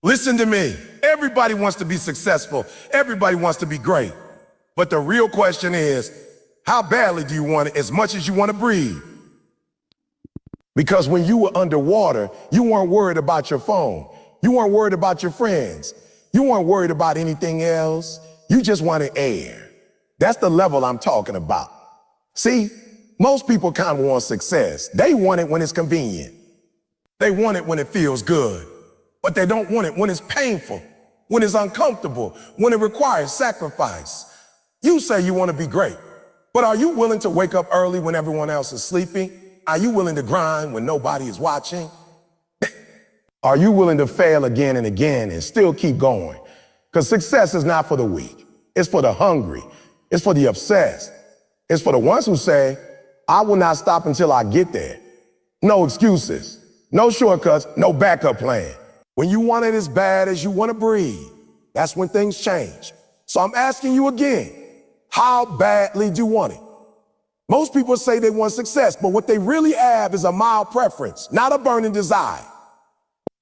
Listen to me. Everybody wants to be successful. Everybody wants to be great. But the real question is, how badly do you want it as much as you want to breathe? Because when you were underwater, you weren't worried about your phone. You weren't worried about your friends. You weren't worried about anything else. You just wanted air. That's the level I'm talking about. See, most people kind of want success. They want it when it's convenient. They want it when it feels good. But they don't want it when it's painful, when it's uncomfortable, when it requires sacrifice. You say you want to be great, but are you willing to wake up early when everyone else is sleeping? Are you willing to grind when nobody is watching? Are you willing to fail again and again and still keep going? Because success is not for the weak. It's for the hungry. It's for the obsessed. It's for the ones who say, I will not stop until I get there. No excuses, no shortcuts, no backup plan. When you want it as bad as you want to breathe, that's when things change. So I'm asking you again, how badly do you want it? Most people say they want success, but what they really have is a mild preference, not a burning desire.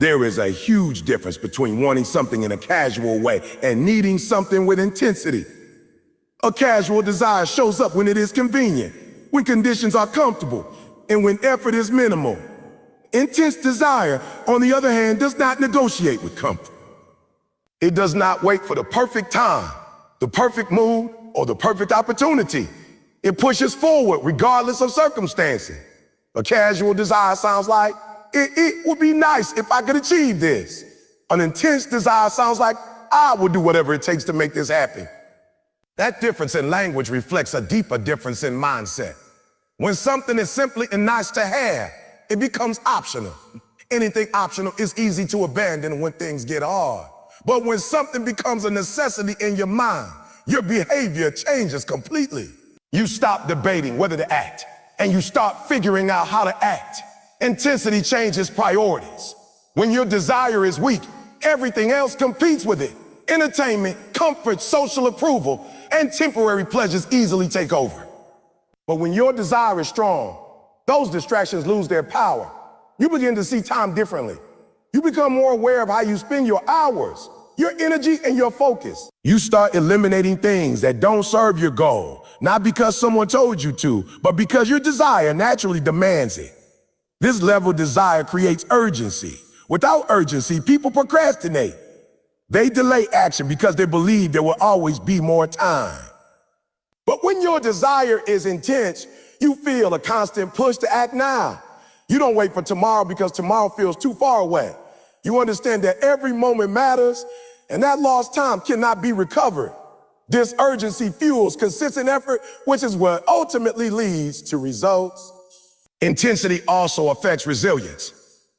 There is a huge difference between wanting something in a casual way and needing something with intensity. A casual desire shows up when it is convenient, when conditions are comfortable, and when effort is minimal. Intense desire, on the other hand, does not negotiate with comfort. It does not wait for the perfect time, the perfect mood, or the perfect opportunity. It pushes forward regardless of circumstances. A casual desire sounds like, it would be nice if I could achieve this. An intense desire sounds like, I will do whatever it takes to make this happen. That difference in language reflects a deeper difference in mindset. When something is simply and nice to have, it becomes optional. Anything optional is easy to abandon when things get hard. But when something becomes a necessity in your mind, your behavior changes completely. You stop debating whether to act, and you start figuring out how to act. Intensity changes priorities. When your desire is weak, everything else competes with it. Entertainment, comfort, social approval, and temporary pleasures easily take over. But when your desire is strong, those distractions lose their power. You begin to see time differently. You become more aware of how you spend your hours, your energy, and your focus. You start eliminating things that don't serve your goal, not because someone told you to, but because your desire naturally demands it. This level of desire creates urgency. Without urgency, people procrastinate. They delay action because they believe there will always be more time. But when your desire is intense, you feel a constant push to act now. You don't wait for tomorrow because tomorrow feels too far away. You understand that every moment matters, and that lost time cannot be recovered. This urgency fuels consistent effort, which is what ultimately leads to results. Intensity also affects resilience.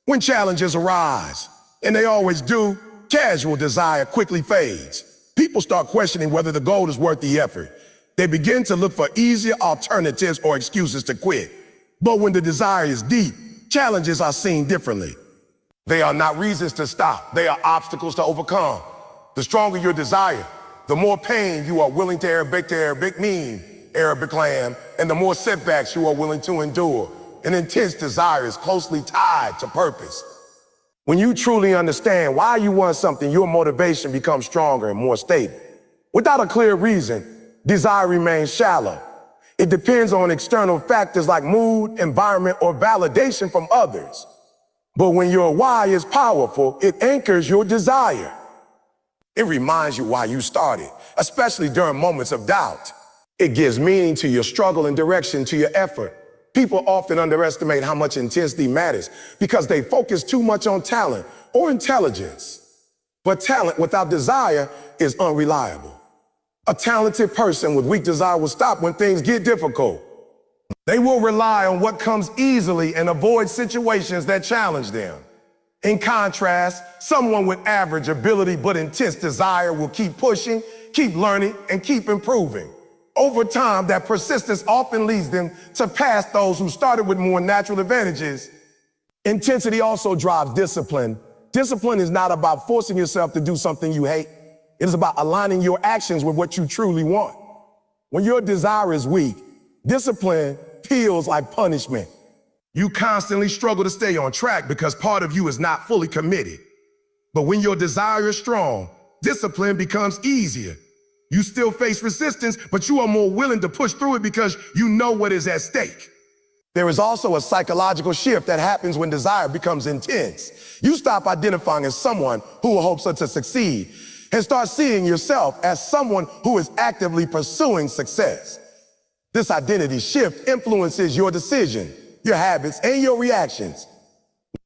When challenges arise, and they always do, casual desire quickly fades. People start questioning whether the goal is worth the effort. They begin to look for easier alternatives or excuses to quit. But when the desire is deep, challenges are seen differently. They are not reasons to stop. They are obstacles to overcome. The stronger your desire, the more pain you are willing to Arabic mean, Arabic lamb, and the more setbacks you are willing to endure. An intense desire is closely tied to purpose. When you truly understand why you want something, your motivation becomes stronger and more stable. Without a clear reason, desire remains shallow. It depends on external factors like mood, environment, or validation from others. But when your why is powerful, it anchors your desire. It reminds you why you started, especially during moments of doubt. It gives meaning to your struggle and direction to your effort. People often underestimate how much intensity matters because they focus too much on talent or intelligence. But talent without desire is unreliable. A talented person with weak desire will stop when things get difficult. They will rely on what comes easily and avoid situations that challenge them. In contrast, someone with average ability but intense desire will keep pushing, keep learning, and keep improving. Over time, that persistence often leads them to pass those who started with more natural advantages. Intensity also drives discipline. Discipline is not about forcing yourself to do something you hate. It is about aligning your actions with what you truly want. When your desire is weak, discipline feels like punishment. You constantly struggle to stay on track because part of you is not fully committed. But when your desire is strong, discipline becomes easier. You still face resistance, but you are more willing to push through it because you know what is at stake. There is also a psychological shift that happens when desire becomes intense. You stop identifying as someone who hopes to succeed and start seeing yourself as someone who is actively pursuing success. This identity shift influences your decision, your habits, and your reactions.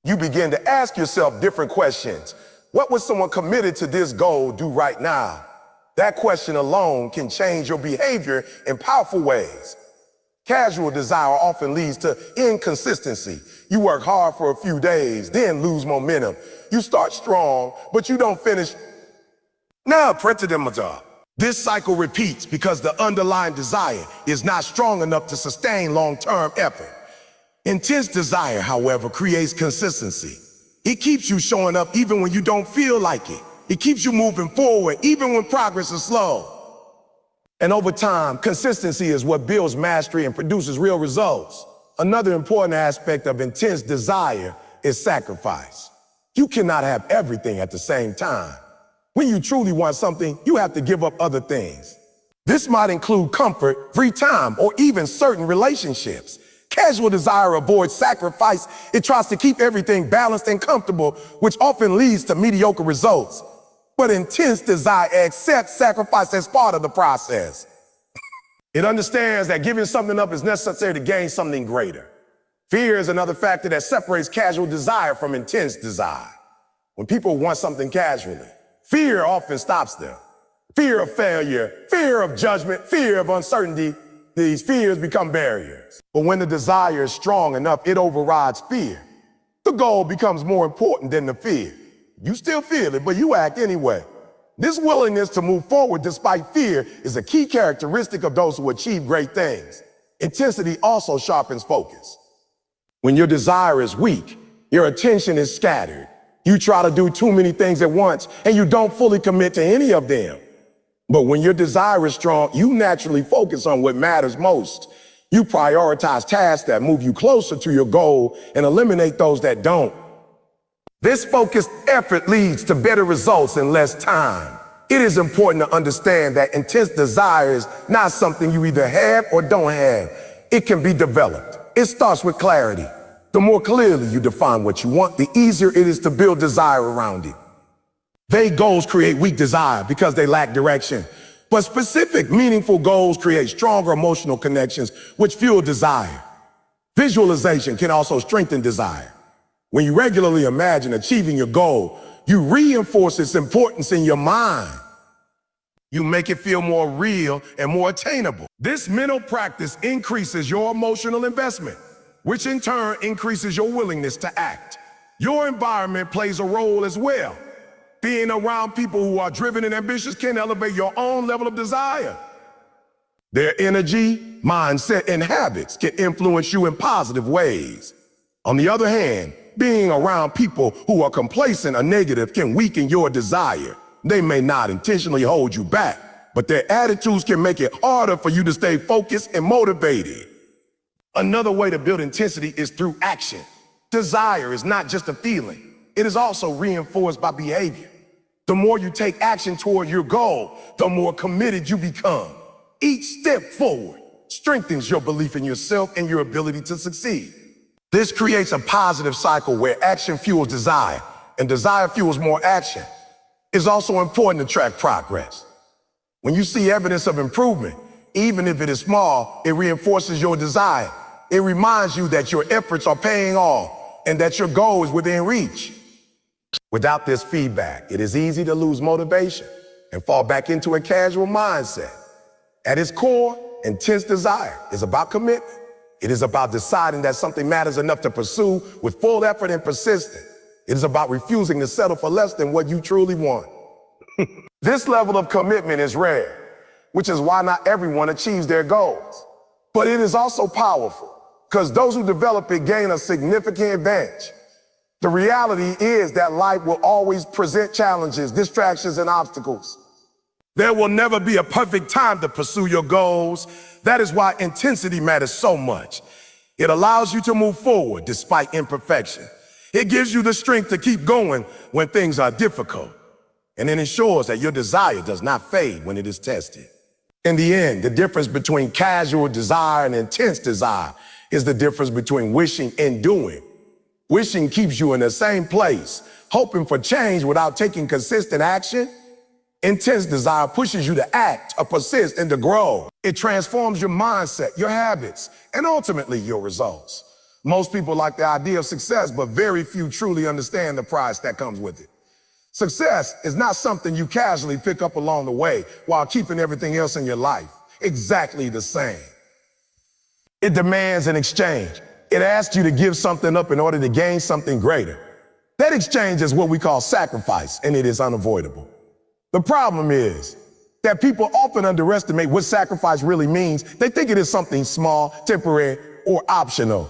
You begin to ask yourself different questions. What would someone committed to this goal do right now? That question alone can change your behavior in powerful ways. Casual desire often leads to inconsistency. You work hard for a few days, then lose momentum. You start strong, but you don't finish. Now, this cycle repeats because the underlying desire is not strong enough to sustain long-term effort. Intense desire, however, creates consistency. It keeps you showing up even when you don't feel like it. It keeps you moving forward even when progress is slow. And over time, consistency is what builds mastery and produces real results. Another important aspect of intense desire is sacrifice. You cannot have everything at the same time. When you truly want something, you have to give up other things. This might include comfort, free time, or even certain relationships. Casual desire avoids sacrifice. It tries to keep everything balanced and comfortable, which often leads to mediocre results. But intense desire accepts sacrifice as part of the process. It understands that giving something up is necessary to gain something greater. Fear is another factor that separates casual desire from intense desire. When people want something casually, fear often stops them. Fear of failure, fear of judgment, fear of uncertainty. These fears become barriers. But when the desire is strong enough, it overrides fear. The goal becomes more important than the fear. You still feel it, but you act anyway. This willingness to move forward despite fear is a key characteristic of those who achieve great things. Intensity also sharpens focus. When your desire is weak, your attention is scattered. You try to do too many things at once, and you don't fully commit to any of them. But when your desire is strong, you naturally focus on what matters most. You prioritize tasks that move you closer to your goal and eliminate those that don't. This focused effort leads to better results in less time. It is important to understand that intense desire is not something you either have or don't have. It can be developed. It starts with clarity. The more clearly you define what you want, the easier it is to build desire around it. Vague goals create weak desire because they lack direction. But specific, meaningful goals create stronger emotional connections, which fuel desire. Visualization can also strengthen desire. When you regularly imagine achieving your goal, you reinforce its importance in your mind. You make it feel more real and more attainable. This mental practice increases your emotional investment, which in turn increases your willingness to act. Your environment plays a role as well. Being around people who are driven and ambitious can elevate your own level of desire. Their energy, mindset, and habits can influence you in positive ways. On the other hand, being around people who are complacent or negative can weaken your desire. They may not intentionally hold you back, but their attitudes can make it harder for you to stay focused and motivated. Another way to build intensity is through action. Desire is not just a feeling. It is also reinforced by behavior. The more you take action toward your goal, the more committed you become. Each step forward strengthens your belief in yourself and your ability to succeed. This creates a positive cycle where action fuels desire and desire fuels more action. It's also important to track progress. When you see evidence of improvement, even if it is small, it reinforces your desire. It reminds you that your efforts are paying off and that your goal is within reach. Without this feedback, it is easy to lose motivation and fall back into a casual mindset. At its core, intense desire is about commitment. It is about deciding that something matters enough to pursue with full effort and persistence. It is about refusing to settle for less than what you truly want. This level of commitment is rare, which is why not everyone achieves their goals. But it is also powerful, because those who develop it gain a significant advantage. The reality is that life will always present challenges, distractions, and obstacles. There will never be a perfect time to pursue your goals. That is why intensity matters so much. It allows you to move forward despite imperfection. It gives you the strength to keep going when things are difficult. And it ensures that your desire does not fade when it is tested. In the end, the difference between casual desire and intense desire is the difference between wishing and doing. Wishing keeps you in the same place, hoping for change without taking consistent action. Intense desire pushes you to act, or persist, and to grow. It transforms your mindset, your habits, and ultimately your results. Most people like the idea of success, but very few truly understand the price that comes with it. Success is not something you casually pick up along the way while keeping everything else in your life exactly the same. It demands an exchange. It asks you to give something up in order to gain something greater. That exchange is what we call sacrifice, and it is unavoidable. The problem is that people often underestimate what sacrifice really means. They think it is something small, temporary, or optional.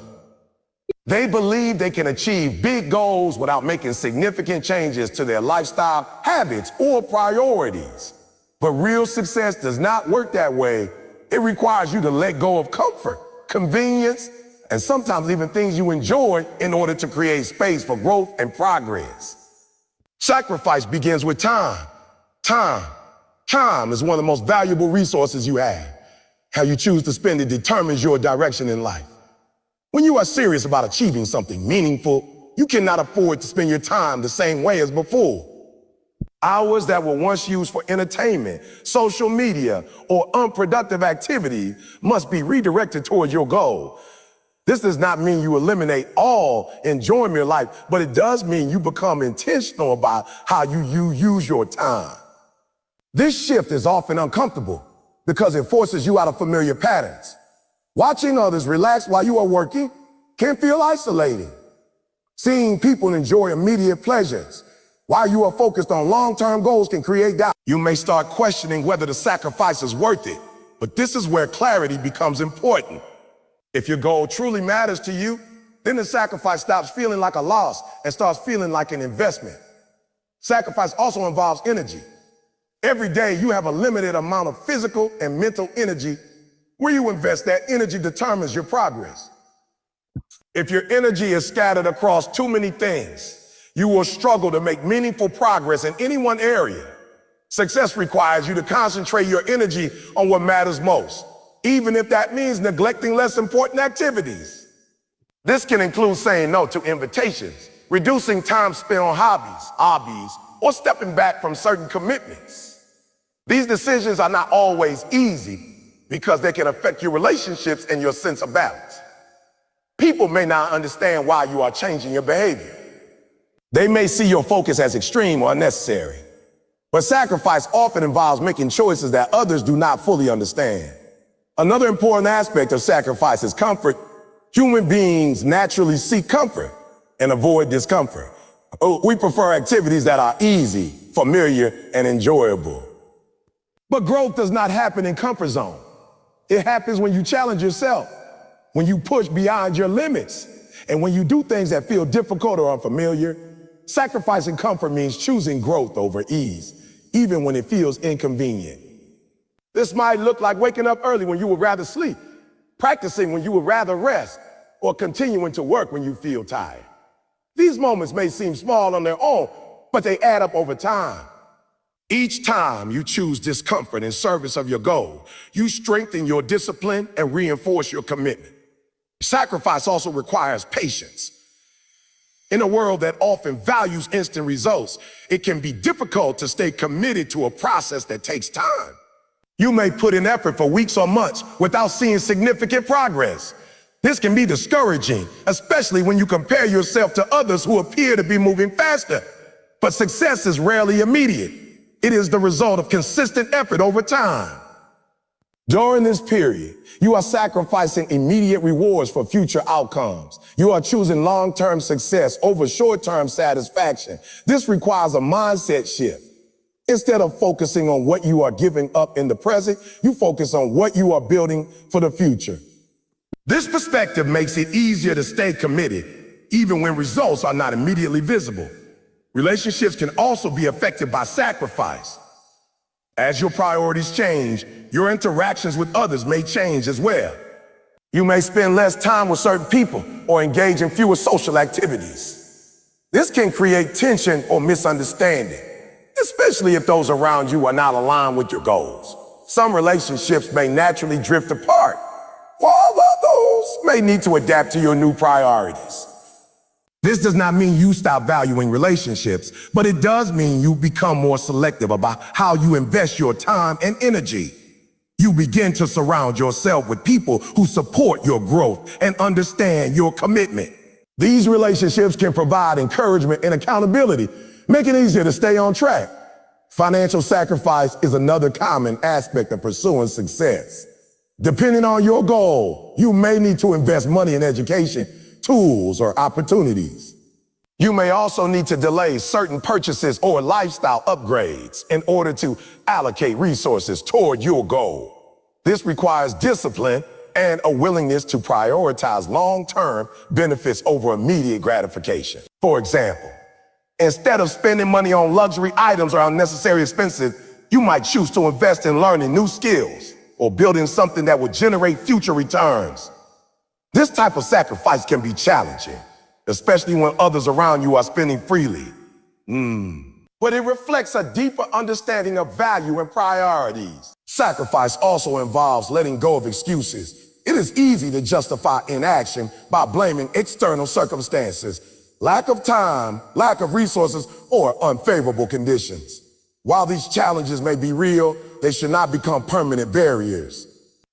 They believe they can achieve big goals without making significant changes to their lifestyle, habits, or priorities. But real success does not work that way. It requires you to let go of comfort, convenience, and sometimes even things you enjoy in order to create space for growth and progress. Sacrifice begins with time. Time is one of the most valuable resources you have. How you choose to spend it determines your direction in life. When you are serious about achieving something meaningful, you cannot afford to spend your time the same way as before. Hours that were once used for entertainment, social media, or unproductive activity must be redirected towards your goal. This does not mean you eliminate all enjoyment in life, but it does mean you become intentional about how you use your time. This shift is often uncomfortable because it forces you out of familiar patterns. Watching others relax while you are working can feel isolating. Seeing people enjoy immediate pleasures while you are focused on long-term goals can create doubt. You may start questioning whether the sacrifice is worth it, but this is where clarity becomes important. If your goal truly matters to you, then the sacrifice stops feeling like a loss and starts feeling like an investment. Sacrifice also involves energy. Every day you have a limited amount of physical and mental energy. Where you invest that energy determines your progress. If your energy is scattered across too many things, you will struggle to make meaningful progress in any one area. Success requires you to concentrate your energy on what matters most, even if that means neglecting less important activities. This can include saying no to invitations, reducing time spent on hobbies, or stepping back from certain commitments. These decisions are not always easy because they can affect your relationships and your sense of balance. People may not understand why you are changing your behavior. They may see your focus as extreme or unnecessary. But sacrifice often involves making choices that others do not fully understand. Another important aspect of sacrifice is comfort. Human beings naturally seek comfort and avoid discomfort. We prefer activities that are easy, familiar, and enjoyable. But growth does not happen in comfort zone. It happens when you challenge yourself, when you push beyond your limits, and when you do things that feel difficult or unfamiliar. Sacrificing comfort means choosing growth over ease, even when it feels inconvenient. This might look like waking up early when you would rather sleep, practicing when you would rather rest, or continuing to work when you feel tired. These moments may seem small on their own, but they add up over time. Each time you choose discomfort in service of your goal, you strengthen your discipline and reinforce your commitment. Sacrifice also requires patience. In a world that often values instant results, it can be difficult to stay committed to a process that takes time. You may put in effort for weeks or months without seeing significant progress. This can be discouraging, especially when you compare yourself to others who appear to be moving faster. But success is rarely immediate. It is the result of consistent effort over time. During this period, you are sacrificing immediate rewards for future outcomes. You are choosing long-term success over short-term satisfaction. This requires a mindset shift. Instead of focusing on what you are giving up in the present, you focus on what you are building for the future. This perspective makes it easier to stay committed, even when results are not immediately visible. Relationships can also be affected by sacrifice. As your priorities change, your interactions with others may change as well. You may spend less time with certain people or engage in fewer social activities. This can create tension or misunderstanding, especially if those around you are not aligned with your goals. Some relationships may naturally drift apart, while others may need to adapt to your new priorities. This does not mean you stop valuing relationships, but it does mean you become more selective about how you invest your time and energy. You begin to surround yourself with people who support your growth and understand your commitment. These relationships can provide encouragement and accountability, making it easier to stay on track. Financial sacrifice is another common aspect of pursuing success. Depending on your goal, you may need to invest money in education, tools, or opportunities. You may also need to delay certain purchases or lifestyle upgrades in order to allocate resources toward your goal. This requires discipline and a willingness to prioritize long-term benefits over immediate gratification. For example, instead of spending money on luxury items or unnecessary expenses, you might choose to invest in learning new skills or building something that will generate future returns. This type of sacrifice can be challenging, especially when others around you are spending freely. But it reflects a deeper understanding of value and priorities. Sacrifice also involves letting go of excuses. It is easy to justify inaction by blaming external circumstances, lack of time, lack of resources, or unfavorable conditions. While these challenges may be real, they should not become permanent barriers.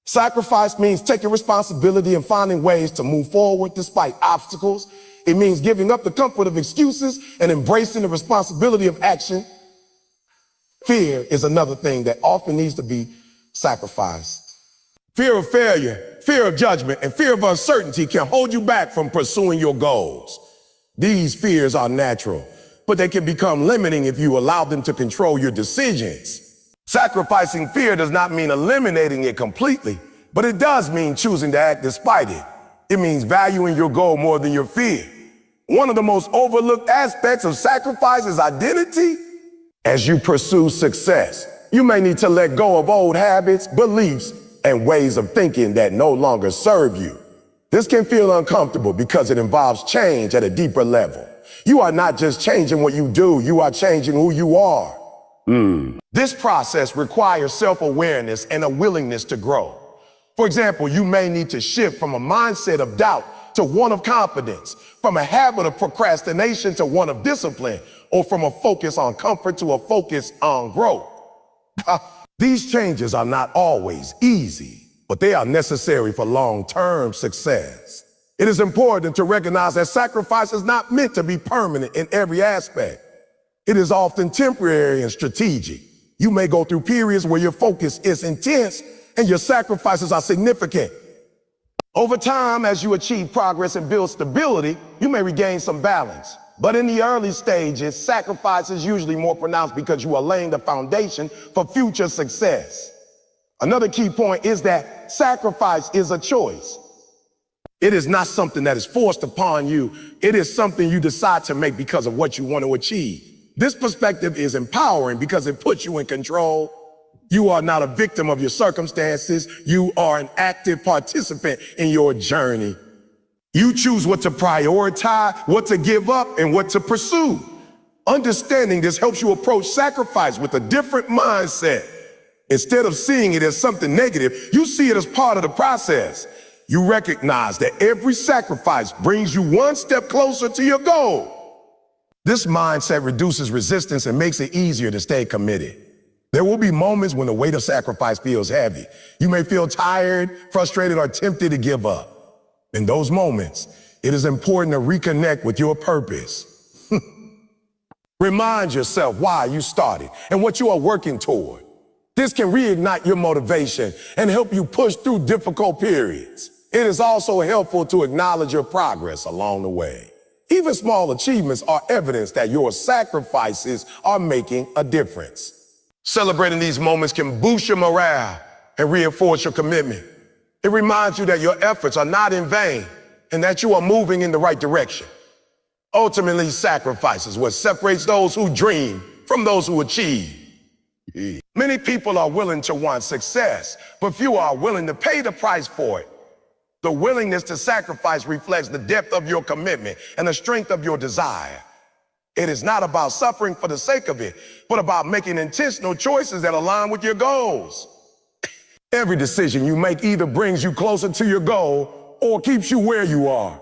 Sacrifice means taking responsibility and finding ways to move forward despite obstacles. It means giving up the comfort of excuses and embracing the responsibility of action. Fear is another thing that often needs to be sacrificed. Fear of failure, fear of judgment, and fear of uncertainty can hold you back from pursuing your goals. These fears are natural, but they can become limiting if you allow them to control your decisions. Sacrificing fear does not mean eliminating it completely, but it does mean choosing to act despite it. It means valuing your goal more than your fear. One of the most overlooked aspects of sacrifice is identity. As you pursue success, you may need to let go of old habits, beliefs, and ways of thinking that no longer serve you. This can feel uncomfortable because it involves change at a deeper level. You are not just changing what you do, you are changing who you are. This process requires self-awareness and a willingness to grow. For example, you may need to shift from a mindset of doubt to one of confidence, from a habit of procrastination to one of discipline, or from a focus on comfort to a focus on growth. These changes are not always easy, but they are necessary for long-term success. It is important to recognize that sacrifice is not meant to be permanent in every aspect. It is often temporary and strategic. You may go through periods where your focus is intense and your sacrifices are significant. Over time, as you achieve progress and build stability, you may regain some balance. But in the early stages, sacrifice is usually more pronounced because you are laying the foundation for future success. Another key point is that sacrifice is a choice. It is not something that is forced upon you. It is something you decide to make because of what you want to achieve. This perspective is empowering because it puts you in control. You are not a victim of your circumstances. You are an active participant in your journey. You choose what to prioritize, what to give up, and what to pursue. Understanding this helps you approach sacrifice with a different mindset. Instead of seeing it as something negative, you see it as part of the process. You recognize that every sacrifice brings you one step closer to your goal. This mindset reduces resistance and makes it easier to stay committed. There will be moments when the weight of sacrifice feels heavy. You may feel tired, frustrated, or tempted to give up. In those moments, it is important to reconnect with your purpose. Remind yourself why you started and what you are working toward. This can reignite your motivation and help you push through difficult periods. It is also helpful to acknowledge your progress along the way. Even small achievements are evidence that your sacrifices are making a difference. Celebrating these moments can boost your morale and reinforce your commitment. It reminds you that your efforts are not in vain and that you are moving in the right direction. Ultimately, sacrifice is what separates those who dream from those who achieve. Many people are willing to want success, but few are willing to pay the price for it. The willingness to sacrifice reflects the depth of your commitment and the strength of your desire. It is not about suffering for the sake of it, but about making intentional choices that align with your goals. Every decision you make either brings you closer to your goal or keeps you where you are.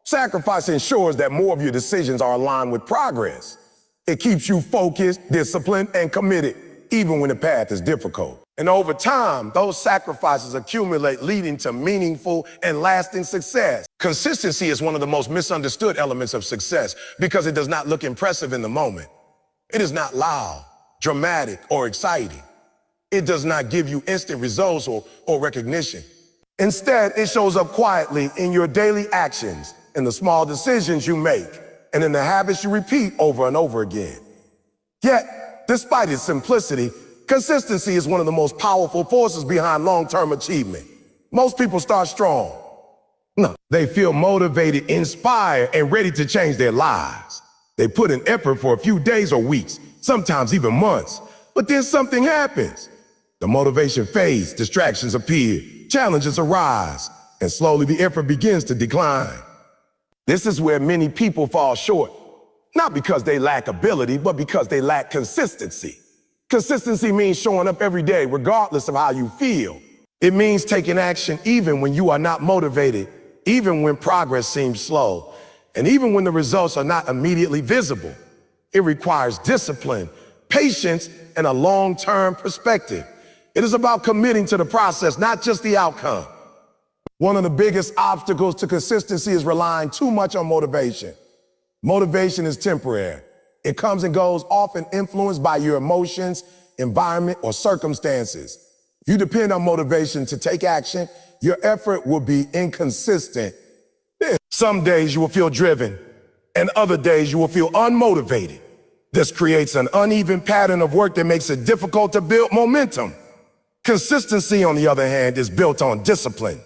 Sacrifice ensures that more of your decisions are aligned with progress. It keeps you focused, disciplined, and committed, even when the path is difficult. And over time, those sacrifices accumulate, leading to meaningful and lasting success. Consistency is one of the most misunderstood elements of success because it does not look impressive in the moment. It is not loud, dramatic, or exciting. It does not give you instant results or recognition. Instead, it shows up quietly in your daily actions, in the small decisions you make, and in the habits you repeat over and over again. Yet, despite its simplicity, consistency is one of the most powerful forces behind long-term achievement. Most people start strong. No, they feel motivated, inspired, and ready to change their lives. They put in effort for a few days or weeks, sometimes even months, but then something happens. The motivation fades, distractions appear, challenges arise, and slowly the effort begins to decline. This is where many people fall short, not because they lack ability, but because they lack consistency. Consistency means showing up every day, regardless of how you feel. It means taking action even when you are not motivated, even when progress seems slow, and even when the results are not immediately visible. It requires discipline, patience, and a long-term perspective. It is about committing to the process, not just the outcome. One of the biggest obstacles to consistency is relying too much on motivation. Motivation is temporary. It comes and goes, often influenced by your emotions, environment, or circumstances. If you depend on motivation to take action, your effort will be inconsistent. Some days you will feel driven, and other days you will feel unmotivated. This creates an uneven pattern of work that makes it difficult to build momentum. Consistency, on the other hand, is built on discipline.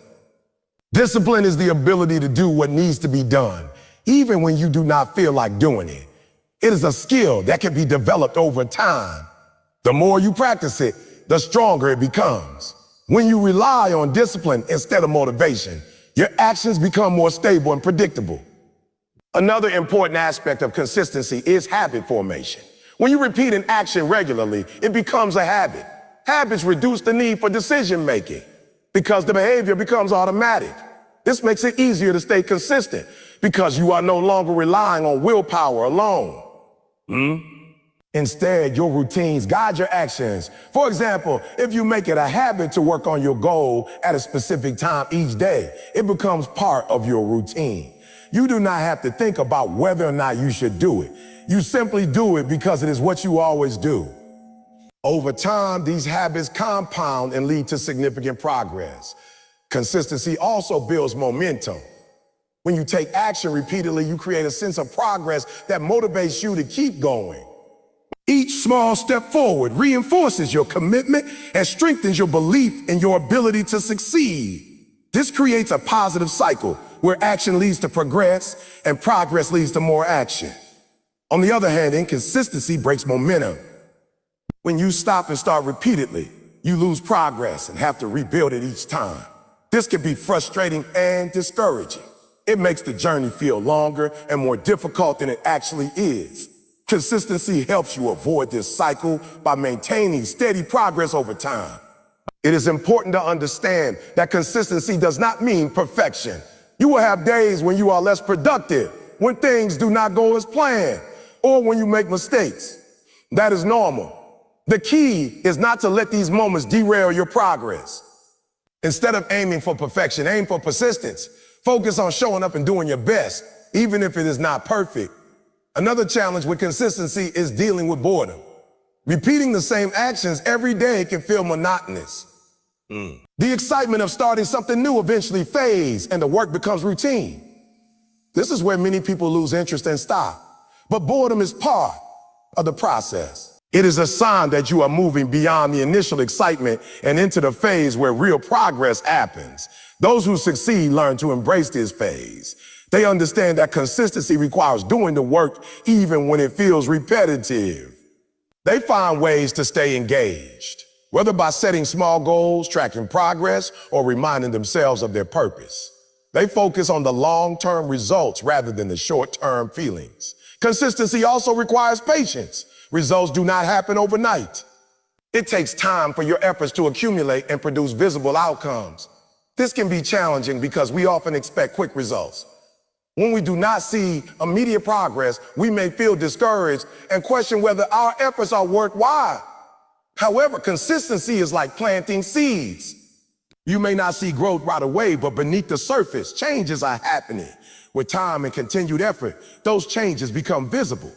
Discipline is the ability to do what needs to be done, even when you do not feel like doing it. It is a skill that can be developed over time. The more you practice it, the stronger it becomes. When you rely on discipline instead of motivation, your actions become more stable and predictable. Another important aspect of consistency is habit formation. When you repeat an action regularly, it becomes a habit. Habits reduce the need for decision-making because the behavior becomes automatic. This makes it easier to stay consistent because you are no longer relying on willpower alone. Instead, your routines guide your actions. For example, if you make it a habit to work on your goal at a specific time each day, it becomes part of your routine. You do not have to think about whether or not you should do it. You simply do it because it is what you always do. Over time, these habits compound and lead to significant progress. Consistency also builds momentum. When you take action repeatedly, you create a sense of progress that motivates you to keep going. Each small step forward reinforces your commitment and strengthens your belief in your ability to succeed. This creates a positive cycle where action leads to progress and progress leads to more action. On the other hand, inconsistency breaks momentum. When you stop and start repeatedly, you lose progress and have to rebuild it each time. This can be frustrating and discouraging. It makes the journey feel longer and more difficult than it actually is. Consistency helps you avoid this cycle by maintaining steady progress over time. It is important to understand that consistency does not mean perfection. You will have days when you are less productive, when things do not go as planned, or when you make mistakes. That is normal. The key is not to let these moments derail your progress. Instead of aiming for perfection, aim for persistence. Focus on showing up and doing your best, even if it is not perfect. Another challenge with consistency is dealing with boredom. Repeating the same actions every day can feel monotonous. The excitement of starting something new eventually fades and the work becomes routine. This is where many people lose interest and stop. But boredom is part of the process. It is a sign that you are moving beyond the initial excitement and into the phase where real progress happens. Those who succeed learn to embrace this phase. They understand that consistency requires doing the work even when it feels repetitive. They find ways to stay engaged, whether by setting small goals, tracking progress, or reminding themselves of their purpose. They focus on the long-term results rather than the short-term feelings. Consistency also requires patience. Results do not happen overnight. It takes time for your efforts to accumulate and produce visible outcomes. This can be challenging because we often expect quick results. When we do not see immediate progress, we may feel discouraged and question whether our efforts are worthwhile. However, consistency is like planting seeds. You may not see growth right away, but beneath the surface, changes are happening. With time and continued effort, those changes become visible.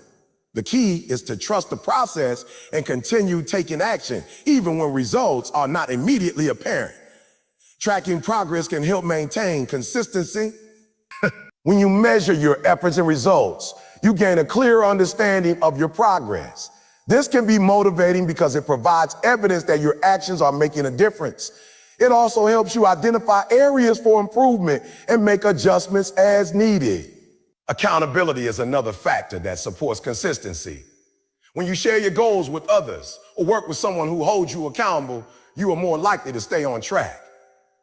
The key is to trust the process and continue taking action, even when results are not immediately apparent. Tracking progress can help maintain consistency. When you measure your efforts and results, you gain a clear understanding of your progress. This can be motivating because it provides evidence that your actions are making a difference. It also helps you identify areas for improvement and make adjustments as needed. Accountability is another factor that supports consistency. When you share your goals with others or work with someone who holds you accountable, you are more likely to stay on track.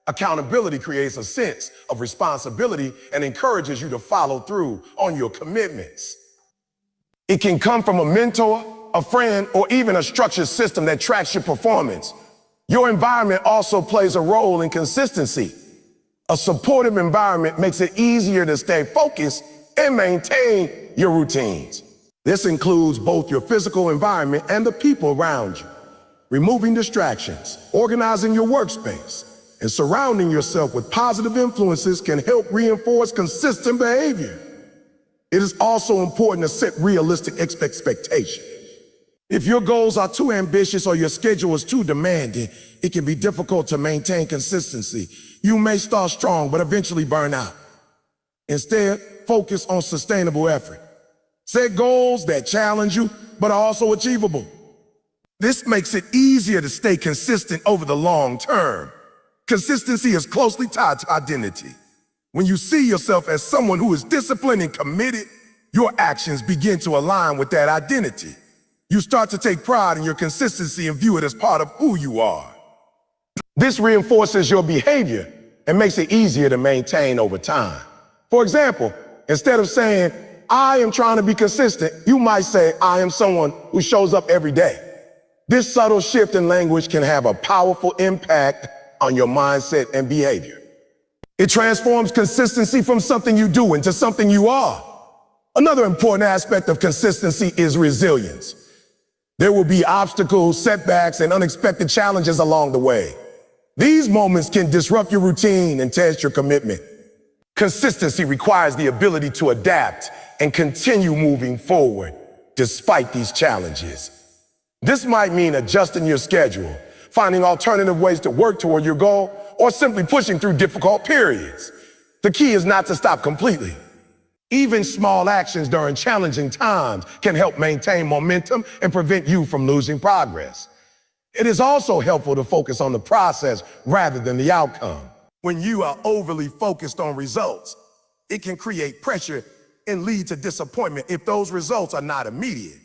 Accountability creates a sense of responsibility and encourages you to follow through on your commitments. It can come from a mentor, a friend, or even a structured system that tracks your performance. Your environment also plays a role in consistency. A supportive environment makes it easier to stay focused and maintain your routines. This includes both your physical environment and the people around you. Removing distractions, organizing your workspace, and surrounding yourself with positive influences can help reinforce consistent behavior. It is also important to set realistic expectations. If your goals are too ambitious or your schedule is too demanding, it can be difficult to maintain consistency. You may start strong, but eventually burn out. Instead, focus on sustainable effort. Set goals that challenge you, but are also achievable. This makes it easier to stay consistent over the long term. Consistency is closely tied to identity. When you see yourself as someone who is disciplined and committed, your actions begin to align with that identity. You start to take pride in your consistency and view it as part of who you are. This reinforces your behavior and makes it easier to maintain over time. For example, instead of saying, "I am trying to be consistent," you might say, "I am someone who shows up every day." This subtle shift in language can have a powerful impact on your mindset and behavior. It transforms consistency from something you do into something you are. Another important aspect of consistency is resilience. There will be obstacles, setbacks, and unexpected challenges along the way. These moments can disrupt your routine and test your commitment. Consistency requires the ability to adapt and continue moving forward despite these challenges. This might mean adjusting your schedule, finding alternative ways to work toward your goal, or simply pushing through difficult periods. The key is not to stop completely. Even small actions during challenging times can help maintain momentum and prevent you from losing progress. It is also helpful to focus on the process rather than the outcome. When you are overly focused on results, it can create pressure and lead to disappointment if those results are not immediate.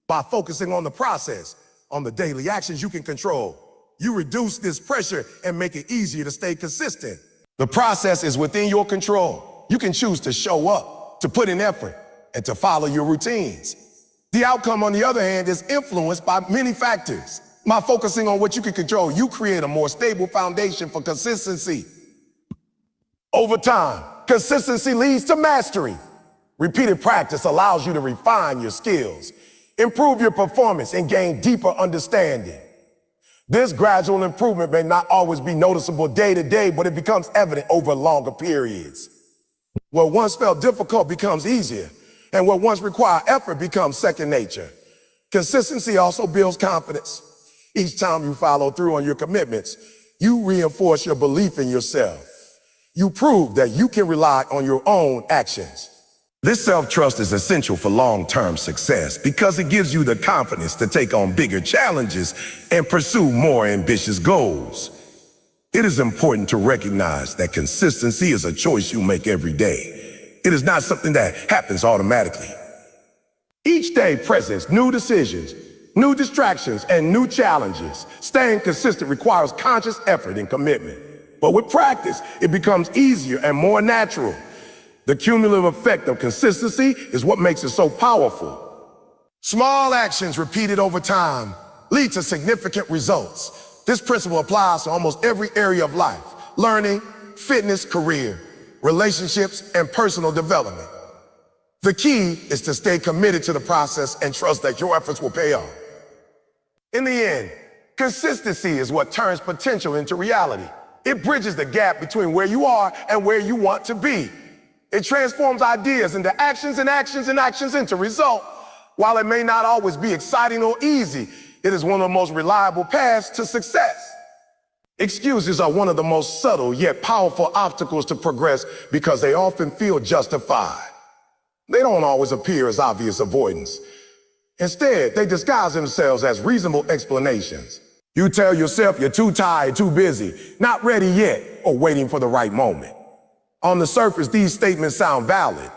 By focusing on the process, on the daily actions you can control, you reduce this pressure and make it easier to stay consistent. The process is within your control. You can choose to show up, to put in effort, and to follow your routines. The outcome, on the other hand, is influenced by many factors. By focusing on what you can control, you create a more stable foundation for consistency. Over time, consistency leads to mastery. Repeated practice allows you to refine your skills, improve your performance, and gain deeper understanding. This gradual improvement may not always be noticeable day to day, but it becomes evident over longer periods. What once felt difficult becomes easier, and what once required effort becomes second nature. Consistency also builds confidence. Each time you follow through on your commitments, you reinforce your belief in yourself. You prove that you can rely on your own actions. This self-trust is essential for long-term success because it gives you the confidence to take on bigger challenges and pursue more ambitious goals. It is important to recognize that consistency is a choice you make every day. It is not something that happens automatically. Each day presents new decisions, new distractions, and new challenges. Staying consistent requires conscious effort and commitment. But with practice, it becomes easier and more natural. The cumulative effect of consistency is what makes it so powerful. Small actions repeated over time lead to significant results. This principle applies to almost every area of life: learning, fitness, career, relationships, and personal development. The key is to stay committed to the process and trust that your efforts will pay off. In the end, consistency is what turns potential into reality. It bridges the gap between where you are and where you want to be. It transforms ideas into actions and actions and actions into results. While it may not always be exciting or easy, it is one of the most reliable paths to success. Excuses are one of the most subtle yet powerful obstacles to progress because they often feel justified. They don't always appear as obvious avoidance. Instead, they disguise themselves as reasonable explanations. You tell yourself you're too tired, too busy, not ready yet, or waiting for the right moment. On the surface, these statements sound valid,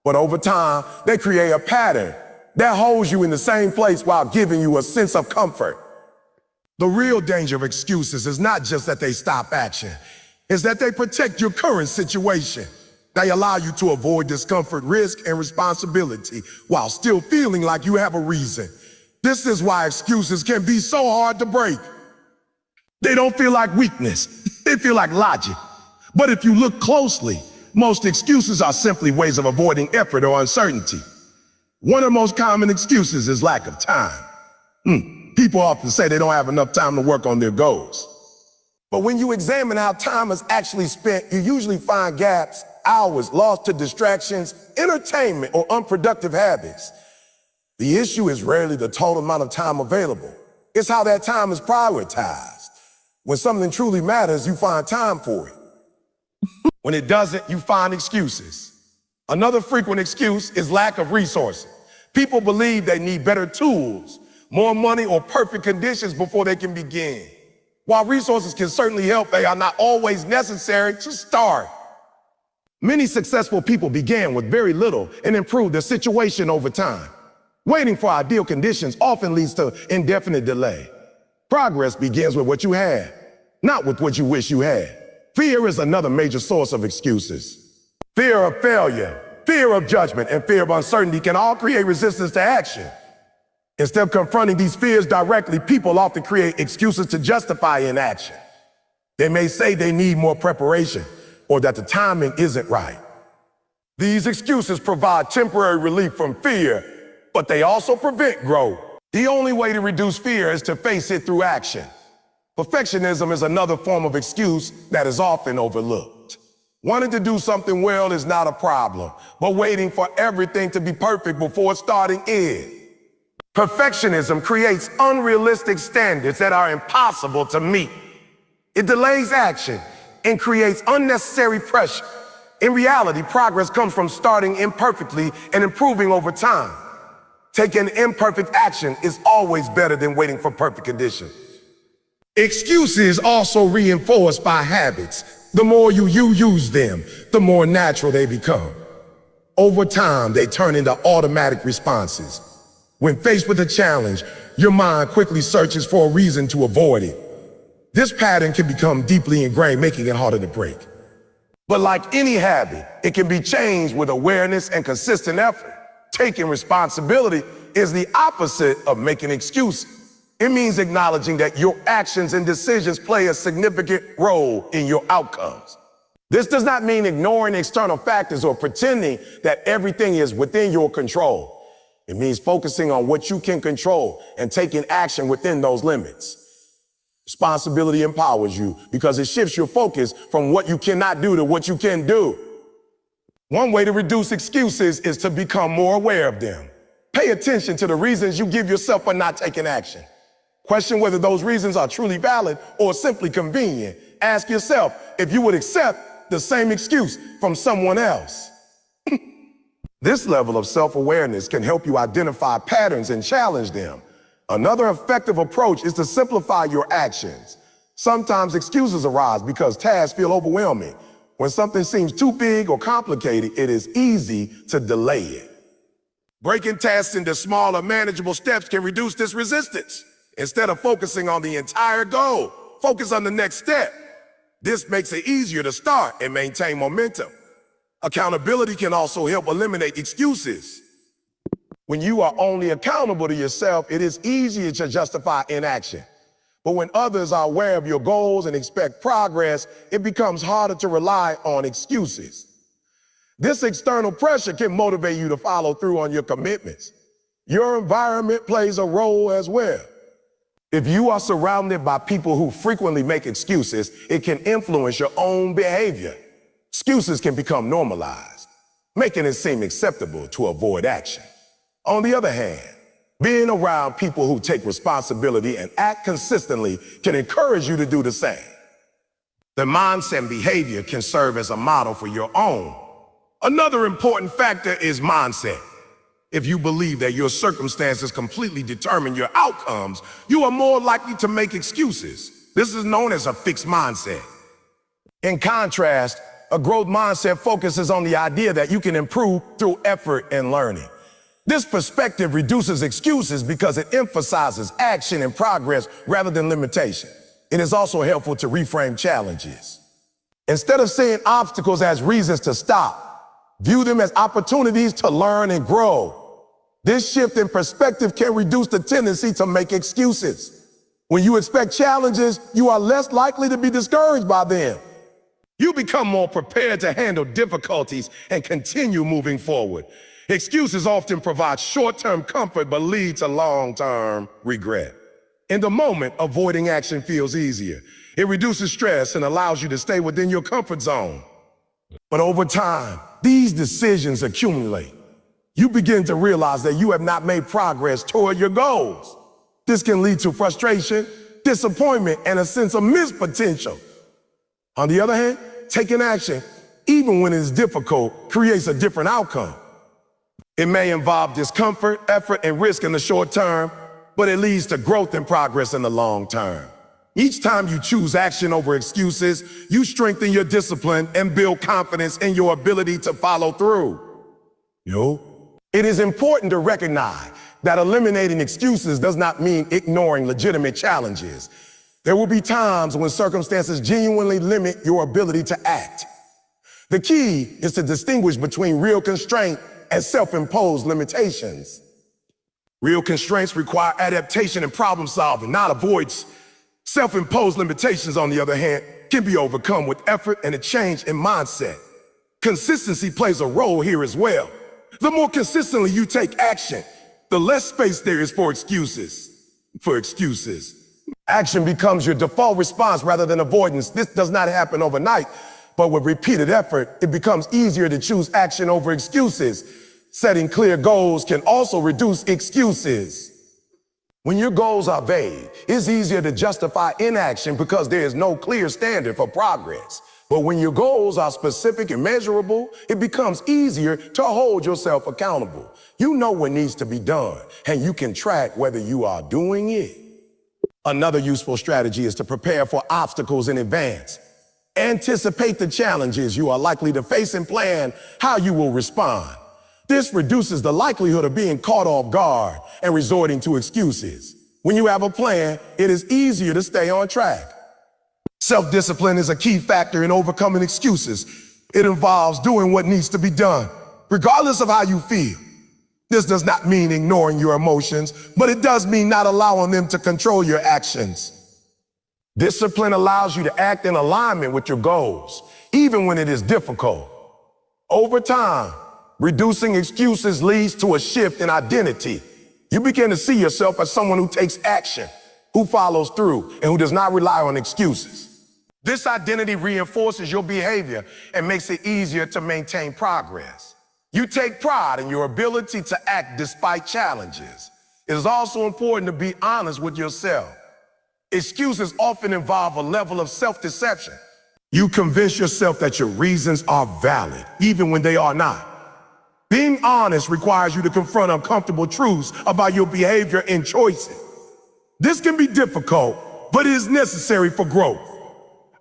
but over time, they create a pattern that holds you in the same place while giving you a sense of comfort. The real danger of excuses is not just that they stop action, it's that they protect your current situation. They allow you to avoid discomfort, risk, and responsibility while still feeling like you have a reason. This is why excuses can be so hard to break. They don't feel like weakness, they feel like logic. But if you look closely, most excuses are simply ways of avoiding effort or uncertainty. One of the most common excuses is lack of time. People often say they don't have enough time to work on their goals. But when you examine how time is actually spent, you usually find gaps, hours lost to distractions, entertainment, or unproductive habits. The issue is rarely the total amount of time available. It's how that time is prioritized. When something truly matters, you find time for it. When it doesn't, you find excuses. Another frequent excuse is lack of resources. People believe they need better tools, more money, or perfect conditions before they can begin. While resources can certainly help, they are not always necessary to start. Many successful people began with very little and improved their situation over time. Waiting for ideal conditions often leads to indefinite delay. Progress begins with what you have, not with what you wish you had. Fear is another major source of excuses. Fear of failure, fear of judgment, and fear of uncertainty can all create resistance to action. Instead of confronting these fears directly, people often create excuses to justify inaction. They may say they need more preparation or that the timing isn't right. These excuses provide temporary relief from fear, but they also prevent growth. The only way to reduce fear is to face it through action. Perfectionism is another form of excuse that is often overlooked. Wanting to do something well is not a problem, but waiting for everything to be perfect before starting is. Perfectionism creates unrealistic standards that are impossible to meet. It delays action and creates unnecessary pressure. In reality, progress comes from starting imperfectly and improving over time. Taking imperfect action is always better than waiting for perfect conditions. Excuses also reinforced by habits. The more you use them, the more natural they become. Over time, they turn into automatic responses. When faced with a challenge, your mind quickly searches for a reason to avoid it. This pattern can become deeply ingrained, making it harder to break. But like any habit, it can be changed with awareness and consistent effort. Taking responsibility is the opposite of making excuses. It means acknowledging that your actions and decisions play a significant role in your outcomes. This does not mean ignoring external factors or pretending that everything is within your control. It means focusing on what you can control and taking action within those limits. Responsibility empowers you because it shifts your focus from what you cannot do to what you can do. One way to reduce excuses is to become more aware of them. Pay attention to the reasons you give yourself for not taking action. Question whether those reasons are truly valid or simply convenient. Ask yourself if you would accept the same excuse from someone else. This level of self-awareness can help you identify patterns and challenge them. Another effective approach is to simplify your actions. Sometimes excuses arise because tasks feel overwhelming. When something seems too big or complicated, it is easy to delay it. Breaking tasks into smaller, manageable steps can reduce this resistance. Instead of focusing on the entire goal, focus on the next step. This makes it easier to start and maintain momentum. Accountability can also help eliminate excuses. When you are only accountable to yourself, it is easier to justify inaction. But when others are aware of your goals and expect progress, it becomes harder to rely on excuses. This external pressure can motivate you to follow through on your commitments. Your environment plays a role as well. If you are surrounded by people who frequently make excuses, it can influence your own behavior. Excuses can become normalized, making it seem acceptable to avoid action. On the other hand, being around people who take responsibility and act consistently can encourage you to do the same. The mindset and behavior can serve as a model for your own. Another important factor is mindset. If you believe that your circumstances completely determine your outcomes, you are more likely to make excuses. This is known as a fixed mindset. In contrast, a growth mindset focuses on the idea that you can improve through effort and learning. This perspective reduces excuses because it emphasizes action and progress rather than limitation. It is also helpful to reframe challenges. Instead of seeing obstacles as reasons to stop, view them as opportunities to learn and grow. This shift in perspective can reduce the tendency to make excuses. When you expect challenges, you are less likely to be discouraged by them. You become more prepared to handle difficulties and continue moving forward. Excuses often provide short-term comfort but lead to long-term regret. In the moment, avoiding action feels easier. It reduces stress and allows you to stay within your comfort zone. But over time, these decisions accumulate. You begin to realize that you have not made progress toward your goals. This can lead to frustration, disappointment, and a sense of missed potential. On the other hand, taking action, even when it is difficult, creates a different outcome. It may involve discomfort, effort, and risk in the short term, but it leads to growth and progress in the long term. Each time you choose action over excuses, you strengthen your discipline and build confidence in your ability to follow through. It is important to recognize that eliminating excuses does not mean ignoring legitimate challenges. There will be times when circumstances genuinely limit your ability to act. The key is to distinguish between real constraint and self-imposed limitations. Real constraints require adaptation and problem solving, not avoidance. Self-imposed limitations, on the other hand, can be overcome with effort and a change in mindset. Consistency plays a role here as well. The more consistently you take action, the less space there is for excuses. Action becomes your default response rather than avoidance. This does not happen overnight, but with repeated effort, it becomes easier to choose action over excuses. Setting clear goals can also reduce excuses. When your goals are vague, it's easier to justify inaction because there is no clear standard for progress. But when your goals are specific and measurable, it becomes easier to hold yourself accountable. You know what needs to be done, and you can track whether you are doing it. Another useful strategy is to prepare for obstacles in advance. Anticipate the challenges you are likely to face and plan how you will respond. This reduces the likelihood of being caught off guard and resorting to excuses. When you have a plan, it is easier to stay on track. Self-discipline is a key factor in overcoming excuses. It involves doing what needs to be done, regardless of how you feel. This does not mean ignoring your emotions, but it does mean not allowing them to control your actions. Discipline allows you to act in alignment with your goals, even when it is difficult. Over time, reducing excuses leads to a shift in identity. You begin to see yourself as someone who takes action, who follows through, and who does not rely on excuses. This identity reinforces your behavior and makes it easier to maintain progress. You take pride in your ability to act despite challenges. It is also important to be honest with yourself. Excuses often involve a level of self-deception. You convince yourself that your reasons are valid, even when they are not. Being honest requires you to confront uncomfortable truths about your behavior and choices. This can be difficult, but it is necessary for growth.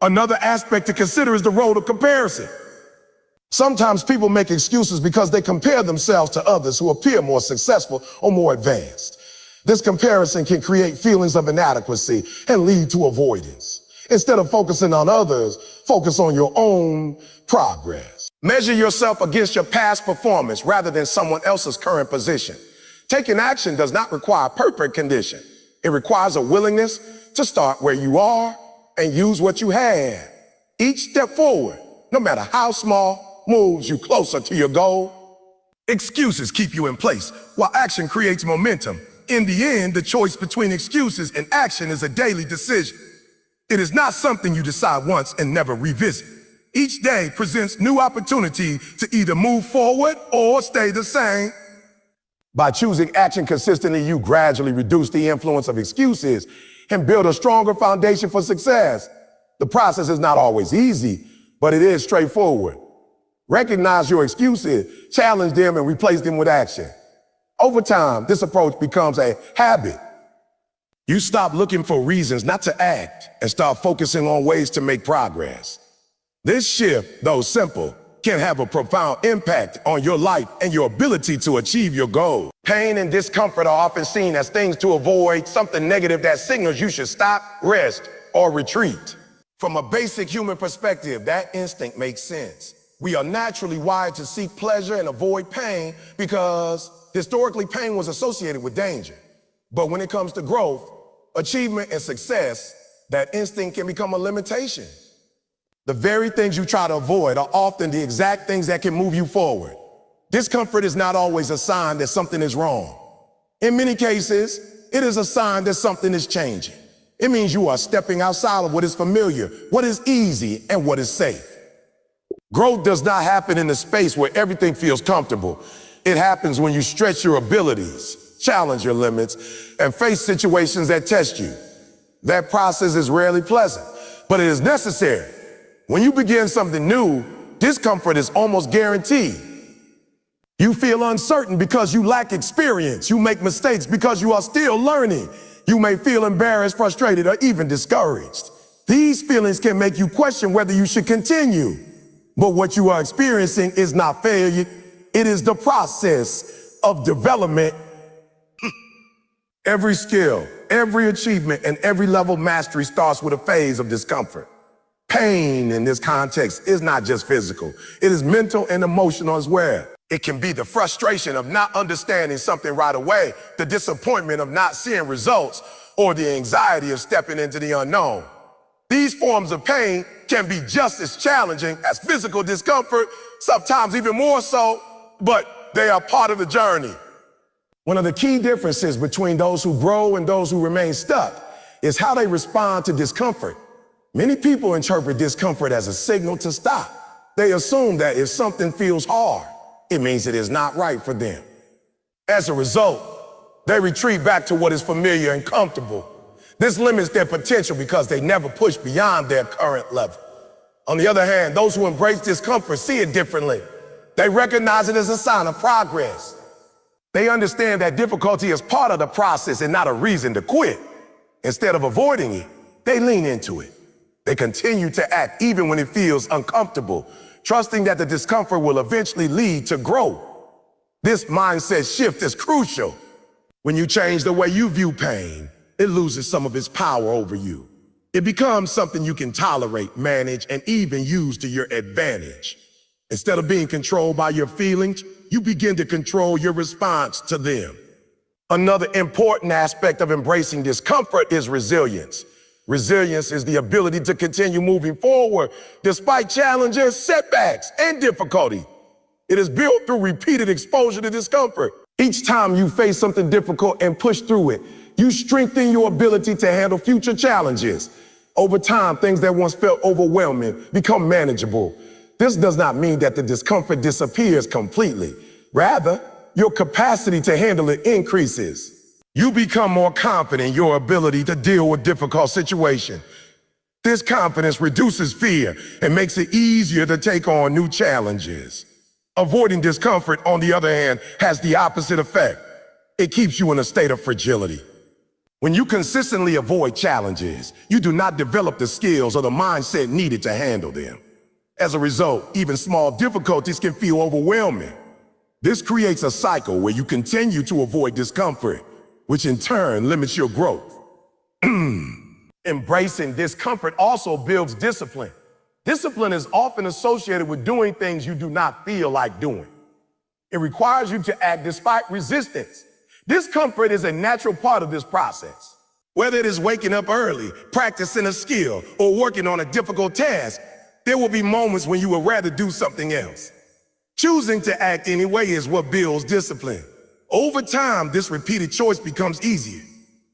Another aspect to consider is the role of comparison. Sometimes people make excuses because they compare themselves to others who appear more successful or more advanced. This comparison can create feelings of inadequacy and lead to avoidance. Instead of focusing on others, focus on your own progress. Measure yourself against your past performance rather than someone else's current position. Taking action does not require perfect condition. It requires a willingness to start where you are and use what you have. Each step forward, no matter how small, moves you closer to your goal. Excuses keep you in place, while action creates momentum. In the end, the choice between excuses and action is a daily decision. It is not something you decide once and never revisit. Each day presents new opportunity to either move forward or stay the same. By choosing action consistently, you gradually reduce the influence of excuses and build a stronger foundation for success. The process is not always easy, but it is straightforward. Recognize your excuses, challenge them, and replace them with action. Over time, this approach becomes a habit. You stop looking for reasons not to act and start focusing on ways to make progress. This shift, though simple, can have a profound impact on your life and your ability to achieve your goal. Pain and discomfort are often seen as things to avoid, something negative that signals you should stop, rest, or retreat. From a basic human perspective, that instinct makes sense. We are naturally wired to seek pleasure and avoid pain because historically pain was associated with danger. But when it comes to growth, achievement, and success, that instinct can become a limitation. The very things you try to avoid are often the exact things that can move you forward. Discomfort is not always a sign that something is wrong. In many cases, it is a sign that something is changing. It means you are stepping outside of what is familiar, what is easy, and what is safe. Growth does not happen in a space where everything feels comfortable. It happens when you stretch your abilities, challenge your limits, and face situations that test you. That process is rarely pleasant, but it is necessary. When you begin something new, discomfort is almost guaranteed. You feel uncertain because you lack experience. You make mistakes because you are still learning. You may feel embarrassed, frustrated, or even discouraged. These feelings can make you question whether you should continue. But what you are experiencing is not failure. It is the process of development. Every skill, every achievement, and every level of mastery starts with a phase of discomfort. Pain in this context is not just physical. It is mental and emotional as well. It can be the frustration of not understanding something right away, the disappointment of not seeing results, or the anxiety of stepping into the unknown. These forms of pain can be just as challenging as physical discomfort, sometimes even more so, but they are part of the journey. One of the key differences between those who grow and those who remain stuck is how they respond to discomfort. Many people interpret discomfort as a signal to stop. They assume that if something feels hard, it means it is not right for them. As a result, they retreat back to what is familiar and comfortable. This limits their potential because they never push beyond their current level. On the other hand, those who embrace discomfort see it differently. They recognize it as a sign of progress. They understand that difficulty is part of the process and not a reason to quit. Instead of avoiding it, they lean into it. They continue to act even when it feels uncomfortable, trusting that the discomfort will eventually lead to growth. This mindset shift is crucial. When you change the way you view pain, it loses some of its power over you. It becomes something you can tolerate, manage, and even use to your advantage. Instead of being controlled by your feelings, you begin to control your response to them. Another important aspect of embracing discomfort is resilience. Resilience is the ability to continue moving forward despite challenges, setbacks, and difficulty. It is built through repeated exposure to discomfort. Each time you face something difficult and push through it, you strengthen your ability to handle future challenges. Over time, things that once felt overwhelming become manageable. This does not mean that the discomfort disappears completely. Rather, your capacity to handle it increases. You become more confident in your ability to deal with difficult situations. This confidence reduces fear and makes it easier to take on new challenges. Avoiding discomfort, on the other hand, has the opposite effect. It keeps you in a state of fragility. When you consistently avoid challenges, you do not develop the skills or the mindset needed to handle them. As a result, even small difficulties can feel overwhelming. This creates a cycle where you continue to avoid discomfort, which in turn limits your growth. Embracing discomfort also builds discipline. Discipline is often associated with doing things you do not feel like doing. It requires you to act despite resistance. Discomfort is a natural part of this process. Whether it is waking up early, practicing a skill, or working on a difficult task, there will be moments when you would rather do something else. Choosing to act anyway is what builds discipline. Over time, this repeated choice becomes easier.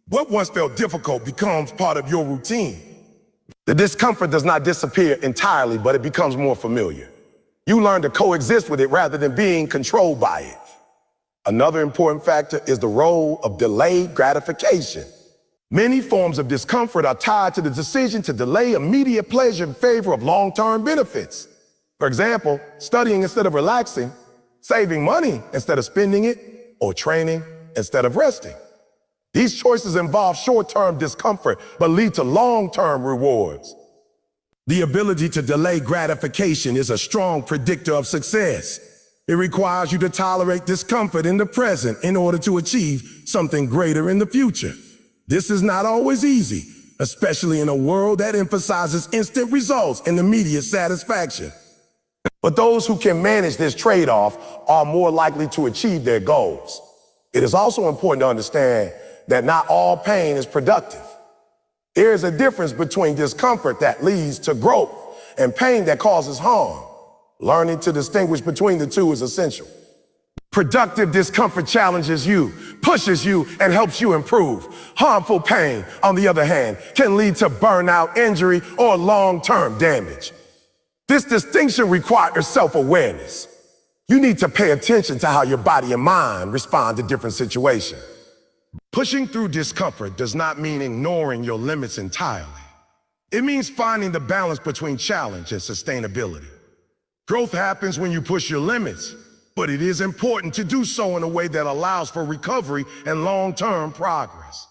What once felt difficult becomes part of your routine. The discomfort does not disappear entirely, but it becomes more familiar. You learn to coexist with it rather than being controlled by it. Another important factor is the role of delayed gratification. Many forms of discomfort are tied to the decision to delay immediate pleasure in favor of long-term benefits. For example, studying instead of relaxing, saving money instead of spending it, or training instead of resting. These choices involve short-term discomfort, but lead to long-term rewards. The ability to delay gratification is a strong predictor of success. It requires you to tolerate discomfort in the present in order to achieve something greater in the future. This is not always easy, especially in a world that emphasizes instant results and immediate satisfaction. But those who can manage this trade-off are more likely to achieve their goals. It is also important to understand that not all pain is productive. There is a difference between discomfort that leads to growth and pain that causes harm. Learning to distinguish between the two is essential. Productive discomfort challenges you, pushes you, and helps you improve. Harmful pain, on the other hand, can lead to burnout, injury, or long-term damage. This distinction requires self-awareness. You need to pay attention to how your body and mind respond to different situations. Pushing through discomfort does not mean ignoring your limits entirely. It means finding the balance between challenge and sustainability. Growth happens when you push your limits, but it is important to do so in a way that allows for recovery and long-term progress.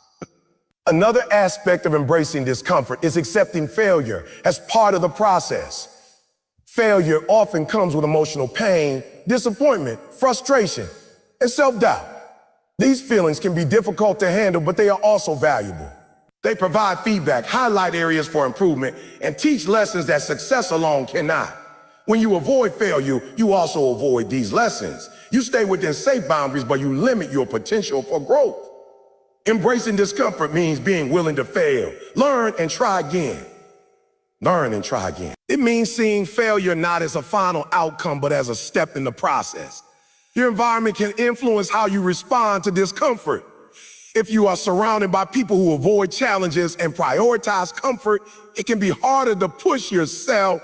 Another aspect of embracing discomfort is accepting failure as part of the process. Failure often comes with emotional pain, disappointment, frustration, and self-doubt. These feelings can be difficult to handle, but they are also valuable. They provide feedback, highlight areas for improvement, and teach lessons that success alone cannot. When you avoid failure, you also avoid these lessons. You stay within safe boundaries, but you limit your potential for growth. Embracing discomfort means being willing to fail, learn, and try again. Learn and try again. It means seeing failure not as a final outcome, but as a step in the process. Your environment can influence how you respond to discomfort. If you are surrounded by people who avoid challenges and prioritize comfort, it can be harder to push yourself.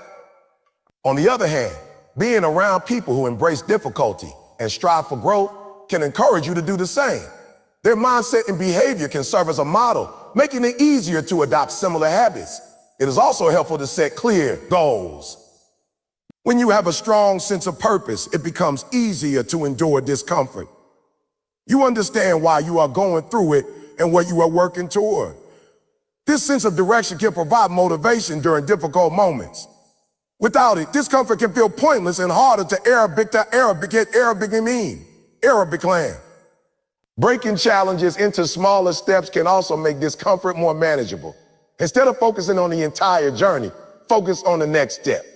On the other hand, being around people who embrace difficulty and strive for growth can encourage you to do the same. Their mindset and behavior can serve as a model, making it easier to adopt similar habits. It is also helpful to set clear goals. When you have a strong sense of purpose, it becomes easier to endure discomfort. You understand why you are going through it and what you are working toward. This sense of direction can provide motivation during difficult moments. Without it, discomfort can feel pointless and harder to Arabic land. Breaking challenges into smaller steps can also make discomfort more manageable. Instead of focusing on the entire journey, focus on the next step.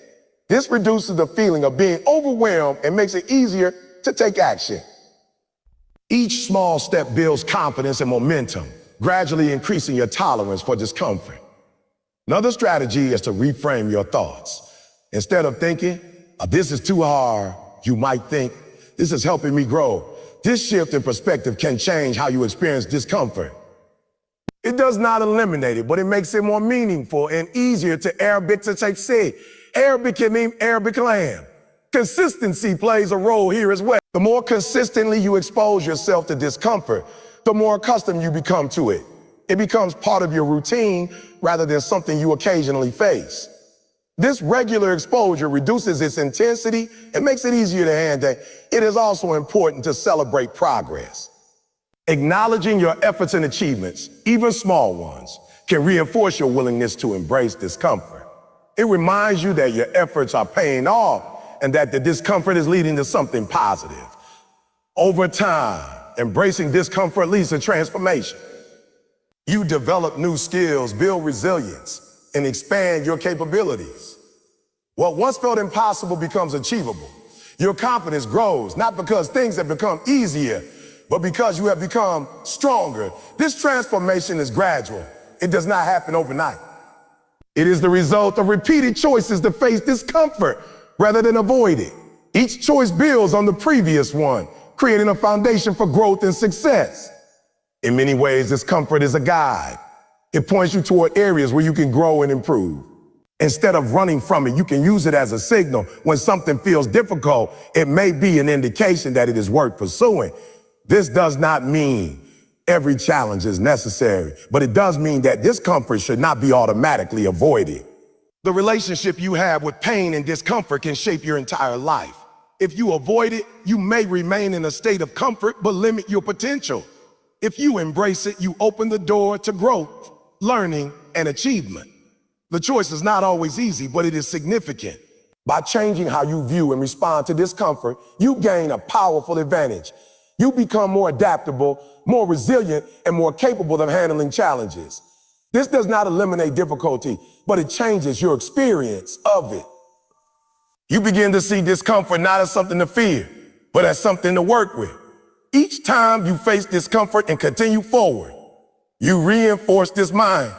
This reduces the feeling of being overwhelmed and makes it easier to take action. Each small step builds confidence and momentum, gradually increasing your tolerance for discomfort. Another strategy is to reframe your thoughts. Instead of thinking, this is too hard, you might think, this is helping me grow. This shift in perspective can change how you experience discomfort. It does not eliminate it, but it makes it more meaningful and easier to say. Arabic can mean Arabic land. Consistency plays a role here as well. The more consistently you expose yourself to discomfort, the more accustomed you become to it. It becomes part of your routine rather than something you occasionally face. This regular exposure reduces its intensity and makes it easier to handle. It is also important to celebrate progress. Acknowledging your efforts and achievements, even small ones, can reinforce your willingness to embrace discomfort. It reminds you that your efforts are paying off and that the discomfort is leading to something positive. Over time, embracing discomfort leads to transformation. You develop new skills, build resilience, and expand your capabilities. What once felt impossible becomes achievable. Your confidence grows, not because things have become easier, but because you have become stronger. This transformation is gradual. It does not happen overnight. It is the result of repeated choices to face discomfort rather than avoid it. Each choice builds on the previous one, creating a foundation for growth and success. In many ways, discomfort is a guide. It points you toward areas where you can grow and improve. Instead of running from it, you can use it as a signal. When something feels difficult, it may be an indication that it is worth pursuing. This does not mean every challenge is necessary, but it does mean that discomfort should not be automatically avoided. The relationship you have with pain and discomfort can shape your entire life. If you avoid it, you may remain in a state of comfort but limit your potential. If you embrace it, you open the door to growth, learning, and achievement. The choice is not always easy, but it is significant. By changing how you view and respond to discomfort, you gain a powerful advantage. You become more adaptable, more resilient, and more capable of handling challenges. This does not eliminate difficulty, but it changes your experience of it. You begin to see discomfort not as something to fear, but as something to work with. Each time you face discomfort and continue forward, you reinforce this mind.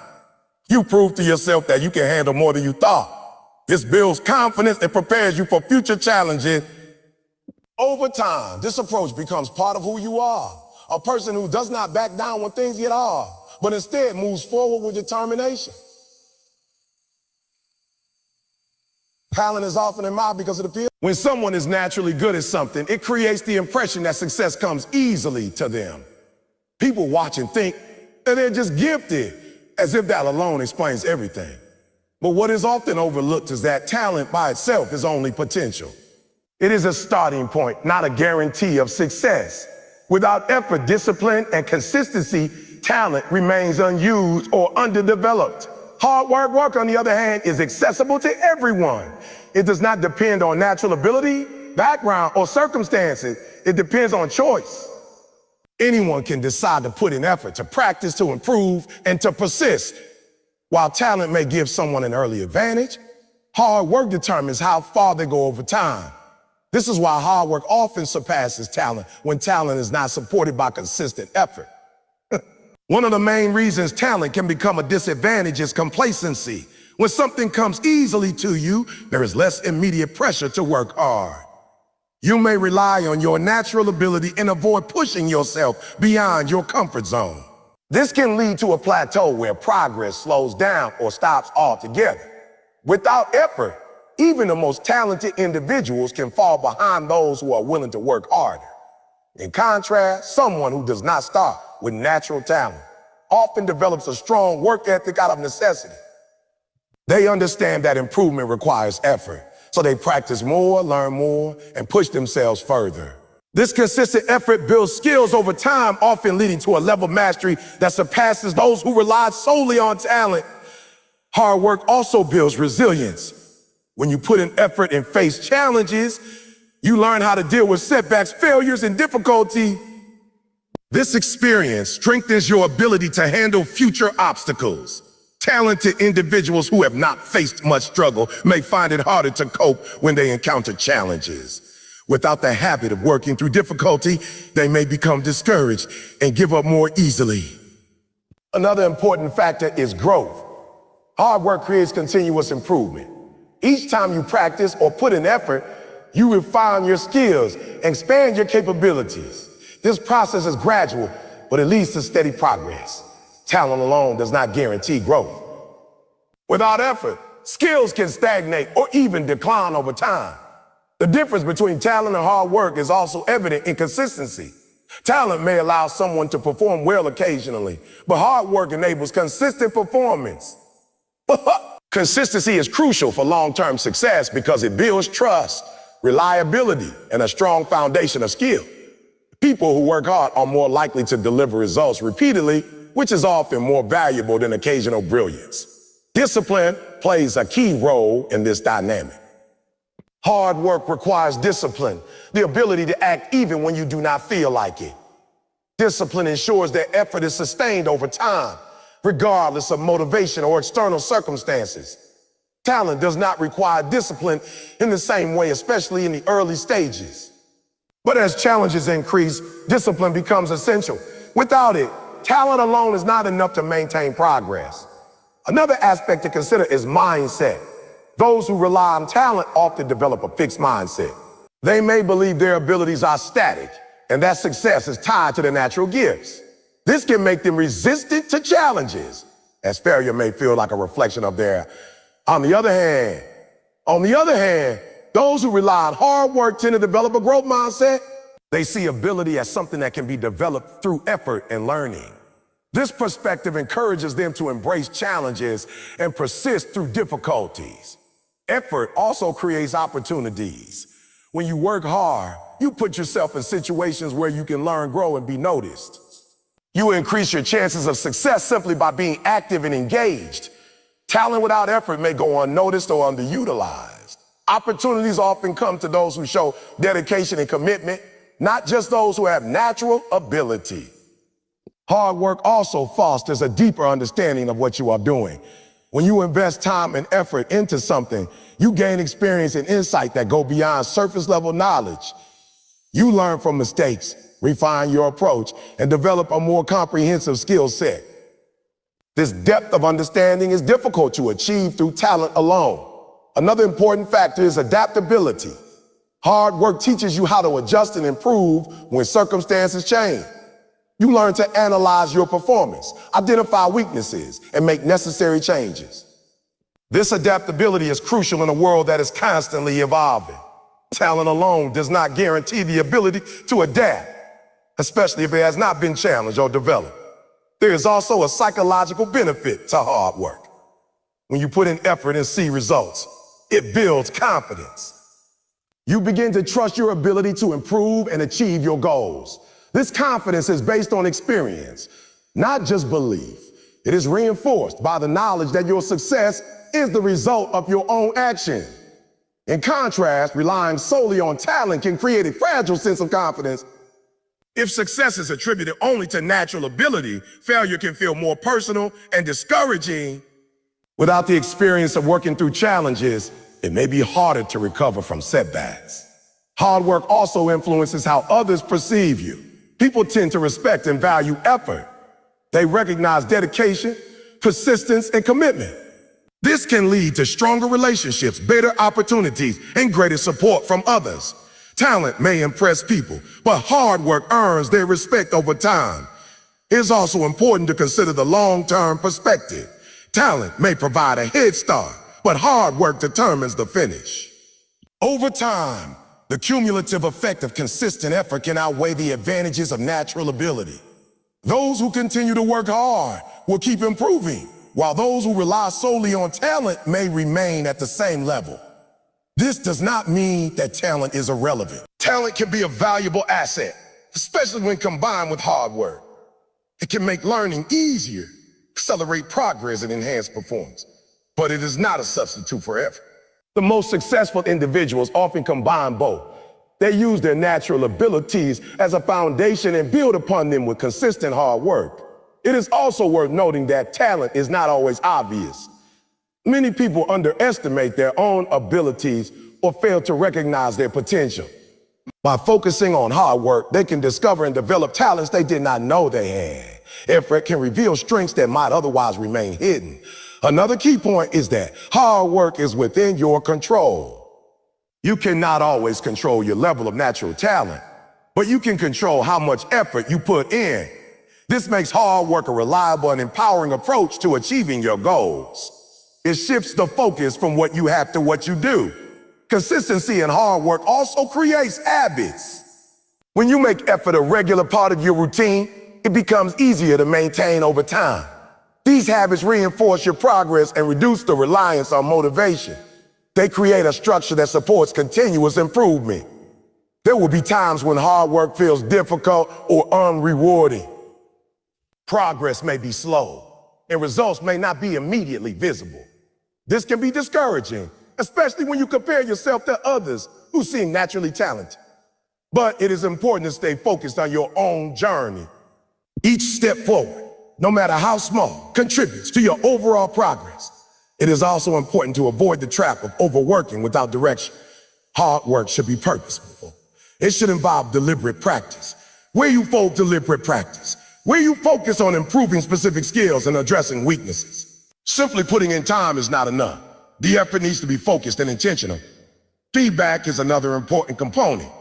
You prove to yourself that you can handle more than you thought. This builds confidence and prepares you for future challenges. Over time, this approach becomes part of who you are. A person who does not back down when things get hard, but instead moves forward with determination. Talent is often admired because it appears. When someone is naturally good at something, it creates the impression that success comes easily to them. People watch and think that they're just gifted, as if that alone explains everything. But what is often overlooked is that talent by itself is only potential. It is a starting point, not a guarantee of success. Without effort, discipline, and consistency, talent remains unused or underdeveloped. Hard work, on the other hand, is accessible to everyone. It does not depend on natural ability, background, or circumstances. It depends on choice. Anyone can decide to put in effort, to practice, to improve, and to persist. While talent may give someone an early advantage, hard work determines how far they go over time. This is why hard work often surpasses talent when talent is not supported by consistent effort. One of the main reasons talent can become a disadvantage is complacency. When something comes easily to you, there is less immediate pressure to work hard. You may rely on your natural ability and avoid pushing yourself beyond your comfort zone. This can lead to a plateau where progress slows down or stops altogether. Without effort, even the most talented individuals can fall behind those who are willing to work harder. In contrast, someone who does not start with natural talent often develops a strong work ethic out of necessity. They understand that improvement requires effort, so they practice more, learn more, and push themselves further. This consistent effort builds skills over time, often leading to a level of mastery that surpasses those who rely solely on talent. Hard work also builds resilience. When you put in effort and face challenges, you learn how to deal with setbacks, failures, and difficulty. This experience strengthens your ability to handle future obstacles. Talented individuals who have not faced much struggle may find it harder to cope when they encounter challenges. Without the habit of working through difficulty, they may become discouraged and give up more easily. Another important factor is growth. Hard work creates continuous improvement. Each time you practice or put in effort, you refine your skills, expand your capabilities. This process is gradual, but it leads to steady progress. Talent alone does not guarantee growth. Without effort, skills can stagnate or even decline over time. The difference between talent and hard work is also evident in consistency. Talent may allow someone to perform well occasionally, but hard work enables consistent performance. Consistency is crucial for long-term success because it builds trust, reliability, and a strong foundation of skill. People who work hard are more likely to deliver results repeatedly, which is often more valuable than occasional brilliance. Discipline plays a key role in this dynamic. Hard work requires discipline, the ability to act even when you do not feel like it. Discipline ensures that effort is sustained over time, regardless of motivation or external circumstances. Talent does not require discipline in the same way, especially in the early stages. But as challenges increase, discipline becomes essential. Without it, talent alone is not enough to maintain progress. Another aspect to consider is mindset. Those who rely on talent often develop a fixed mindset. They may believe their abilities are static and that success is tied to their natural gifts. This can make them resistant to challenges, as failure may feel like a reflection of their. On the other hand, those who rely on hard work tend to develop a growth mindset. They see ability as something that can be developed through effort and learning. This perspective encourages them to embrace challenges and persist through difficulties. Effort also creates opportunities. When you work hard, you put yourself in situations where you can learn, grow, and be noticed. You increase your chances of success simply by being active and engaged. Talent without effort may go unnoticed or underutilized. Opportunities often come to those who show dedication and commitment, not just those who have natural ability. Hard work also fosters a deeper understanding of what you are doing. When you invest time and effort into something, you gain experience and insight that go beyond surface level knowledge. You learn from mistakes, refine your approach, and develop a more comprehensive skill set. This depth of understanding is difficult to achieve through talent alone. Another important factor is adaptability. Hard work teaches you how to adjust and improve when circumstances change. You learn to analyze your performance, identify weaknesses, and make necessary changes. This adaptability is crucial in a world that is constantly evolving. Talent alone does not guarantee the ability to adapt, especially if it has not been challenged or developed. There is also a psychological benefit to hard work. When you put in effort and see results, it builds confidence. You begin to trust your ability to improve and achieve your goals. This confidence is based on experience, not just belief. It is reinforced by the knowledge that your success is the result of your own action. In contrast, relying solely on talent can create a fragile sense of confidence. If success is attributed only to natural ability, failure can feel more personal and discouraging. Without the experience of working through challenges, it may be harder to recover from setbacks. Hard work also influences how others perceive you. People tend to respect and value effort. They recognize dedication, persistence, and commitment. This can lead to stronger relationships, better opportunities, and greater support from others. Talent may impress people, but hard work earns their respect over time. It's also important to consider the long-term perspective. Talent may provide a head start, but hard work determines the finish. Over time, the cumulative effect of consistent effort can outweigh the advantages of natural ability. Those who continue to work hard will keep improving, while those who rely solely on talent may remain at the same level. This does not mean that talent is irrelevant. Talent can be a valuable asset, especially when combined with hard work. It can make learning easier, accelerate progress, and enhance performance. But it is not a substitute for effort. The most successful individuals often combine both. They use their natural abilities as a foundation and build upon them with consistent hard work. It is also worth noting that talent is not always obvious. Many people underestimate their own abilities or fail to recognize their potential. By focusing on hard work, they can discover and develop talents they did not know they had. Effort can reveal strengths that might otherwise remain hidden. Another key point is that hard work is within your control. You cannot always control your level of natural talent, but you can control how much effort you put in. This makes hard work a reliable and empowering approach to achieving your goals. It shifts the focus from what you have to what you do. Consistency in hard work also creates habits. When you make effort a regular part of your routine, it becomes easier to maintain over time. These habits reinforce your progress and reduce the reliance on motivation. They create a structure that supports continuous improvement. There will be times when hard work feels difficult or unrewarding. Progress may be slow, and results may not be immediately visible. This can be discouraging, especially when you compare yourself to others who seem naturally talented. But it is important to stay focused on your own journey. Each step forward, no matter how small, contributes to your overall progress. It is also important to avoid the trap of overworking without direction. Hard work should be purposeful. It should involve deliberate practice. Where you fold deliberate practice, where you focus on improving specific skills and addressing weaknesses. Simply putting in time is not enough. The effort needs to be focused and intentional. Feedback is another important component.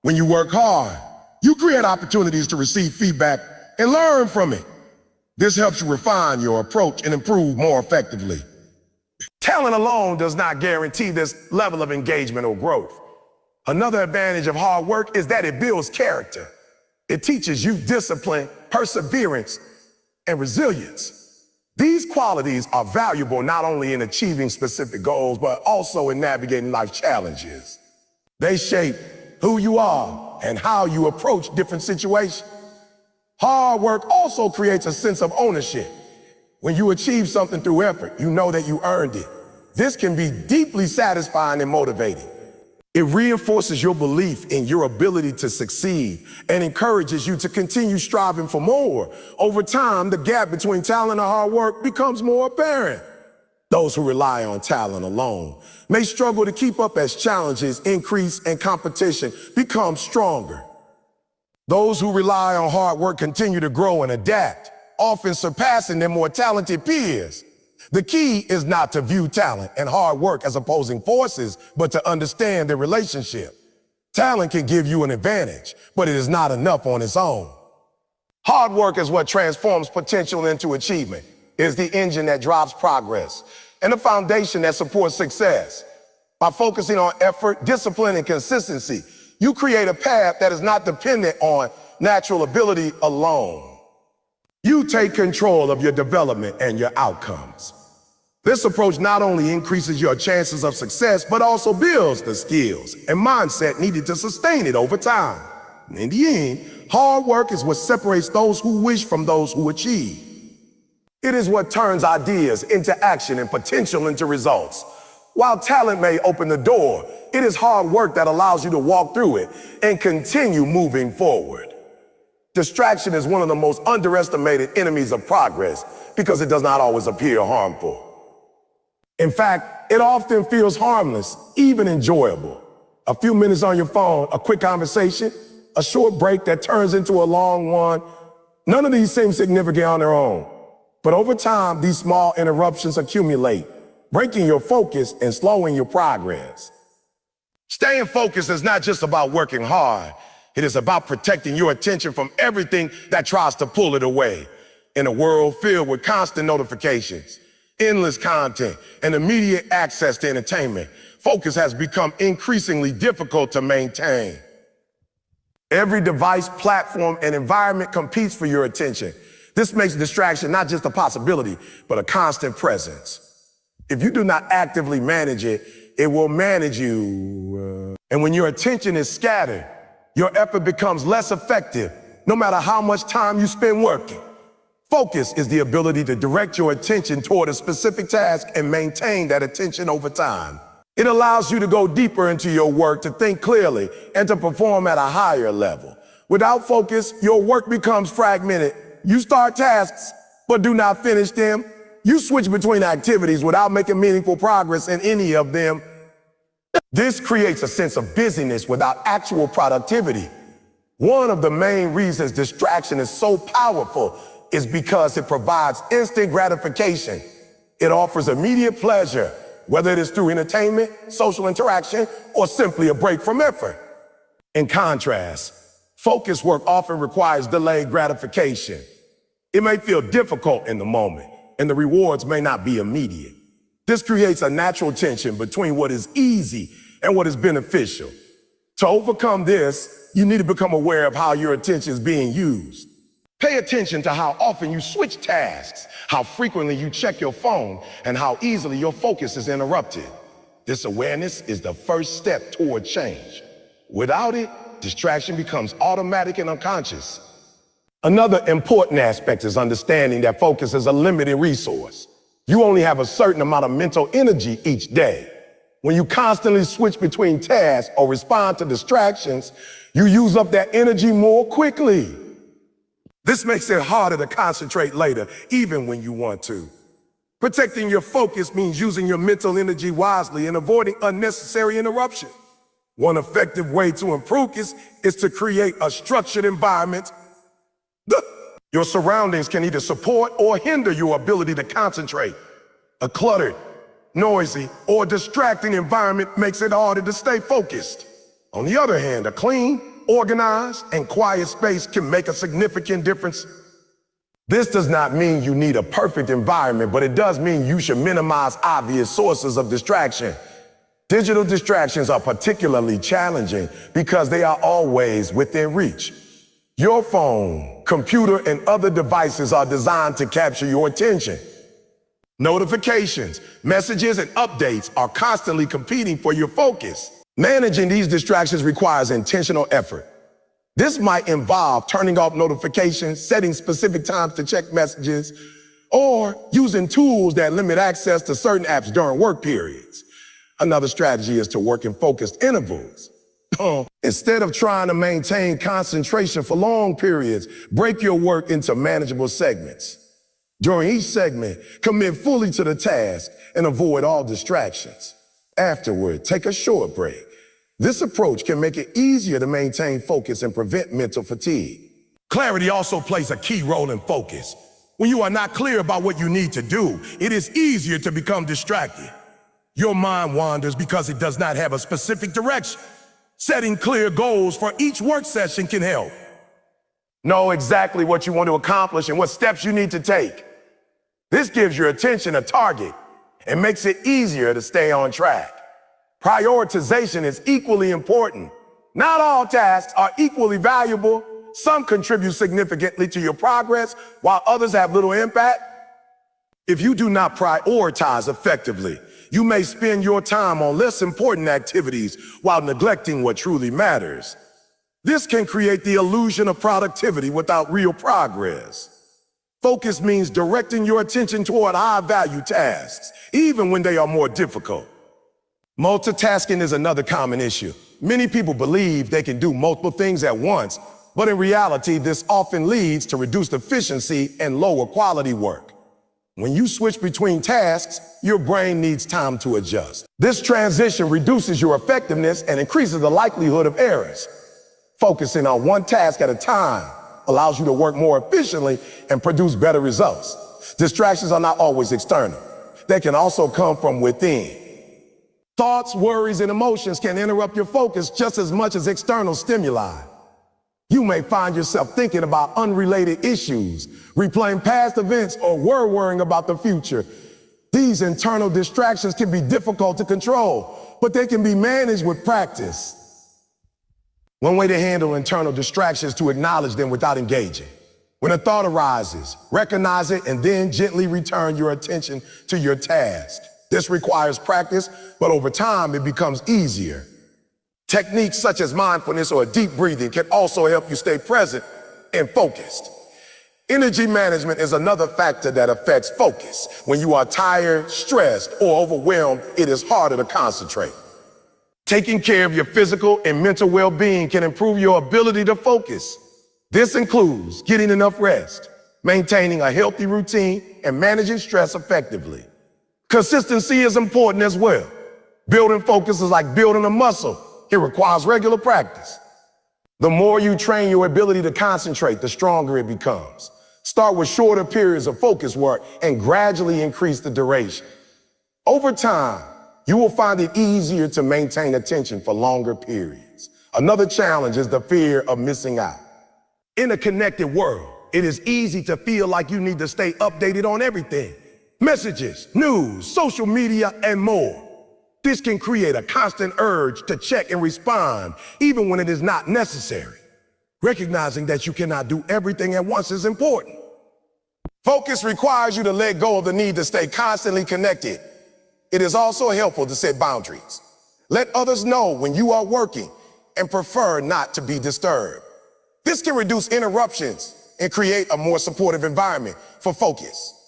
When you work hard, you create opportunities to receive feedback and learn from it. This helps you refine your approach and improve more effectively. Talent alone does not guarantee this level of engagement or growth. Another advantage of hard work is that it builds character. It teaches you discipline, perseverance, and resilience. These qualities are valuable not only in achieving specific goals, but also in navigating life challenges. They shape who you are and how you approach different situations. Hard work also creates a sense of ownership. When you achieve something through effort, you know that you earned it. This can be deeply satisfying and motivating. It reinforces your belief in your ability to succeed and encourages you to continue striving for more. Over time, the gap between talent and hard work becomes more apparent. Those who rely on talent alone may struggle to keep up as challenges increase and competition becomes stronger. Those who rely on hard work continue to grow and adapt, often surpassing their more talented peers. The key is not to view talent and hard work as opposing forces, but to understand their relationship. Talent can give you an advantage, but it is not enough on its own. Hard work is what transforms potential into achievement. It is the engine that drives progress and the foundation that supports success. By focusing on effort, discipline, and consistency, you create a path that is not dependent on natural ability alone. You take control of your development and your outcomes. This approach not only increases your chances of success, but also builds the skills and mindset needed to sustain it over time. In the end, hard work is what separates those who wish from those who achieve. It is what turns ideas into action and potential into results. While talent may open the door, it is hard work that allows you to walk through it and continue moving forward. Distraction is one of the most underestimated enemies of progress because it does not always appear harmful. In fact, it often feels harmless, even enjoyable. A few minutes on your phone, a quick conversation, a short break that turns into a long one. None of these seem significant on their own. But over time, these small interruptions accumulate, breaking your focus and slowing your progress. Staying focused is not just about working hard. It is about protecting your attention from everything that tries to pull it away. In a world filled with constant notifications, endless content, and immediate access to entertainment, focus has become increasingly difficult to maintain. Every device, platform, and environment competes for your attention. This makes distraction not just a possibility, but a constant presence. If you do not actively manage it, it will manage you. And when your attention is scattered, your effort becomes less effective, no matter how much time you spend working. Focus is the ability to direct your attention toward a specific task and maintain that attention over time. It allows you to go deeper into your work, to think clearly, and to perform at a higher level. Without focus, your work becomes fragmented. You start tasks, but do not finish them. You switch between activities without making meaningful progress in any of them. This creates a sense of busyness without actual productivity. One of the main reasons distraction is so powerful is because it provides instant gratification. It offers immediate pleasure, whether it is through entertainment, social interaction, or simply a break from effort. In contrast, focused work often requires delayed gratification. It may feel difficult in the moment, and the rewards may not be immediate. This creates a natural tension between what is easy and what is beneficial. To overcome this, you need to become aware of how your attention is being used. Pay attention to how often you switch tasks, how frequently you check your phone, and how easily your focus is interrupted. This awareness is the first step toward change. Without it, distraction becomes automatic and unconscious. Another important aspect is understanding that focus is a limited resource. You only have a certain amount of mental energy each day. When you constantly switch between tasks or respond to distractions, you use up that energy more quickly. This makes it harder to concentrate later, even when you want to. Protecting your focus means using your mental energy wisely and avoiding unnecessary interruption. One effective way to improve focus is to create a structured environment. Your surroundings can either support or hinder your ability to concentrate. A cluttered, noisy, or distracting environment makes it harder to stay focused. On the other hand, a clean, organized, and quiet space can make a significant difference. This does not mean you need a perfect environment, but it does mean you should minimize obvious sources of distraction. Digital distractions are particularly challenging because they are always within reach. Your phone, computer, and other devices are designed to capture your attention. Notifications, messages, and updates are constantly competing for your focus. Managing these distractions requires intentional effort. This might involve turning off notifications, setting specific times to check messages, or using tools that limit access to certain apps during work periods. Another strategy is to work in focused intervals. Instead of trying to maintain concentration for long periods, break your work into manageable segments. During each segment, commit fully to the task and avoid all distractions. Afterward, take a short break. This approach can make it easier to maintain focus and prevent mental fatigue. Clarity also plays a key role in focus. When you are not clear about what you need to do, it is easier to become distracted. Your mind wanders because it does not have a specific direction. Setting clear goals for each work session can help. Know exactly what you want to accomplish and what steps you need to take. This gives your attention a target and makes it easier to stay on track. Prioritization is equally important. Not all tasks are equally valuable. Some contribute significantly to your progress, while others have little impact. If you do not prioritize effectively, you may spend your time on less important activities while neglecting what truly matters. This can create the illusion of productivity without real progress. Focus means directing your attention toward high-value tasks, even when they are more difficult. Multitasking is another common issue. Many people believe they can do multiple things at once, but in reality, this often leads to reduced efficiency and lower quality work. When you switch between tasks, your brain needs time to adjust. This transition reduces your effectiveness and increases the likelihood of errors. Focusing on one task at a time allows you to work more efficiently and produce better results. Distractions are not always external. They can also come from within. Thoughts, worries, and emotions can interrupt your focus just as much as external stimuli. You may find yourself thinking about unrelated issues, replaying past events, or worrying about the future. These internal distractions can be difficult to control, but they can be managed with practice. One way to handle internal distractions is to acknowledge them without engaging. When a thought arises, recognize it and then gently return your attention to your task. This requires practice, but over time it becomes easier. Techniques such as mindfulness or deep breathing can also help you stay present and focused. Energy management is another factor that affects focus. When you are tired, stressed, or overwhelmed, it is harder to concentrate. Taking care of your physical and mental well-being can improve your ability to focus. This includes getting enough rest, maintaining a healthy routine, and managing stress effectively. Consistency is important as well. Building focus is like building a muscle. It requires regular practice. The more you train your ability to concentrate, the stronger it becomes. Start with shorter periods of focus work and gradually increase the duration. Over time, you will find it easier to maintain attention for longer periods. Another challenge is the fear of missing out. In a connected world, it is easy to feel like you need to stay updated on everything. Messages, news, social media, and more. This can create a constant urge to check and respond, even when it is not necessary. Recognizing that you cannot do everything at once is important. Focus requires you to let go of the need to stay constantly connected. It is also helpful to set boundaries. Let others know when you are working and prefer not to be disturbed. This can reduce interruptions and create a more supportive environment for focus.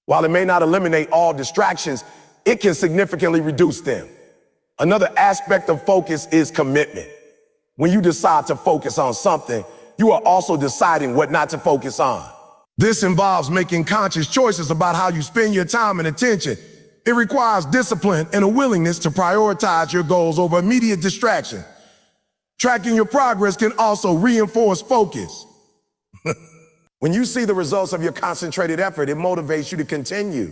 While it may not eliminate all distractions, it can significantly reduce them. Another aspect of focus is commitment. When you decide to focus on something, you are also deciding what not to focus on. This involves making conscious choices about how you spend your time and attention. It requires discipline and a willingness to prioritize your goals over immediate distraction. Tracking your progress can also reinforce focus. When you see the results of your concentrated effort, it motivates you to continue.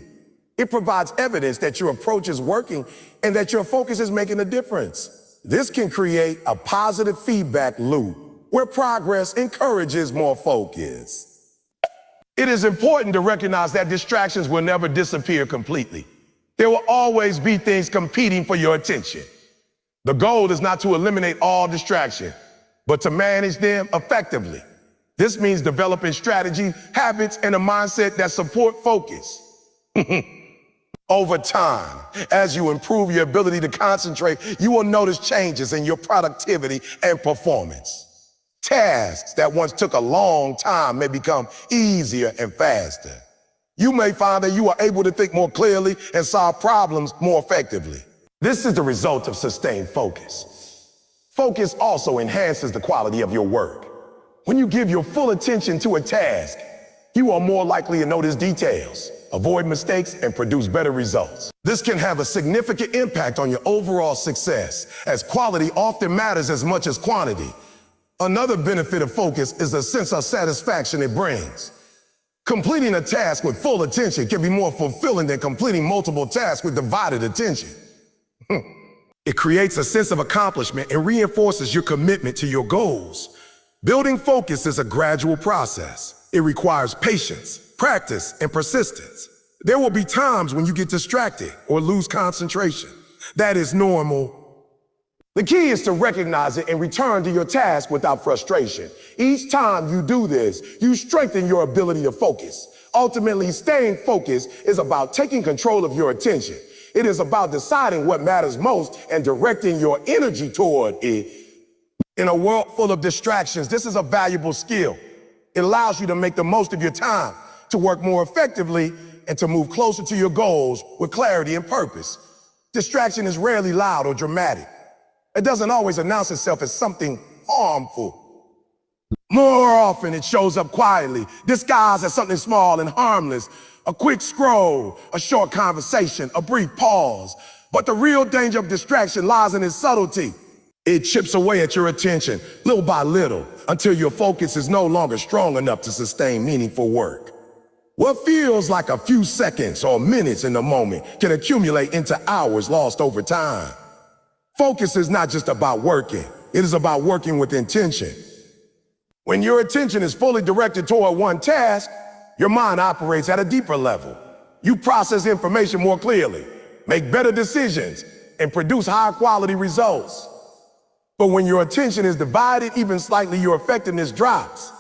It provides evidence that your approach is working and that your focus is making a difference. This can create a positive feedback loop where progress encourages more focus. It is important to recognize that distractions will never disappear completely. There will always be things competing for your attention. The goal is not to eliminate all distraction, but to manage them effectively. This means developing strategy, habits, and a mindset that support focus. Over time, as you improve your ability to concentrate, you will notice changes in your productivity and performance. Tasks that once took a long time may become easier and faster. You may find that you are able to think more clearly and solve problems more effectively. This is the result of sustained focus. Focus also enhances the quality of your work. When you give your full attention to a task, you are more likely to notice details, avoid mistakes, and produce better results. This can have a significant impact on your overall success, as quality often matters as much as quantity. Another benefit of focus is the sense of satisfaction it brings. Completing a task with full attention can be more fulfilling than completing multiple tasks with divided attention. It creates a sense of accomplishment and reinforces your commitment to your goals. Building focus is a gradual process. It requires patience, practice, and persistence. There will be times when you get distracted or lose concentration. That is normal. The key is to recognize it and return to your task without frustration. Each time you do this, you strengthen your ability to focus. Ultimately, staying focused is about taking control of your attention. It is about deciding what matters most and directing your energy toward it. In a world full of distractions, this is a valuable skill. It allows you to make the most of your time, to work more effectively, and to move closer to your goals with clarity and purpose. Distraction is rarely loud or dramatic. It doesn't always announce itself as something harmful. More often, it shows up quietly, disguised as something small and harmless. A quick scroll, a short conversation, a brief pause. But the real danger of distraction lies in its subtlety. It chips away at your attention, little by little, until your focus is no longer strong enough to sustain meaningful work. What feels like a few seconds or minutes in the moment can accumulate into hours lost over time. Focus is not just about working, it is about working with intention. When your attention is fully directed toward one task, your mind operates at a deeper level. You process information more clearly, make better decisions, and produce higher quality results. But when your attention is divided even slightly, your effectiveness drops.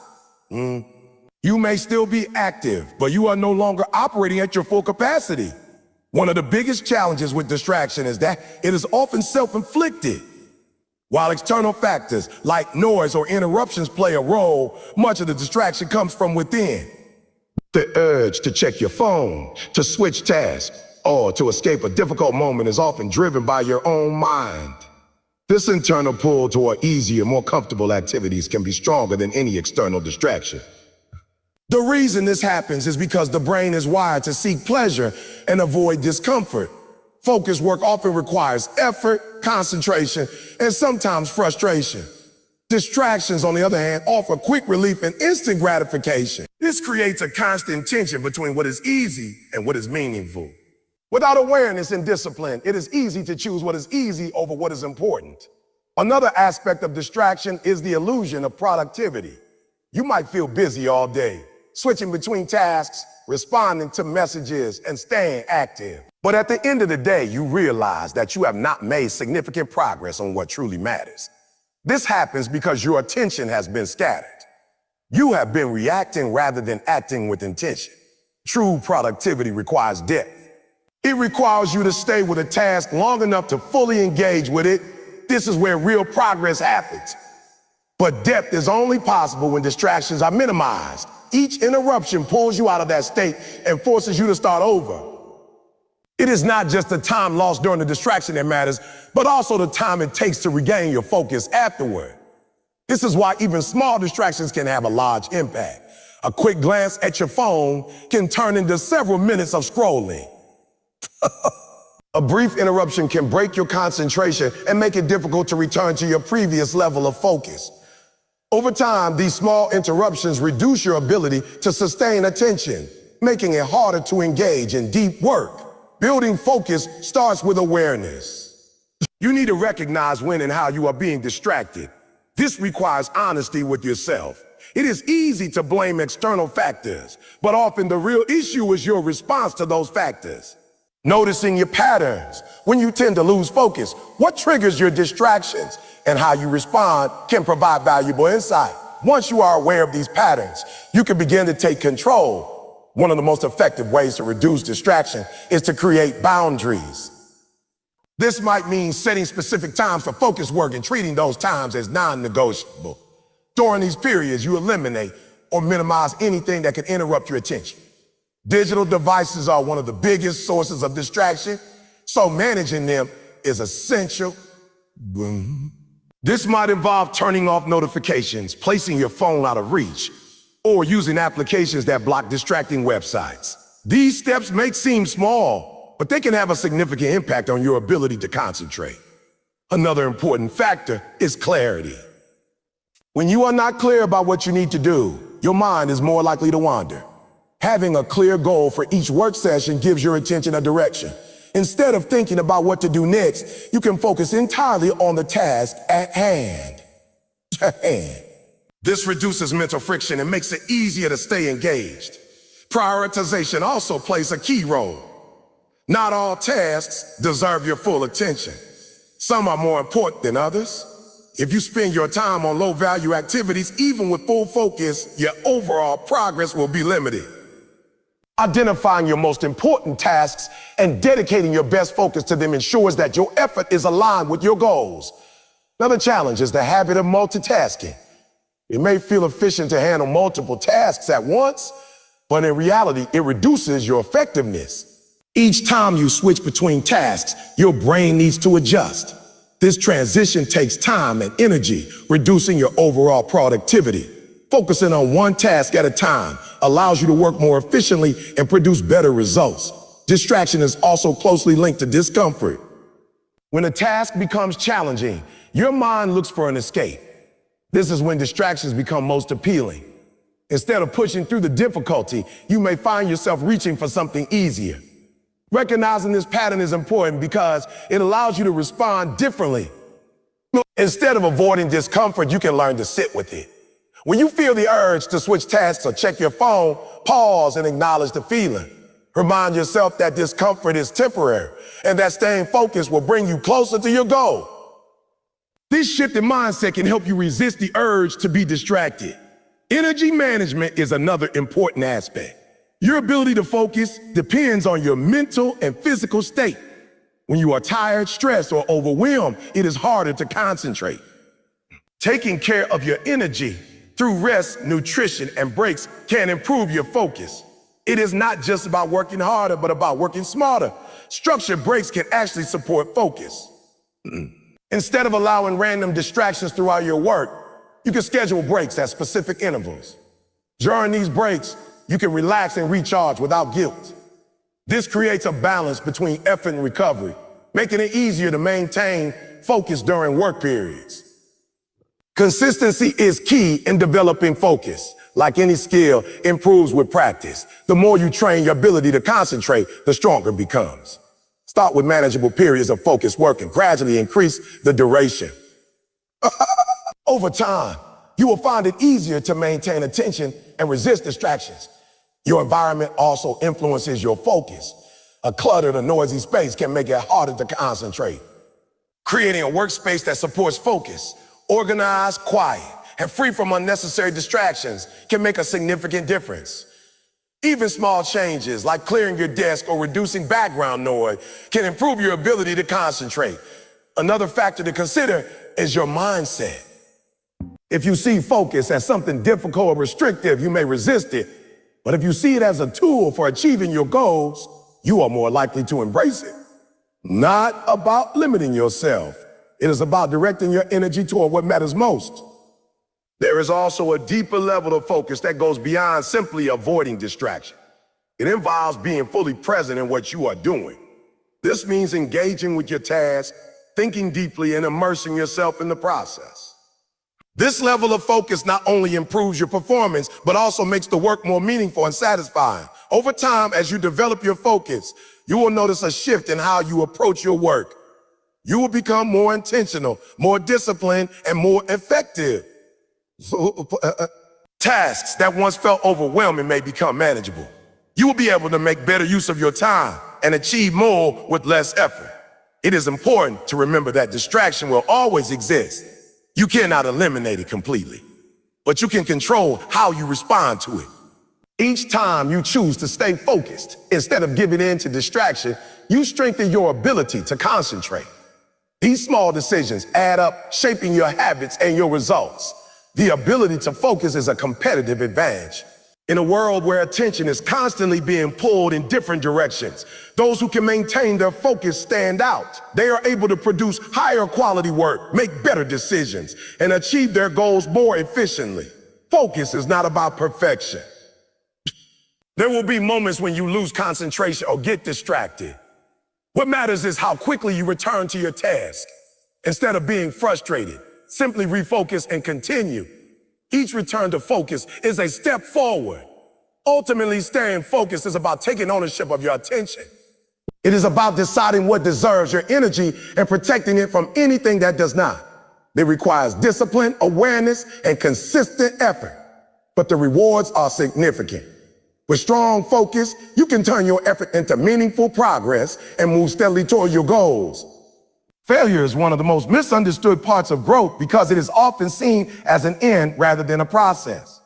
You may still be active, but you are no longer operating at your full capacity. One of the biggest challenges with distraction is that it is often self-inflicted. While external factors like noise or interruptions play a role, much of the distraction comes from within. The urge to check your phone, to switch tasks, or to escape a difficult moment is often driven by your own mind. This internal pull toward easier, more comfortable activities can be stronger than any external distraction. The reason this happens is because the brain is wired to seek pleasure and avoid discomfort. Focused work often requires effort, concentration, and sometimes frustration. Distractions, on the other hand, offer quick relief and instant gratification. This creates a constant tension between what is easy and what is meaningful. Without awareness and discipline, it is easy to choose what is easy over what is important. Another aspect of distraction is the illusion of productivity. You might feel busy all day, switching between tasks, responding to messages, and staying active. But at the end of the day, you realize that you have not made significant progress on what truly matters. This happens because your attention has been scattered. You have been reacting rather than acting with intention. True productivity requires depth. It requires you to stay with a task long enough to fully engage with it. This is where real progress happens. But depth is only possible when distractions are minimized. Each interruption pulls you out of that state and forces you to start over. It is not just the time lost during the distraction that matters, but also the time it takes to regain your focus afterward. This is why even small distractions can have a large impact. A quick glance at your phone can turn into several minutes of scrolling. A brief interruption can break your concentration and make it difficult to return to your previous level of focus. Over time, these small interruptions reduce your ability to sustain attention, making it harder to engage in deep work. Building focus starts with awareness. You need to recognize when and how you are being distracted. This requires honesty with yourself. It is easy to blame external factors, but often the real issue is your response to those factors. Noticing your patterns, when you tend to lose focus, what triggers your distractions, and how you respond can provide valuable insight. Once you are aware of these patterns, you can begin to take control. One of the most effective ways to reduce distraction is to create boundaries. This might mean setting specific times for focus work and treating those times as non-negotiable. During these periods, you eliminate or minimize anything that can interrupt your attention. Digital devices are one of the biggest sources of distraction, so managing them is essential. This might involve turning off notifications, placing your phone out of reach, or using applications that block distracting websites. These steps may seem small, but they can have a significant impact on your ability to concentrate. Another important factor is clarity. When you are not clear about what you need to do, your mind is more likely to wander. Having a clear goal for each work session gives your attention a direction. Instead of thinking about what to do next, you can focus entirely on the task at hand. This reduces mental friction and makes it easier to stay engaged. Prioritization also plays a key role. Not all tasks deserve your full attention. Some are more important than others. If you spend your time on low-value activities, even with full focus, your overall progress will be limited. Identifying your most important tasks and dedicating your best focus to them ensures that your effort is aligned with your goals. Another challenge is the habit of multitasking. It may feel efficient to handle multiple tasks at once, but in reality, it reduces your effectiveness. Each time you switch between tasks, your brain needs to adjust. This transition takes time and energy, reducing your overall productivity. Focusing on one task at a time allows you to work more efficiently and produce better results. Distraction is also closely linked to discomfort. When a task becomes challenging, your mind looks for an escape. This is when distractions become most appealing. Instead of pushing through the difficulty, you may find yourself reaching for something easier. Recognizing this pattern is important because it allows you to respond differently. Instead of avoiding discomfort, you can learn to sit with it. When you feel the urge to switch tasks or check your phone, pause and acknowledge the feeling. Remind yourself that discomfort is temporary and that staying focused will bring you closer to your goal. This shift in mindset can help you resist the urge to be distracted. Energy management is another important aspect. Your ability to focus depends on your mental and physical state. When you are tired, stressed, or overwhelmed, it is harder to concentrate. Taking care of your energy through rest, nutrition, and breaks can improve your focus. It is not just about working harder, but about working smarter. Structured breaks can actually support focus. Instead of allowing random distractions throughout your work, you can schedule breaks at specific intervals. During these breaks, you can relax and recharge without guilt. This creates a balance between effort and recovery, making it easier to maintain focus during work periods. Consistency is key in developing focus. Like any skill, improves with practice. The more you train your ability to concentrate, the stronger it becomes. Start with manageable periods of focused work and gradually increase the duration. Over time, you will find it easier to maintain attention and resist distractions. Your environment also influences your focus. A cluttered or noisy space can make it harder to concentrate. Creating a workspace that supports focus, organized, quiet, and free from unnecessary distractions can make a significant difference. Even small changes like clearing your desk or reducing background noise can improve your ability to concentrate. Another factor to consider is your mindset. If you see focus as something difficult or restrictive, you may resist it. But if you see it as a tool for achieving your goals, you are more likely to embrace it. Not about limiting yourself. It is about directing your energy toward what matters most. There is also a deeper level of focus that goes beyond simply avoiding distraction. It involves being fully present in what you are doing. This means engaging with your task, thinking deeply, and immersing yourself in the process. This level of focus not only improves your performance, but also makes the work more meaningful and satisfying. Over time, as you develop your focus, you will notice a shift in how you approach your work. You will become more intentional, more disciplined, and more effective. Tasks that once felt overwhelming may become manageable. You will be able to make better use of your time and achieve more with less effort. It is important to remember that distraction will always exist. You cannot eliminate it completely, but you can control how you respond to it. Each time you choose to stay focused, instead of giving in to distraction, you strengthen your ability to concentrate. These small decisions add up, shaping your habits and your results. The ability to focus is a competitive advantage. In a world where attention is constantly being pulled in different directions, those who can maintain their focus stand out. They are able to produce higher quality work, make better decisions, and achieve their goals more efficiently. Focus is not about perfection. There will be moments when you lose concentration or get distracted. What matters is how quickly you return to your task. Instead of being frustrated, simply refocus and continue. Each return to focus is a step forward. Ultimately, staying focused is about taking ownership of your attention. It is about deciding what deserves your energy and protecting it from anything that does not. It requires discipline, awareness, and consistent effort. But the rewards are significant. With strong focus, you can turn your effort into meaningful progress and move steadily toward your goals. Failure is one of the most misunderstood parts of growth because it is often seen as an end rather than a process.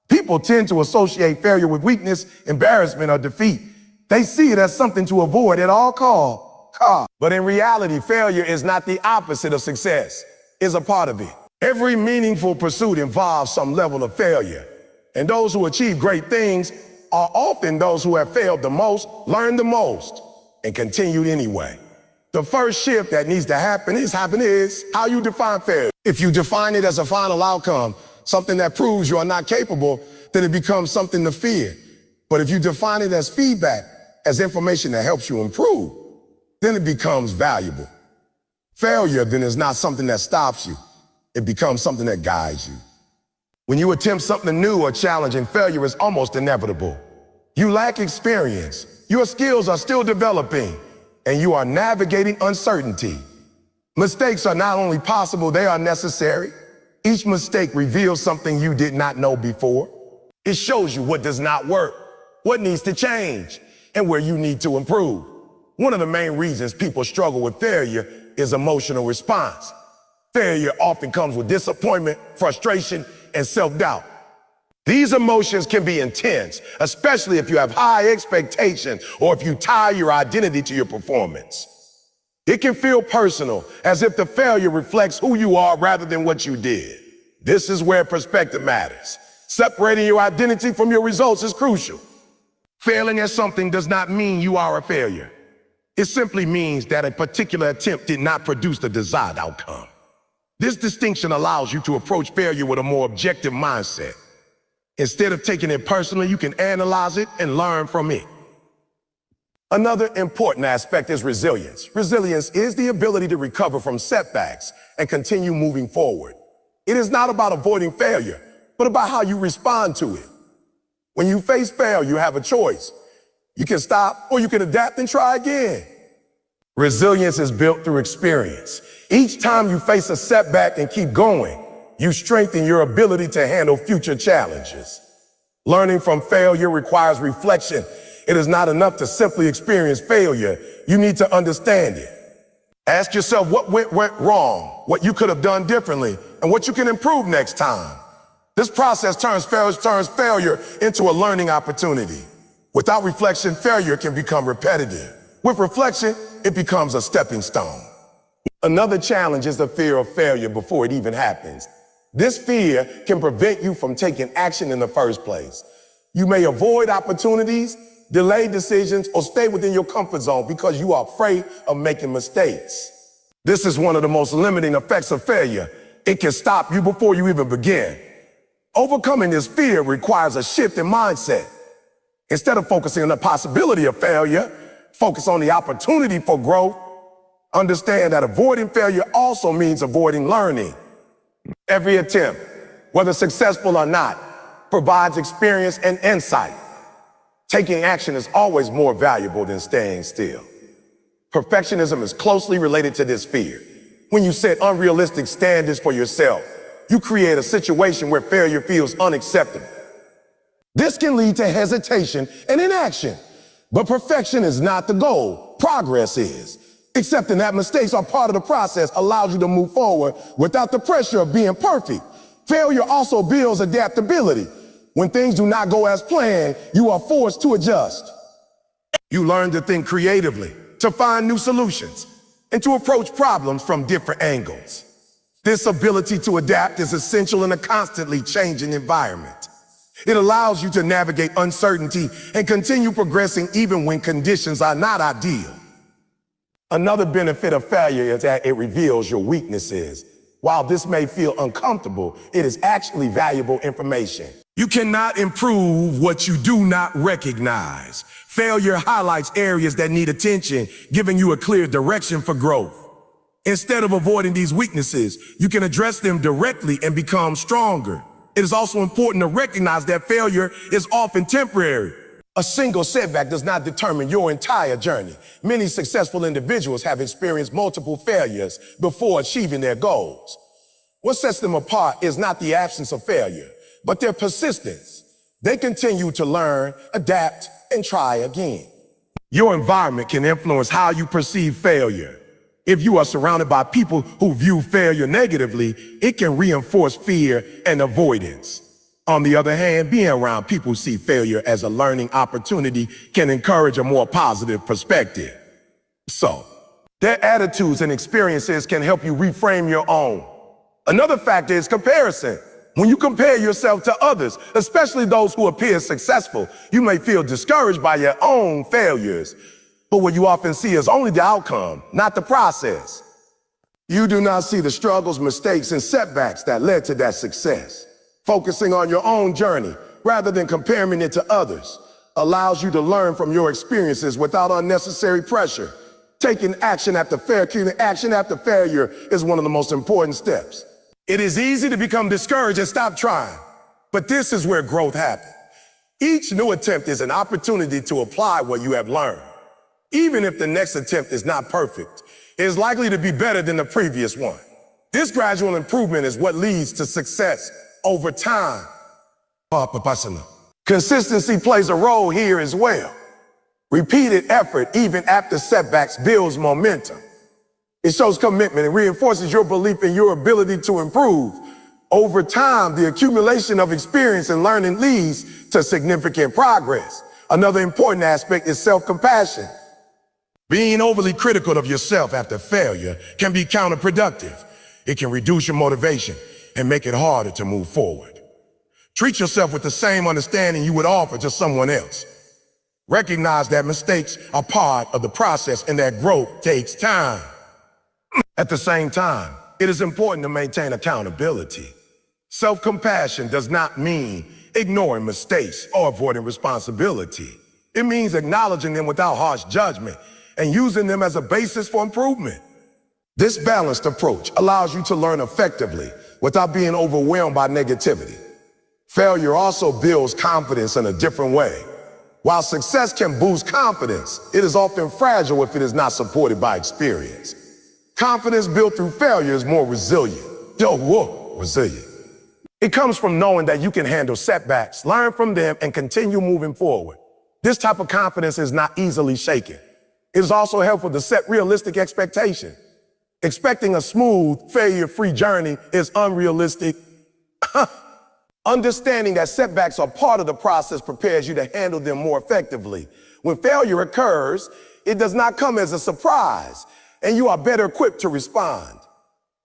People tend to associate failure with weakness, embarrassment, or defeat. They see it as something to avoid at all costs. But in reality, failure is not the opposite of success. It's a part of it. Every meaningful pursuit involves some level of failure. And those who achieve great things are often those who have failed the most, learned the most, and continued anyway. The first shift that needs to happen is how you define failure. If you define it as a final outcome, something that proves you are not capable, then it becomes something to fear. But if you define it as feedback, as information that helps you improve, then it becomes valuable. Failure then is not something that stops you. It becomes something that guides you. When you attempt something new or challenging, failure is almost inevitable. You lack experience. Your skills are still developing, and you are navigating uncertainty. Mistakes are not only possible, they are necessary. Each mistake reveals something you did not know before. It shows you what does not work, what needs to change, and where you need to improve. One of the main reasons people struggle with failure is emotional response. Failure often comes with disappointment, frustration, and self-doubt. These emotions can be intense, especially if you have high expectations or if you tie your identity to your performance. It can feel personal, as if the failure reflects who you are rather than what you did. This is where perspective matters. Separating your identity from your results is crucial. Failing at something does not mean you are a failure. It simply means that a particular attempt did not produce the desired outcome. This distinction allows you to approach failure with a more objective mindset. Instead of taking it personally, you can analyze it and learn from it. Another important aspect is resilience. Resilience is the ability to recover from setbacks and continue moving forward. It is not about avoiding failure, but about how you respond to it. When you face failure, you have a choice. You can stop or you can adapt and try again. Resilience is built through experience. Each time you face a setback and keep going, you strengthen your ability to handle future challenges. Learning from failure requires reflection. It is not enough to simply experience failure. You need to understand it. Ask yourself what went wrong, what you could have done differently, and what you can improve next time. This process turns failure into a learning opportunity. Without reflection, failure can become repetitive. With reflection, it becomes a stepping stone. Another challenge is the fear of failure before it even happens. This fear can prevent you from taking action in the first place. You may avoid opportunities, delay decisions, or stay within your comfort zone because you are afraid of making mistakes. This is one of the most limiting effects of failure. It can stop you before you even begin. Overcoming this fear requires a shift in mindset. Instead of focusing on the possibility of failure, focus on the opportunity for growth. Understand that avoiding failure also means avoiding learning. Every attempt, whether successful or not, provides experience and insight. Taking action is always more valuable than staying still. Perfectionism is closely related to this fear. When you set unrealistic standards for yourself, you create a situation where failure feels unacceptable. This can lead to hesitation and inaction. But perfection is not the goal. Progress is. Accepting that mistakes are part of the process allows you to move forward without the pressure of being perfect. Failure also builds adaptability. When things do not go as planned, you are forced to adjust. You learn to think creatively, to find new solutions, and to approach problems from different angles. This ability to adapt is essential in a constantly changing environment. It allows you to navigate uncertainty and continue progressing even when conditions are not ideal. Another benefit of failure is that it reveals your weaknesses. While this may feel uncomfortable, it is actually valuable information. You cannot improve what you do not recognize. Failure highlights areas that need attention, giving you a clear direction for growth. Instead of avoiding these weaknesses, you can address them directly and become stronger. It is also important to recognize that failure is often temporary. A single setback does not determine your entire journey. Many successful individuals have experienced multiple failures before achieving their goals. What sets them apart is not the absence of failure, but their persistence. They continue to learn, adapt, and try again. Your environment can influence how you perceive failure. If you are surrounded by people who view failure negatively, it can reinforce fear and avoidance. On the other hand, being around people who see failure as a learning opportunity can encourage a more positive perspective. So, their attitudes and experiences can help you reframe your own. Another factor is comparison. When you compare yourself to others, especially those who appear successful, you may feel discouraged by your own failures. But what you often see is only the outcome, not the process. You do not see the struggles, mistakes, and setbacks that led to that success. Focusing on your own journey rather than comparing it to others allows you to learn from your experiences without unnecessary pressure. Taking action after failure is one of the most important steps. It is easy to become discouraged and stop trying, but this is where growth happens. Each new attempt is an opportunity to apply what you have learned. Even if the next attempt is not perfect, it is likely to be better than the previous one. This gradual improvement is what leads to success over time. Consistency plays a role here as well. Repeated effort, even after setbacks, builds momentum. It shows commitment and reinforces your belief in your ability to improve. Over time, the accumulation of experience and learning leads to significant progress. Another important aspect is self-compassion. Being overly critical of yourself after failure can be counterproductive. It can reduce your motivation and make it harder to move forward. Treat yourself with the same understanding you would offer to someone else. Recognize that mistakes are part of the process and that growth takes time. At the same time, it is important to maintain accountability. Self-compassion does not mean ignoring mistakes or avoiding responsibility. It means acknowledging them without harsh judgment and using them as a basis for improvement. This balanced approach allows you to learn effectively without being overwhelmed by negativity. Failure also builds confidence in a different way. While success can boost confidence, it is often fragile if it is not supported by experience. Confidence built through failure is more resilient. Resilient. It comes from knowing that you can handle setbacks, learn from them, and continue moving forward. This type of confidence is not easily shaken. It is also helpful to set realistic expectations. Expecting a smooth, failure-free journey is unrealistic. Understanding that setbacks are part of the process prepares you to handle them more effectively. When failure occurs, it does not come as a surprise, and you are better equipped to respond.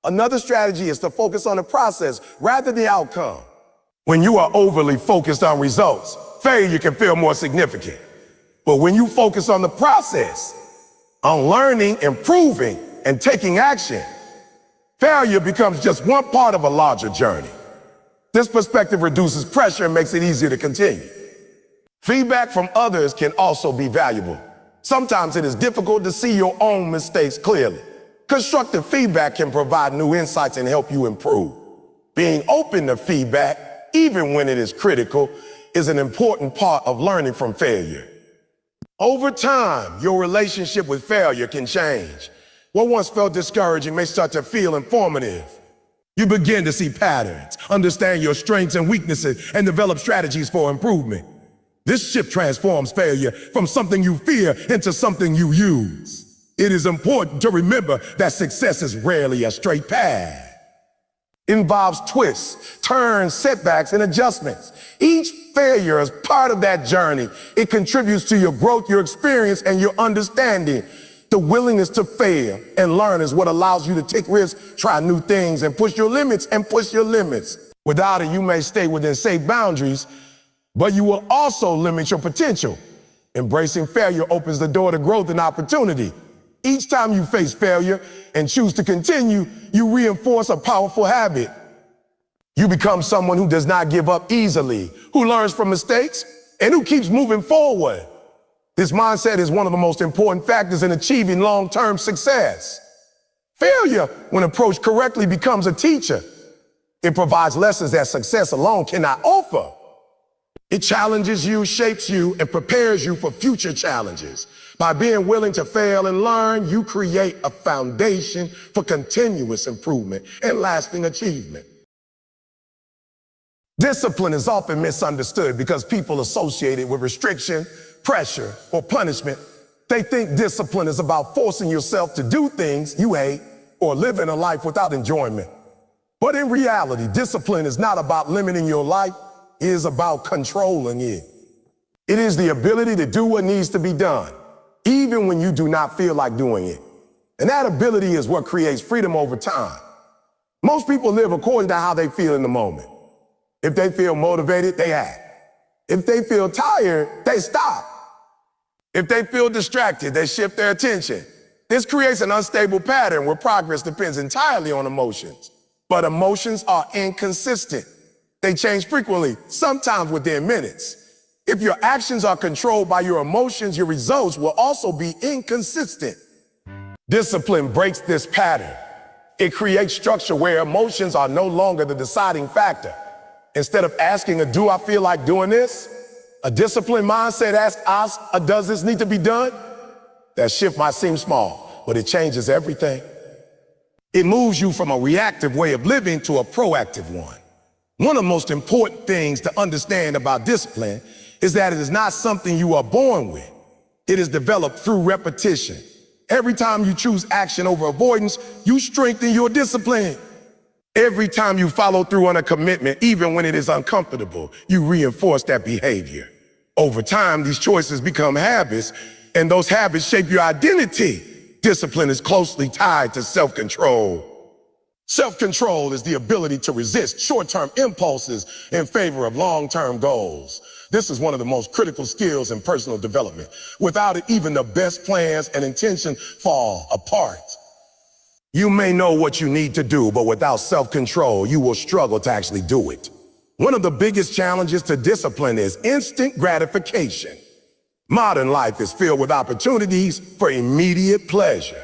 Another strategy is to focus on the process rather than the outcome. When you are overly focused on results, failure can feel more significant. But when you focus on the process, on learning, improving, and taking action, failure becomes just one part of a larger journey. This perspective reduces pressure and makes it easier to continue. Feedback from others can also be valuable. Sometimes it is difficult to see your own mistakes clearly. Constructive feedback can provide new insights and help you improve. Being open to feedback, even when it is critical, is an important part of learning from failure. Over time, your relationship with failure can change. What once felt discouraging may start to feel informative. You begin to see patterns, understand your strengths and weaknesses, and develop strategies for improvement. This shift transforms failure from something you fear into something you use. It is important to remember that success is rarely a straight path. It involves twists, turns, setbacks, and adjustments. Each failure is part of that journey. It contributes to your growth, your experience, and your understanding. The willingness to fail and learn is what allows you to take risks, try new things, and push your limits. Without it, you may stay within safe boundaries, but you will also limit your potential. Embracing failure opens the door to growth and opportunity. Each time you face failure and choose to continue, you reinforce a powerful habit. You become someone who does not give up easily, who learns from mistakes, and who keeps moving forward. This mindset is one of the most important factors in achieving long-term success. Failure, when approached correctly, becomes a teacher. It provides lessons that success alone cannot offer. It challenges you, shapes you, and prepares you for future challenges. By being willing to fail and learn, you create a foundation for continuous improvement and lasting achievement. Discipline is often misunderstood because people associate it with restriction, pressure, or punishment. They think discipline is about forcing yourself to do things you hate or living a life without enjoyment. But in reality, discipline is not about limiting your life. It is about controlling it. It is the ability to do what needs to be done, even when you do not feel like doing it. And that ability is what creates freedom over time. Most people live according to how they feel in the moment. If they feel motivated, they act. If they feel tired, they stop. If they feel distracted, they shift their attention. This creates an unstable pattern where progress depends entirely on emotions. But emotions are inconsistent. They change frequently, sometimes within minutes. If your actions are controlled by your emotions, your results will also be inconsistent. Discipline breaks this pattern. It creates structure where emotions are no longer the deciding factor. Instead of asking, do I feel like doing this? A disciplined mindset asks, does this need to be done? That shift might seem small, but it changes everything. It moves you from a reactive way of living to a proactive one. One of the most important things to understand about discipline is that it is not something you are born with. It is developed through repetition. Every time you choose action over avoidance, you strengthen your discipline. Every time you follow through on a commitment, even when it is uncomfortable, you reinforce that behavior. Over time, these choices become habits, and those habits shape your identity. Discipline is closely tied to self-control. Self-control is the ability to resist short-term impulses in favor of long-term goals. This is one of the most critical skills in personal development. Without it, even the best plans and intentions fall apart. You may know what you need to do, but without self-control, you will struggle to actually do it. One of the biggest challenges to discipline is instant gratification. Modern life is filled with opportunities for immediate pleasure.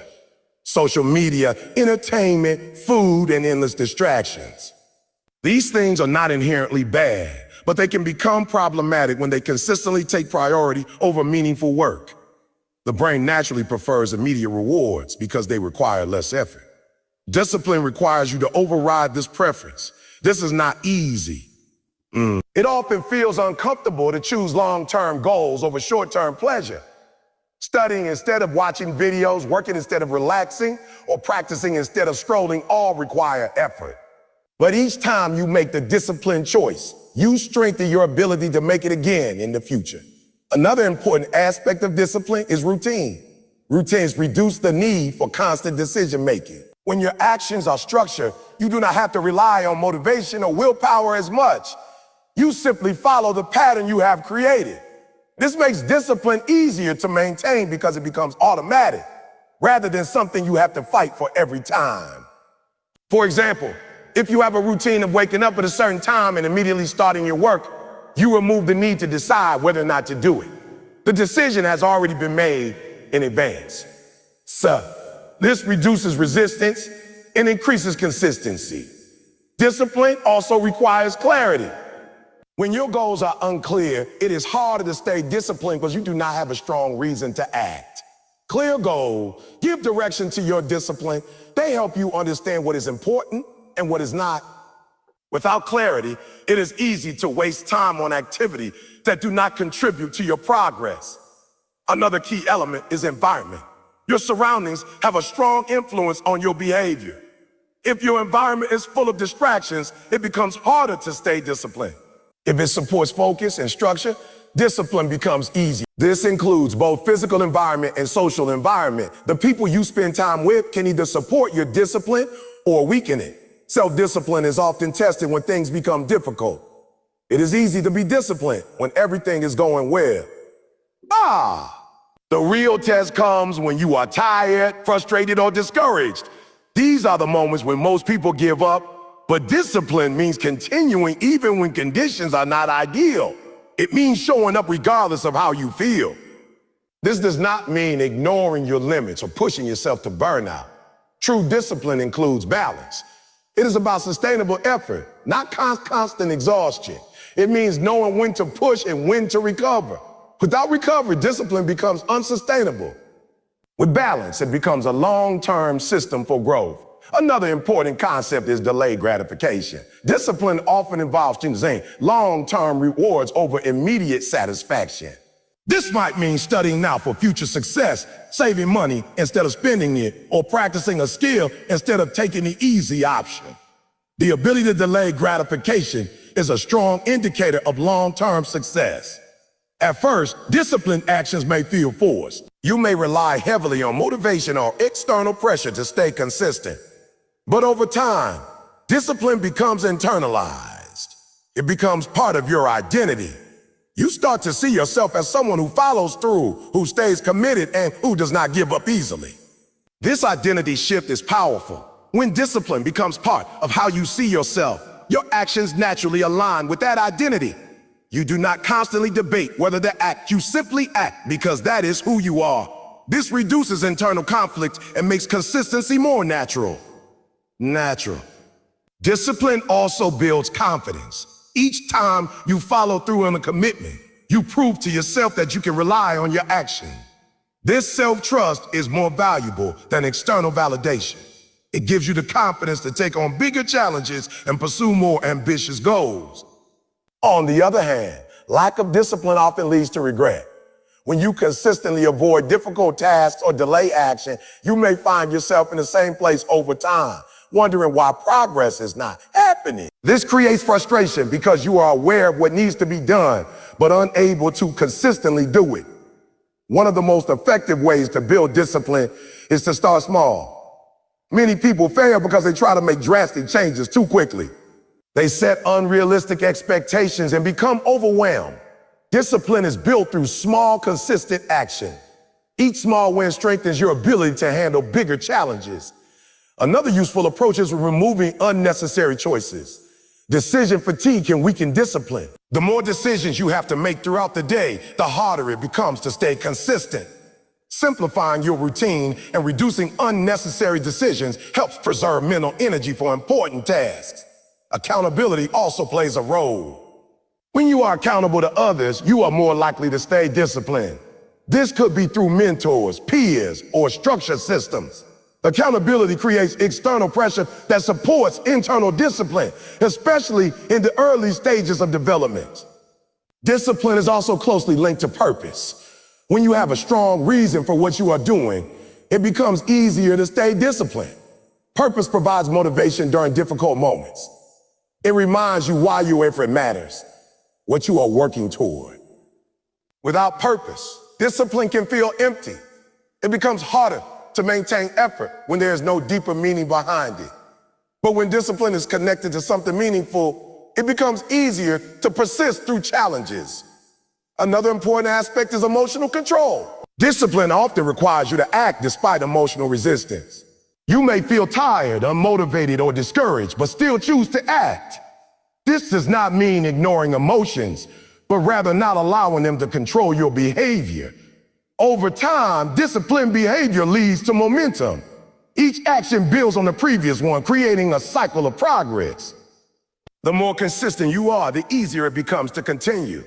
Social media, entertainment, food, and endless distractions. These things are not inherently bad, but they can become problematic when they consistently take priority over meaningful work. The brain naturally prefers immediate rewards because they require less effort. Discipline requires you to override this preference. This is not easy. It often feels uncomfortable to choose long-term goals over short-term pleasure. Studying instead of watching videos, working instead of relaxing, or practicing instead of scrolling all require effort. But each time you make the disciplined choice, you strengthen your ability to make it again in the future. Another important aspect of discipline is routine. Routines reduce the need for constant decision-making. When your actions are structured, you do not have to rely on motivation or willpower as much. You simply follow the pattern you have created. This makes discipline easier to maintain because it becomes automatic, rather than something you have to fight for every time. For example, If you have a routine of waking up at a certain time and immediately starting your work, you remove the need to decide whether or not to do it. The decision has already been made in advance. So, this reduces resistance and increases consistency. Discipline also requires clarity. When your goals are unclear, it is harder to stay disciplined because you do not have a strong reason to act. Clear goals give direction to your discipline. They help you understand what is important and what is not. Without clarity, it is easy to waste time on activity that do not contribute to your progress. Another key element is environment. Your surroundings have a strong influence on your behavior. If your environment is full of distractions, it becomes harder to stay disciplined. If it supports focus and structure, discipline becomes easy. This includes both physical environment and social environment. The people you spend time with can either support your discipline or weaken it. Self-discipline is often tested when things become difficult. It is easy to be disciplined when everything is going well. The real test comes when you are tired, frustrated, or discouraged. These are the moments when most people give up, but discipline means continuing even when conditions are not ideal. It means showing up regardless of how you feel. This does not mean ignoring your limits or pushing yourself to burnout. True discipline includes balance. It is about sustainable effort, not constant exhaustion. It means knowing when to push and when to recover. Without recovery, discipline becomes unsustainable. With balance, it becomes a long-term system for growth. Another important concept is delayed gratification. Discipline often involves long-term rewards over immediate satisfaction. This might mean studying now for future success, saving money instead of spending it, or practicing a skill instead of taking the easy option. The ability to delay gratification is a strong indicator of long-term success. At first, disciplined actions may feel forced. You may rely heavily on motivation or external pressure to stay consistent. But over time, discipline becomes internalized. It becomes part of your identity. You start to see yourself as someone who follows through, who stays committed, and who does not give up easily. This identity shift is powerful. When discipline becomes part of how you see yourself, your actions naturally align with that identity. You do not constantly debate whether to act. You simply act because that is who you are. This reduces internal conflict and makes consistency more natural. Discipline also builds confidence. Each time you follow through on a commitment, you prove to yourself that you can rely on your action. This self-trust is more valuable than external validation. It gives you the confidence to take on bigger challenges and pursue more ambitious goals. On the other hand, lack of discipline often leads to regret. When you consistently avoid difficult tasks or delay action, you may find yourself in the same place over time, wondering why progress is not happening. This creates frustration because you are aware of what needs to be done, but unable to consistently do it. One of the most effective ways to build discipline is to start small. Many people fail because they try to make drastic changes too quickly. They set unrealistic expectations and become overwhelmed. Discipline is built through small, consistent action. Each small win strengthens your ability to handle bigger challenges. Another useful approach is removing unnecessary choices. Decision fatigue can weaken discipline. The more decisions you have to make throughout the day, the harder it becomes to stay consistent. Simplifying your routine and reducing unnecessary decisions helps preserve mental energy for important tasks. Accountability also plays a role. When you are accountable to others, you are more likely to stay disciplined. This could be through mentors, peers, or structured systems. Accountability creates external pressure that supports internal discipline, especially in the early stages of development. Discipline is also closely linked to purpose. When you have a strong reason for what you are doing, it becomes easier to stay disciplined. Purpose provides motivation during difficult moments. It reminds you why your effort matters, what you are working toward. Without purpose, discipline can feel empty. It becomes harder to maintain effort when there is no deeper meaning behind it. But when discipline is connected to something meaningful, it becomes easier to persist through challenges. Another important aspect is emotional control. Discipline often requires you to act despite emotional resistance. You may feel tired, unmotivated, or discouraged, but still choose to act. This does not mean ignoring emotions, but rather not allowing them to control your behavior. Over time, disciplined behavior leads to momentum. Each action builds on the previous one, creating a cycle of progress. The more consistent you are, the easier it becomes to continue.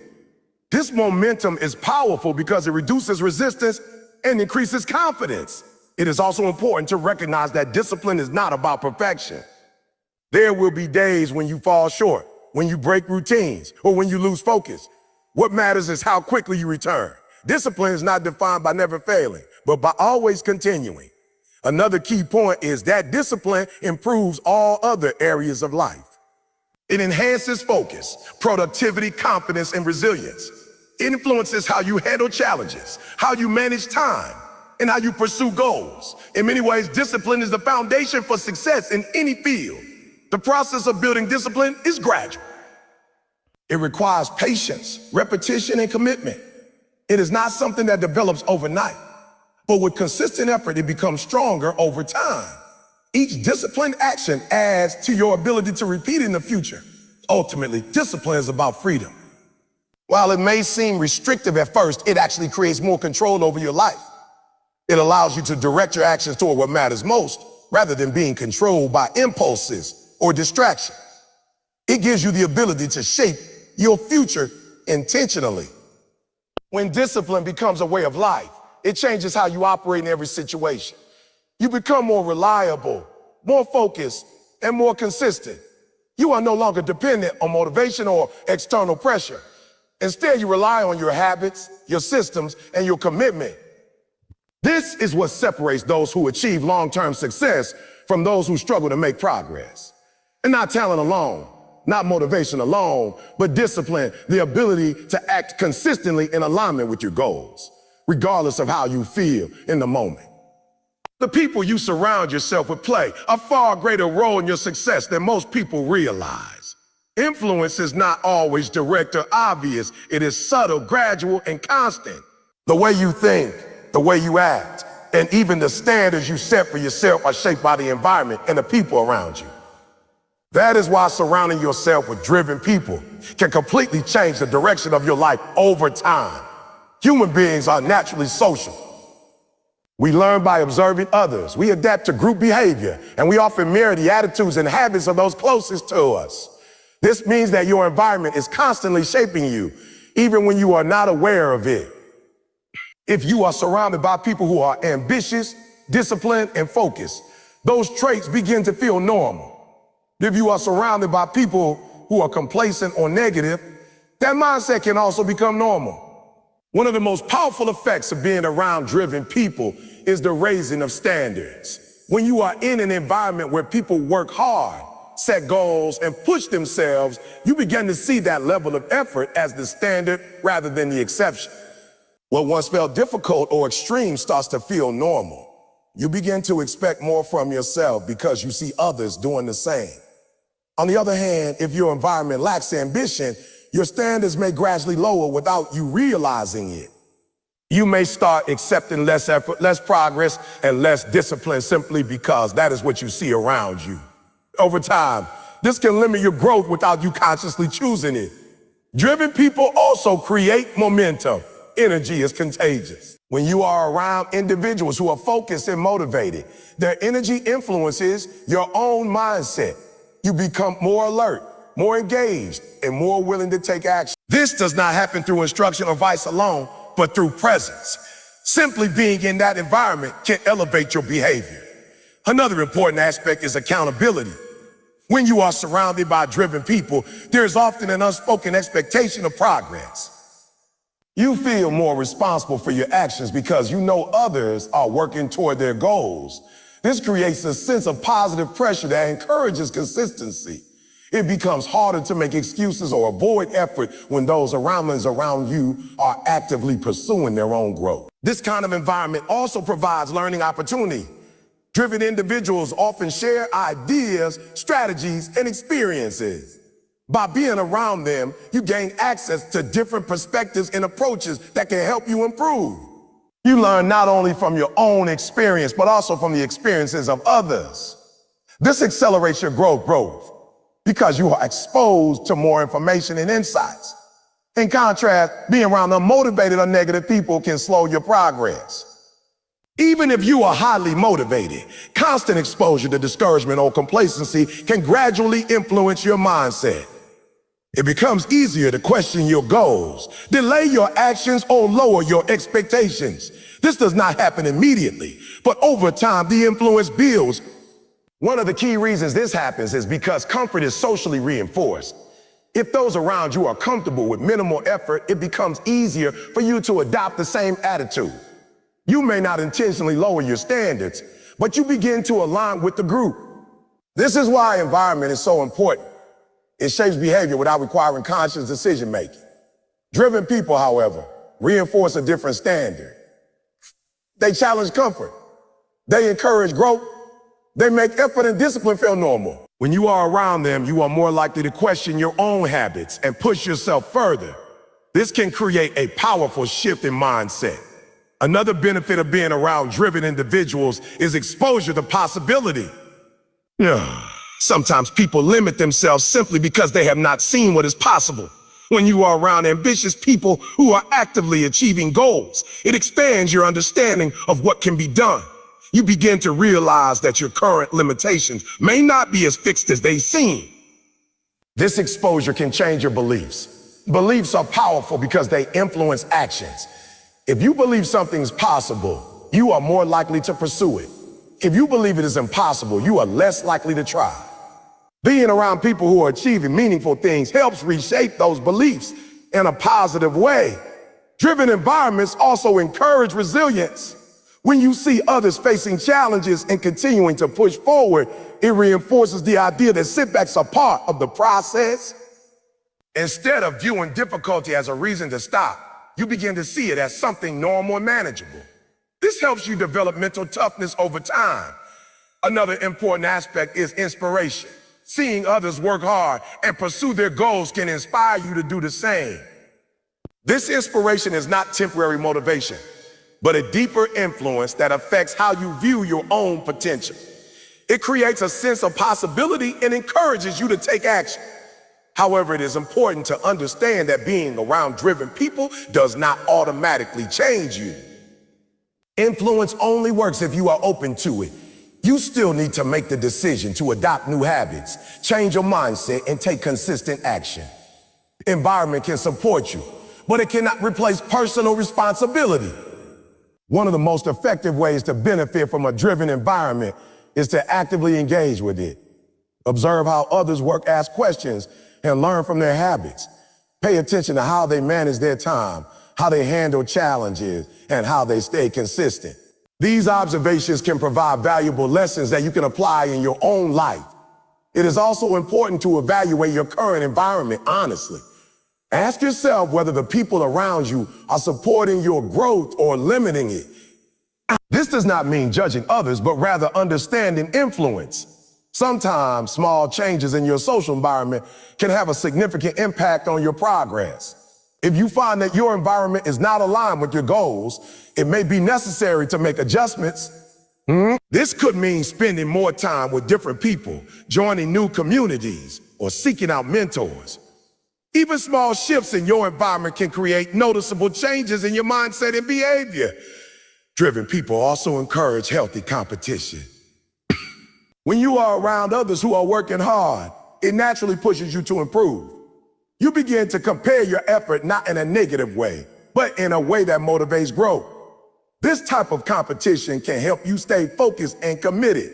This momentum is powerful because it reduces resistance and increases confidence. It is also important to recognize that discipline is not about perfection. There will be days when you fall short, when you break routines, or when you lose focus. What matters is how quickly you return. Discipline is not defined by never failing, but by always continuing. Another key point is that discipline improves all other areas of life. It enhances focus, productivity, confidence, and resilience. It influences how you handle challenges, how you manage time, and how you pursue goals. In many ways, discipline is the foundation for success in any field. The process of building discipline is gradual. It requires patience, repetition, and commitment. It is not something that develops overnight, but with consistent effort, it becomes stronger over time. Each disciplined action adds to your ability to repeat in the future. Ultimately, discipline is about freedom. While it may seem restrictive at first, it actually creates more control over your life. It allows you to direct your actions toward what matters most, rather than being controlled by impulses or distraction. It gives you the ability to shape your future intentionally. When discipline becomes a way of life, it changes how you operate in every situation. You become more reliable, more focused, and more consistent. You are no longer dependent on motivation or external pressure. Instead, you rely on your habits, your systems, and your commitment. This is what separates those who achieve long-term success from those who struggle to make progress. And not talent alone, not motivation alone, but discipline, the ability to act consistently in alignment with your goals, regardless of how you feel in the moment. The people you surround yourself with play a far greater role in your success than most people realize. Influence is not always direct or obvious. It is subtle, gradual, and constant. The way you think, the way you act, and even the standards you set for yourself are shaped by the environment and the people around you. That is why surrounding yourself with driven people can completely change the direction of your life over time. Human beings are naturally social. We learn by observing others. We adapt to group behavior, and we often mirror the attitudes and habits of those closest to us. This means that your environment is constantly shaping you, even when you are not aware of it. If you are surrounded by people who are ambitious, disciplined, and focused, those traits begin to feel normal. If you are surrounded by people who are complacent or negative, that mindset can also become normal. One of the most powerful effects of being around driven people is the raising of standards. When you are in an environment where people work hard, set goals, and push themselves, you begin to see that level of effort as the standard rather than the exception. What once felt difficult or extreme starts to feel normal. You begin to expect more from yourself because you see others doing the same. On the other hand, if your environment lacks ambition, your standards may gradually lower without you realizing it. You may start accepting less effort, less progress, and less discipline simply because that is what you see around you. Over time, this can limit your growth without you consciously choosing it. Driven people also create momentum. Energy is contagious. When you are around individuals who are focused and motivated, their energy influences your own mindset. You become more alert, more engaged, and more willing to take action. This does not happen through instruction or advice alone, but through presence. Simply being in that environment can elevate your behavior. Another important aspect is accountability. When you are surrounded by driven people, there's often an unspoken expectation of progress. You feel more responsible for your actions because you know others are working toward their goals. This creates a sense of positive pressure that encourages consistency. It becomes harder to make excuses or avoid effort when those around you are actively pursuing their own growth. This kind of environment also provides learning opportunity. Driven individuals often share ideas, strategies, and experiences. By being around them, you gain access to different perspectives and approaches that can help you improve. You learn not only from your own experience, but also from the experiences of others. This accelerates your growth because you are exposed to more information and insights. In contrast, being around unmotivated or negative people can slow your progress. Even if you are highly motivated, constant exposure to discouragement or complacency can gradually influence your mindset. It becomes easier to question your goals, delay your actions, or lower your expectations. This does not happen immediately, but over time, the influence builds. One of the key reasons this happens is because comfort is socially reinforced. If those around you are comfortable with minimal effort, it becomes easier for you to adopt the same attitude. You may not intentionally lower your standards, but you begin to align with the group. This is why environment is so important. It shapes behavior without requiring conscious decision-making. Driven people, however, reinforce a different standard. They challenge comfort. They encourage growth. They make effort and discipline feel normal. When you are around them, you are more likely to question your own habits and push yourself further. This can create a powerful shift in mindset. Another benefit of being around driven individuals is exposure to possibility. Sometimes people limit themselves simply because they have not seen what is possible. When you are around ambitious people who are actively achieving goals, it expands your understanding of what can be done. You begin to realize that your current limitations may not be as fixed as they seem. This exposure can change your beliefs. Beliefs are powerful because they influence actions. If you believe something is possible, you are more likely to pursue it. If you believe it is impossible, you are less likely to try. Being around people who are achieving meaningful things helps reshape those beliefs in a positive way. Driven environments also encourage resilience. When you see others facing challenges and continuing to push forward, it reinforces the idea that setbacks are part of the process. Instead of viewing difficulty as a reason to stop, you begin to see it as something normal and manageable. This helps you develop mental toughness over time. Another important aspect is inspiration. Seeing others work hard and pursue their goals can inspire you to do the same. This inspiration is not temporary motivation, but a deeper influence that affects how you view your own potential. It creates a sense of possibility and encourages you to take action. However, it is important to understand that being around driven people does not automatically change you. Influence only works if you are open to it. You still need to make the decision to adopt new habits, change your mindset, and take consistent action. Environment can support you, but it cannot replace personal responsibility. One of the most effective ways to benefit from a driven environment is to actively engage with it. Observe how others work, ask questions, and learn from their habits. Pay attention to how they manage their time, how they handle challenges, and how they stay consistent. These observations can provide valuable lessons that you can apply in your own life. It is also important to evaluate your current environment honestly. Ask yourself whether the people around you are supporting your growth or limiting it. This does not mean judging others, but rather understanding influence. Sometimes small changes in your social environment can have a significant impact on your progress. If you find that your environment is not aligned with your goals, it may be necessary to make adjustments. This could mean spending more time with different people, joining new communities, or seeking out mentors. Even small shifts in your environment can create noticeable changes in your mindset and behavior. Driven people also encourage healthy competition. When you are around others who are working hard, it naturally pushes you to improve. You begin to compare your effort not in a negative way, but in a way that motivates growth. This type of competition can help you stay focused and committed.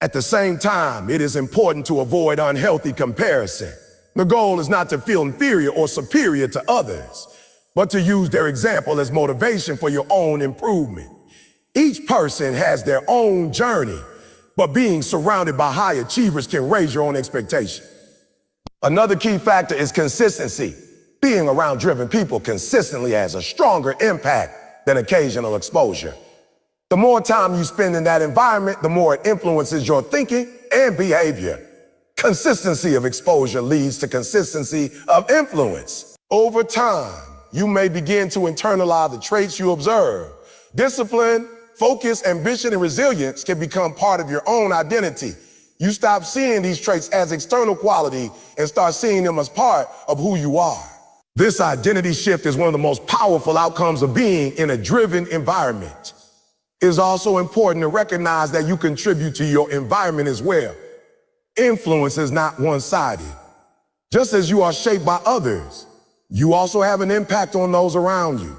At the same time, it is important to avoid unhealthy comparison. The goal is not to feel inferior or superior to others, but to use their example as motivation for your own improvement. Each person has their own journey, but being surrounded by high achievers can raise your own expectation. Another key factor is consistency. Being around driven people consistently has a stronger impact than occasional exposure. The more time you spend in that environment, the more it influences your thinking and behavior. Consistency of exposure leads to consistency of influence. Over time, you may begin to internalize the traits you observe, Discipline, focus, ambition, and resilience can become part of your own identity. You stop seeing these traits as external quality and start seeing them as part of who you are. This identity shift is one of the most powerful outcomes of being in a driven environment. It is also important to recognize that you contribute to your environment as well. Influence is not one-sided. Just as you are shaped by others, you also have an impact on those around you.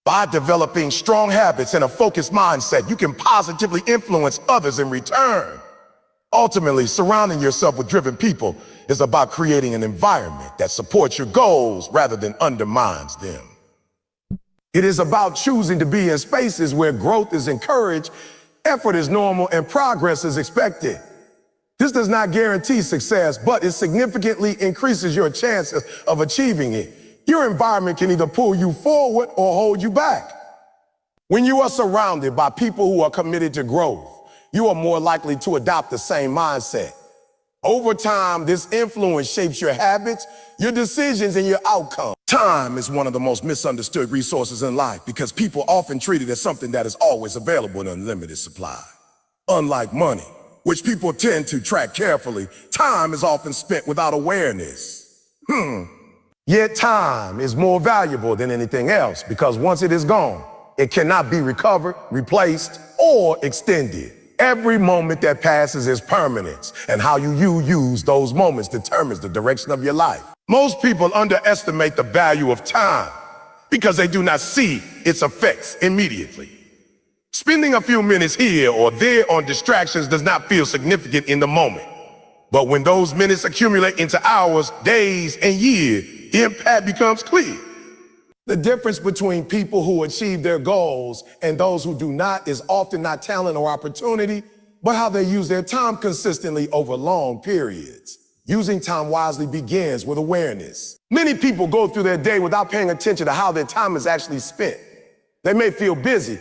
By developing strong habits and a focused mindset, you can positively influence others in return. Ultimately, surrounding yourself with driven people is about creating an environment that supports your goals rather than undermines them. It is about choosing to be in spaces where growth is encouraged, effort is normal, and progress is expected. This does not guarantee success, but it significantly increases your chances of achieving it. Your environment can either pull you forward or hold you back. When you are surrounded by people who are committed to growth, you are more likely to adopt the same mindset. Over time, this influence shapes your habits, your decisions, and your outcomes. Time is one of the most misunderstood resources in life because people often treat it as something that is always available in unlimited supply. Unlike money, which people tend to track carefully, time is often spent without awareness. Yet time is more valuable than anything else because once it is gone, it cannot be recovered, replaced, or extended. Every moment that passes is permanent, and how you use those moments determines the direction of your life. Most people underestimate the value of time because they do not see its effects immediately. Spending a few minutes here or there on distractions does not feel significant in the moment. But when those minutes accumulate into hours, days, and years, the impact becomes clear. The difference between people who achieve their goals and those who do not is often not talent or opportunity, but how they use their time consistently over long periods. Using time wisely begins with awareness. Many people go through their day without paying attention to how their time is actually spent. They may feel busy,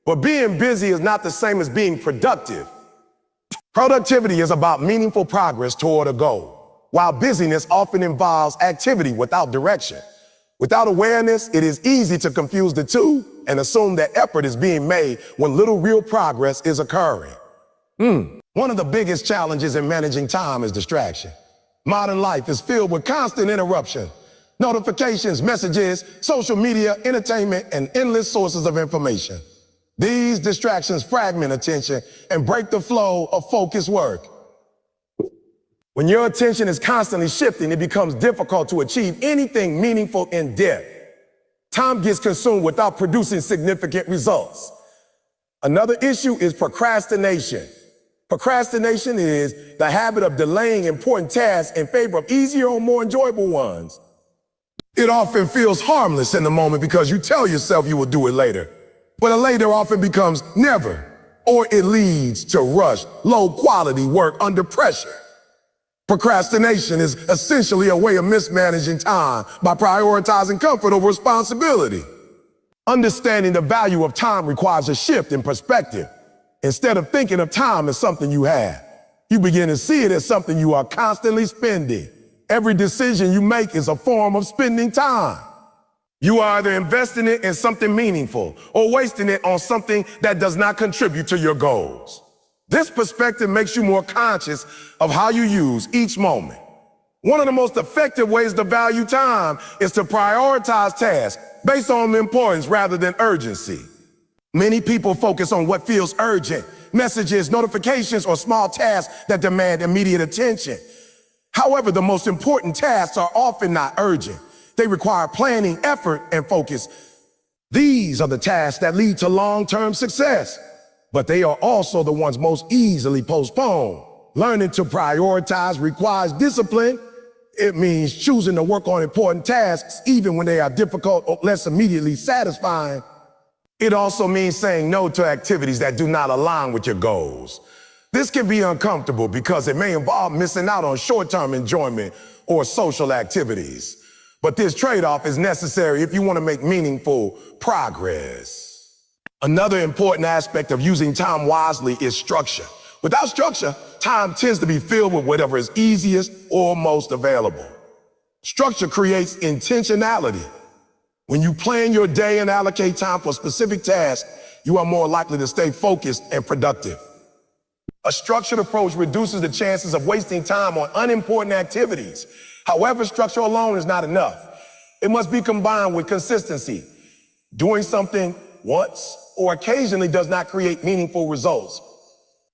but being busy is not the same as being productive. Productivity is about meaningful progress toward a goal, while busyness often involves activity without direction. Without awareness, it is easy to confuse the two and assume that effort is being made when little real progress is occurring. One of the biggest challenges in managing time is distraction. Modern life is filled with constant interruption, notifications, messages, social media, entertainment, and endless sources of information. These distractions fragment attention and break the flow of focused work. When your attention is constantly shifting, it becomes difficult to achieve anything meaningful in depth. Time gets consumed without producing significant results. Another issue is procrastination. Procrastination is the habit of delaying important tasks in favor of easier or more enjoyable ones. It often feels harmless in the moment because you tell yourself you will do it later. But a later often becomes never, or it leads to rushed, low-quality work under pressure. Procrastination is essentially a way of mismanaging time by prioritizing comfort over responsibility. Understanding the value of time requires a shift in perspective. Instead of thinking of time as something you have, you begin to see it as something you are constantly spending. Every decision you make is a form of spending time. You are either investing it in something meaningful or wasting it on something that does not contribute to your goals. This perspective makes you more conscious of how you use each moment. One of the most effective ways to value time is to prioritize tasks based on importance rather than urgency. Many people focus on what feels urgent, messages, notifications, or small tasks that demand immediate attention. However, the most important tasks are often not urgent. They require planning, effort, and focus. These are the tasks that lead to long-term success, but they are also the ones most easily postponed. Learning to prioritize requires discipline. It means choosing to work on important tasks even when they are difficult or less immediately satisfying. It also means saying no to activities that do not align with your goals. This can be uncomfortable because it may involve missing out on short-term enjoyment or social activities. But this trade-off is necessary if you want to make meaningful progress. Another important aspect of using time wisely is structure. Without structure, time tends to be filled with whatever is easiest or most available. Structure creates intentionality. When you plan your day and allocate time for specific tasks, you are more likely to stay focused and productive. A structured approach reduces the chances of wasting time on unimportant activities. However, structure alone is not enough. It must be combined with consistency. Doing something once or occasionally does not create meaningful results.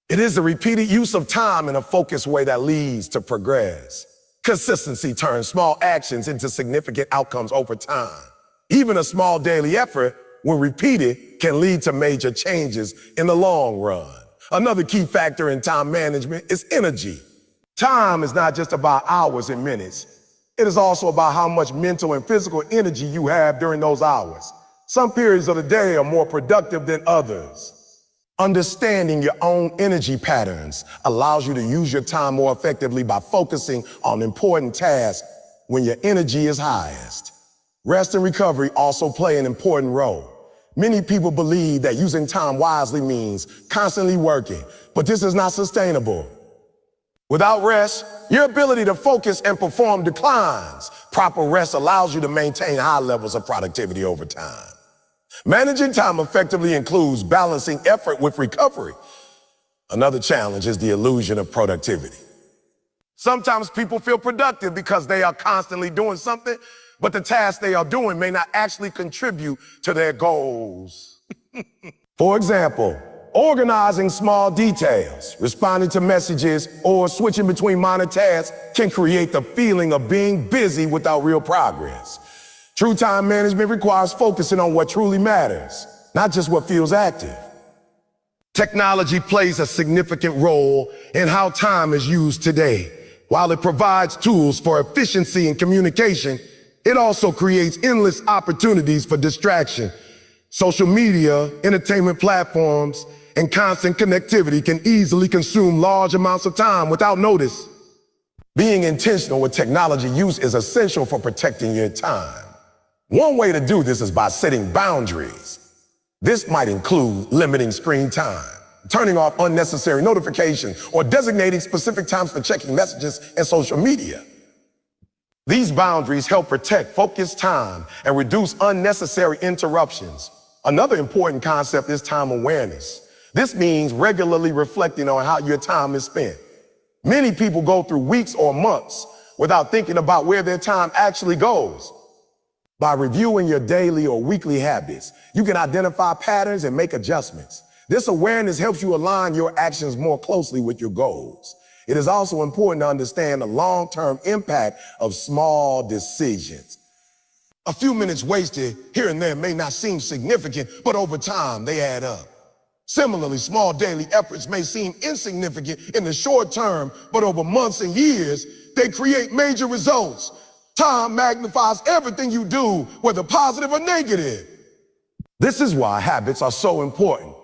It is the repeated use of time in a focused way that leads to progress. Consistency turns small actions into significant outcomes over time. Even a small daily effort, when repeated, can lead to major changes in the long run. Another key factor in time management is energy. Time is not just about hours and minutes. It is also about how much mental and physical energy you have during those hours. Some periods of the day are more productive than others. Understanding your own energy patterns allows you to use your time more effectively by focusing on important tasks when your energy is highest. Rest and recovery also play an important role. Many people believe that using time wisely means constantly working, but this is not sustainable. Without rest, your ability to focus and perform declines. Proper rest allows you to maintain high levels of productivity over time. Managing time effectively includes balancing effort with recovery. Another challenge is the illusion of productivity. Sometimes people feel productive because they are constantly doing something, but the tasks they are doing may not actually contribute to their goals. For example, organizing small details, responding to messages, or switching between minor tasks can create the feeling of being busy without real progress. True time management requires focusing on what truly matters, not just what feels active. Technology plays a significant role in how time is used today. While it provides tools for efficiency and communication, it also creates endless opportunities for distraction. Social media, entertainment platforms, and constant connectivity can easily consume large amounts of time without notice. Being intentional with technology use is essential for protecting your time. One way to do this is by setting boundaries. This might include limiting screen time, turning off unnecessary notifications, or designating specific times for checking messages and social media. These boundaries help protect focused time and reduce unnecessary interruptions. Another important concept is time awareness. This means regularly reflecting on how your time is spent. Many people go through weeks or months without thinking about where their time actually goes. By reviewing your daily or weekly habits, you can identify patterns and make adjustments. This awareness helps you align your actions more closely with your goals. It is also important to understand the long-term impact of small decisions. A few minutes wasted here and there may not seem significant, but over time they add up. Similarly, small daily efforts may seem insignificant in the short term, but over months and years, they create major results. Time magnifies everything you do, whether positive or negative. This is why habits are so important.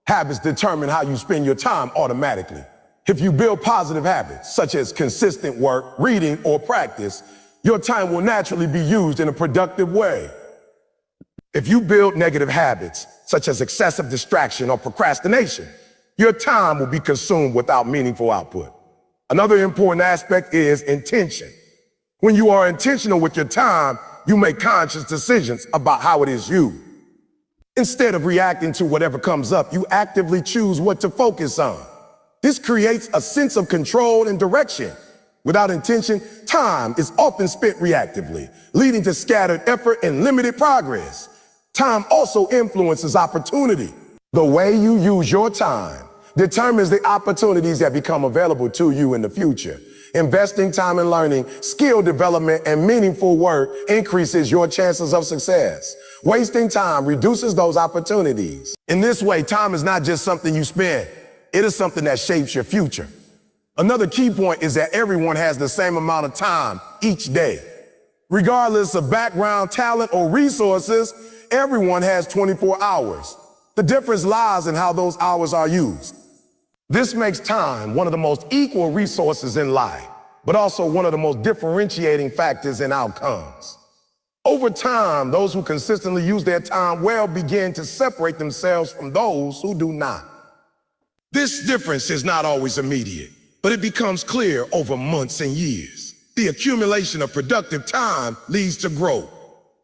Habits determine how you spend your time automatically. If you build positive habits, such as consistent work, reading, or practice, your time will naturally be used in a productive way. If you build negative habits, such as excessive distraction or procrastination, your time will be consumed without meaningful output. Another important aspect is intention. When you are intentional with your time, you make conscious decisions about how it is used. Instead of reacting to whatever comes up, you actively choose what to focus on. This creates a sense of control and direction. Without intention, time is often spent reactively, leading to scattered effort and limited progress. Time also influences opportunity. The way you use your time determines the opportunities that become available to you in the future. Investing time in learning, skill development, and meaningful work increases your chances of success. Wasting time reduces those opportunities. In this way, time is not just something you spend. It is something that shapes your future. Another key point is that everyone has the same amount of time each day. Regardless of background, talent, or resources, everyone has 24 hours. The difference lies in how those hours are used. This makes time one of the most equal resources in life, but also one of the most differentiating factors in outcomes. Over time, those who consistently use their time well begin to separate themselves from those who do not. This difference is not always immediate, but it becomes clear over months and years. The accumulation of productive time leads to growth.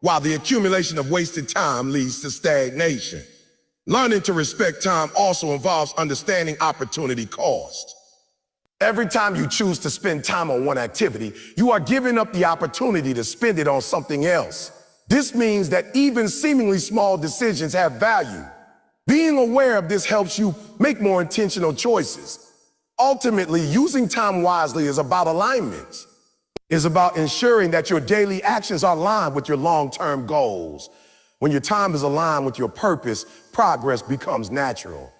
while the accumulation of wasted time leads to stagnation. Learning to respect time also involves understanding opportunity cost. Every time you choose to spend time on one activity, you are giving up the opportunity to spend it on something else. This means that even seemingly small decisions have value. Being aware of this helps you make more intentional choices. Ultimately, using time wisely is about alignment. It's about ensuring that your daily actions are aligned with your long-term goals. When your time is aligned with your purpose, progress becomes natural.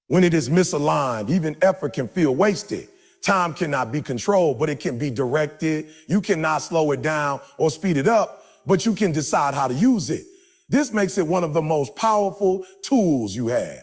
When it is misaligned, even effort can feel wasted. Time cannot be controlled, but it can be directed. You cannot slow it down or speed it up, but you can decide how to use it. This makes it one of the most powerful tools you have.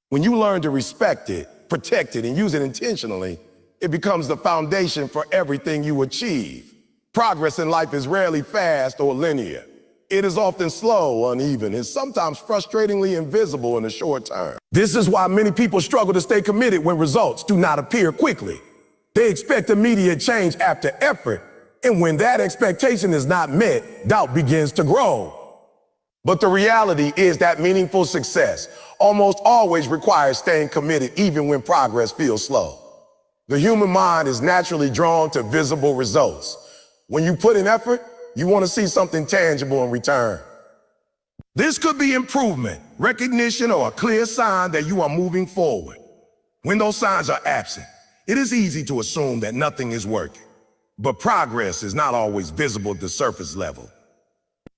When you learn to respect it, protect it, and use it intentionally, it becomes the foundation for everything you achieve. Progress in life is rarely fast or linear. It is often slow, uneven, and sometimes frustratingly invisible in the short term. This is why many people struggle to stay committed when results do not appear quickly. They expect immediate change after effort, and when that expectation is not met, doubt begins to grow. But the reality is that meaningful success almost always requires staying committed even when progress feels slow. The human mind is naturally drawn to visible results. When you put in effort, you want to see something tangible in return. This could be improvement, recognition, or a clear sign that you are moving forward. When those signs are absent, it is easy to assume that nothing is working. But progress is not always visible at the surface level.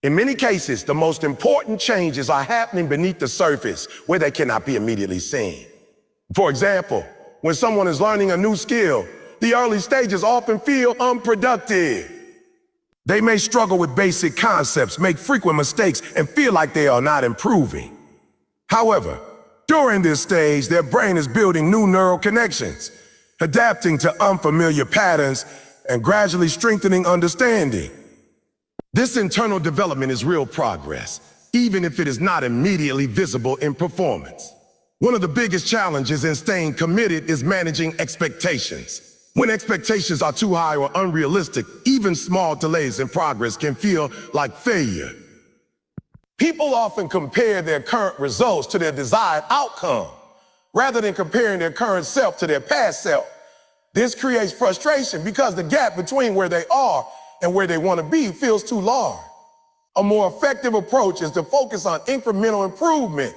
In many cases, the most important changes are happening beneath the surface where they cannot be immediately seen. For example, when someone is learning a new skill, the early stages often feel unproductive. They may struggle with basic concepts, make frequent mistakes, and feel like they are not improving. However, during this stage, their brain is building new neural connections, adapting to unfamiliar patterns, and gradually strengthening understanding. This internal development is real progress, even if it is not immediately visible in performance. One of the biggest challenges in staying committed is managing expectations. When expectations are too high or unrealistic, even small delays in progress can feel like failure. People often compare their current results to their desired outcome, rather than comparing their current self to their past self. This creates frustration because the gap between where they are and where they want to be feels too large. A more effective approach is to focus on incremental improvement.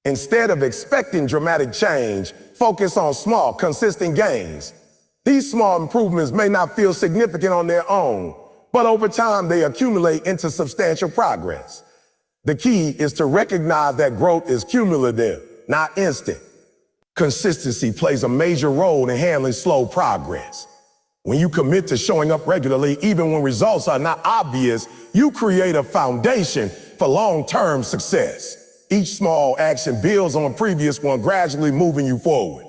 Instead of expecting dramatic change, focus on small, consistent gains. These small improvements may not feel significant on their own, but over time they accumulate into substantial progress. The key is to recognize that growth is cumulative, not instant. Consistency plays a major role in handling slow progress. When you commit to showing up regularly, even when results are not obvious, you create a foundation for long-term success. Each small action builds on a previous one, gradually moving you forward.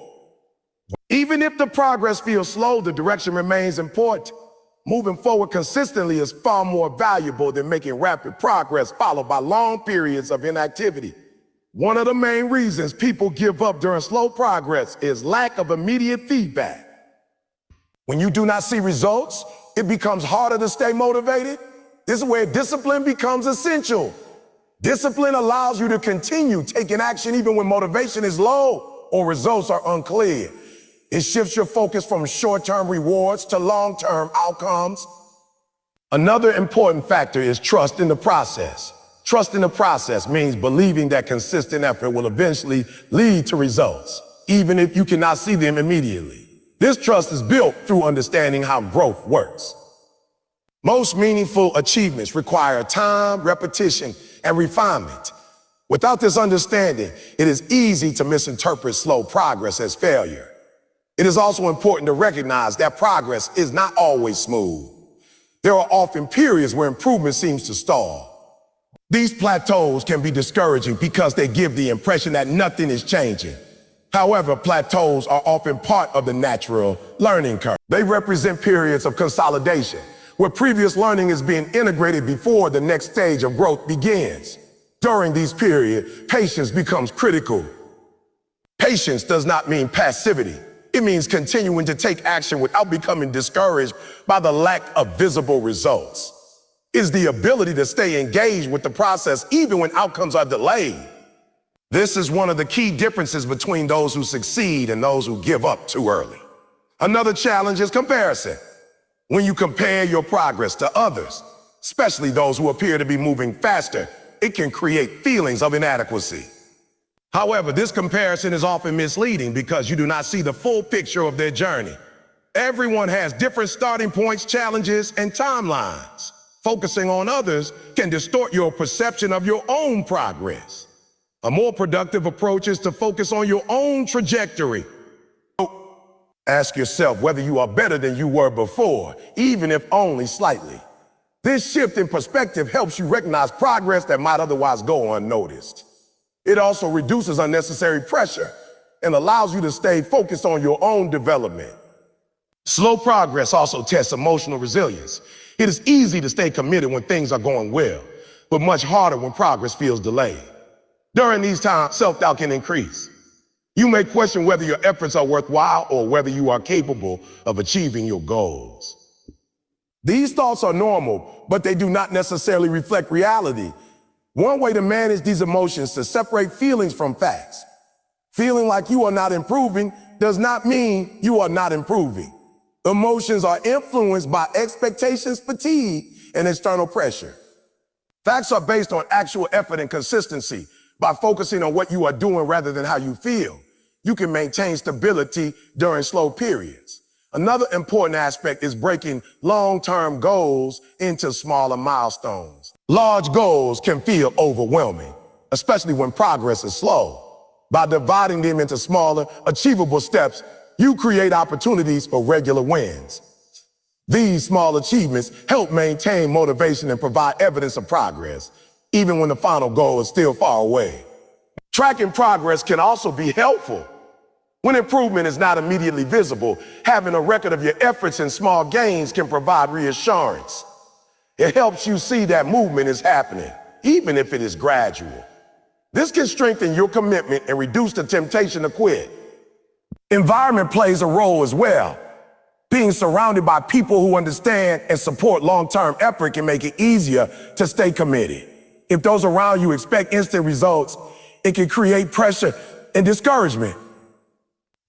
Even if the progress feels slow, the direction remains important. Moving forward consistently is far more valuable than making rapid progress followed by long periods of inactivity. One of the main reasons people give up during slow progress is lack of immediate feedback. When you do not see results, it becomes harder to stay motivated. This is where discipline becomes essential. Discipline allows you to continue taking action even when motivation is low or results are unclear. It shifts your focus from short-term rewards to long-term outcomes. Another important factor is trust in the process. Trust in the process means believing that consistent effort will eventually lead to results, even if you cannot see them immediately. This trust is built through understanding how growth works. Most meaningful achievements require time, repetition, and refinement. Without this understanding, it is easy to misinterpret slow progress as failure. It is also important to recognize that progress is not always smooth. There are often periods where improvement seems to stall. These plateaus can be discouraging because they give the impression that nothing is changing. However, plateaus are often part of the natural learning curve. They represent periods of consolidation, where previous learning is being integrated before the next stage of growth begins. During these periods, patience becomes critical. Patience does not mean passivity. It means continuing to take action without becoming discouraged by the lack of visible results. is the ability to stay engaged with the process even when outcomes are delayed. This is one of the key differences between those who succeed and those who give up too early. Another challenge is comparison. When you compare your progress to others, especially those who appear to be moving faster, it can create feelings of inadequacy. However, this comparison is often misleading because you do not see the full picture of their journey. Everyone has different starting points, challenges, and timelines. Focusing on others can distort your perception of your own progress. A more productive approach is to focus on your own trajectory. Ask yourself whether you are better than you were before, even if only slightly. This shift in perspective helps you recognize progress that might otherwise go unnoticed. It also reduces unnecessary pressure and allows you to stay focused on your own development. Slow progress also tests emotional resilience. It is easy to stay committed when things are going well, but much harder when progress feels delayed. During these times, self-doubt can increase. You may question whether your efforts are worthwhile or whether you are capable of achieving your goals. These thoughts are normal, but they do not necessarily reflect reality. One way to manage these emotions is to separate feelings from facts. Feeling like you are not improving does not mean you are not improving. Emotions are influenced by expectations, fatigue, and external pressure. Facts are based on actual effort and consistency. By focusing on what you are doing rather than how you feel, you can maintain stability during slow periods. Another important aspect is breaking long-term goals into smaller milestones. Large goals can feel overwhelming, especially when progress is slow. By dividing them into smaller, achievable steps, you create opportunities for regular wins. These small achievements help maintain motivation and provide evidence of progress, even when the final goal is still far away. Tracking progress can also be helpful. When improvement is not immediately visible, having a record of your efforts and small gains can provide reassurance. It helps you see that movement is happening, even if it is gradual. This can strengthen your commitment and reduce the temptation to quit. Environment plays a role as well. Being surrounded by people who understand and support long-term effort can make it easier to stay committed. If those around you expect instant results, it can create pressure and discouragement.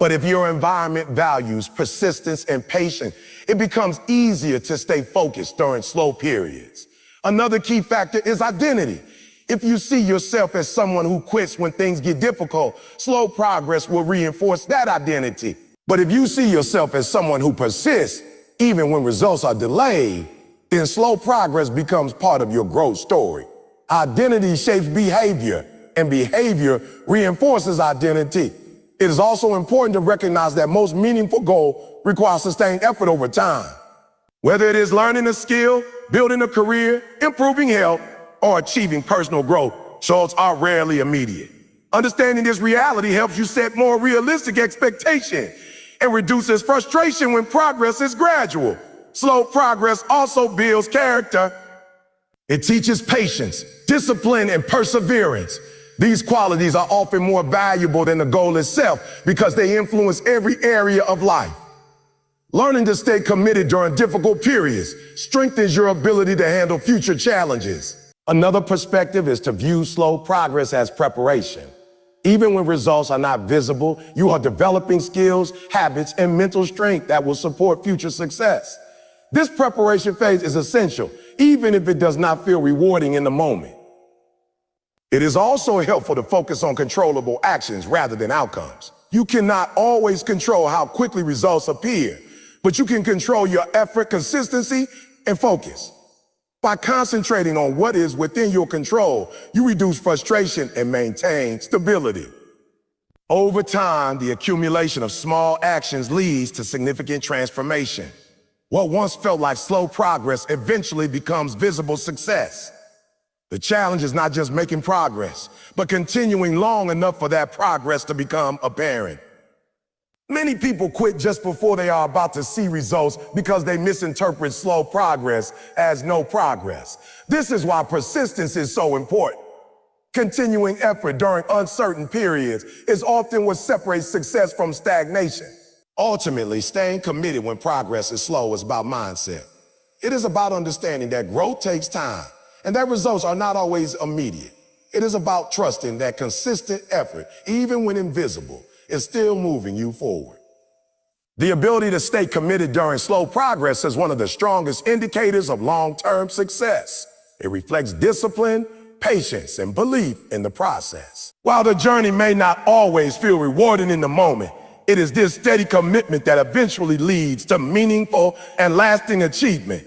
But if your environment values persistence and patience, it becomes easier to stay focused during slow periods. Another key factor is identity. If you see yourself as someone who quits when things get difficult, slow progress will reinforce that identity. But if you see yourself as someone who persists, even when results are delayed, then slow progress becomes part of your growth story. Identity shapes behavior, and behavior reinforces identity. It is also important to recognize that most meaningful goals require sustained effort over time. Whether it is learning a skill, building a career, improving health, or achieving personal growth, results are rarely immediate. Understanding this reality helps you set more realistic expectations and reduces frustration when progress is gradual. Slow progress also builds character. It teaches patience, discipline, and perseverance. These qualities are often more valuable than the goal itself because they influence every area of life. Learning to stay committed during difficult periods strengthens your ability to handle future challenges. Another perspective is to view slow progress as preparation. Even when results are not visible, you are developing skills, habits, and mental strength that will support future success. This preparation phase is essential, even if it does not feel rewarding in the moment. It is also helpful to focus on controllable actions rather than outcomes. You cannot always control how quickly results appear, but you can control your effort, consistency, and focus. By concentrating on what is within your control, you reduce frustration and maintain stability. Over time, the accumulation of small actions leads to significant transformation. What once felt like slow progress eventually becomes visible success. The challenge is not just making progress, but continuing long enough for that progress to become apparent. Many people quit just before they are about to see results because they misinterpret slow progress as no progress. This is why persistence is so important. Continuing effort during uncertain periods is often what separates success from stagnation. Ultimately, staying committed when progress is slow is about mindset. It is about understanding that growth takes time and that results are not always immediate. It is about trusting that consistent effort, even when invisible, is still moving you forward. The ability to stay committed during slow progress is one of the strongest indicators of long-term success. It reflects discipline, patience, and belief in the process. While the journey may not always feel rewarding in the moment, it is this steady commitment that eventually leads to meaningful and lasting achievement.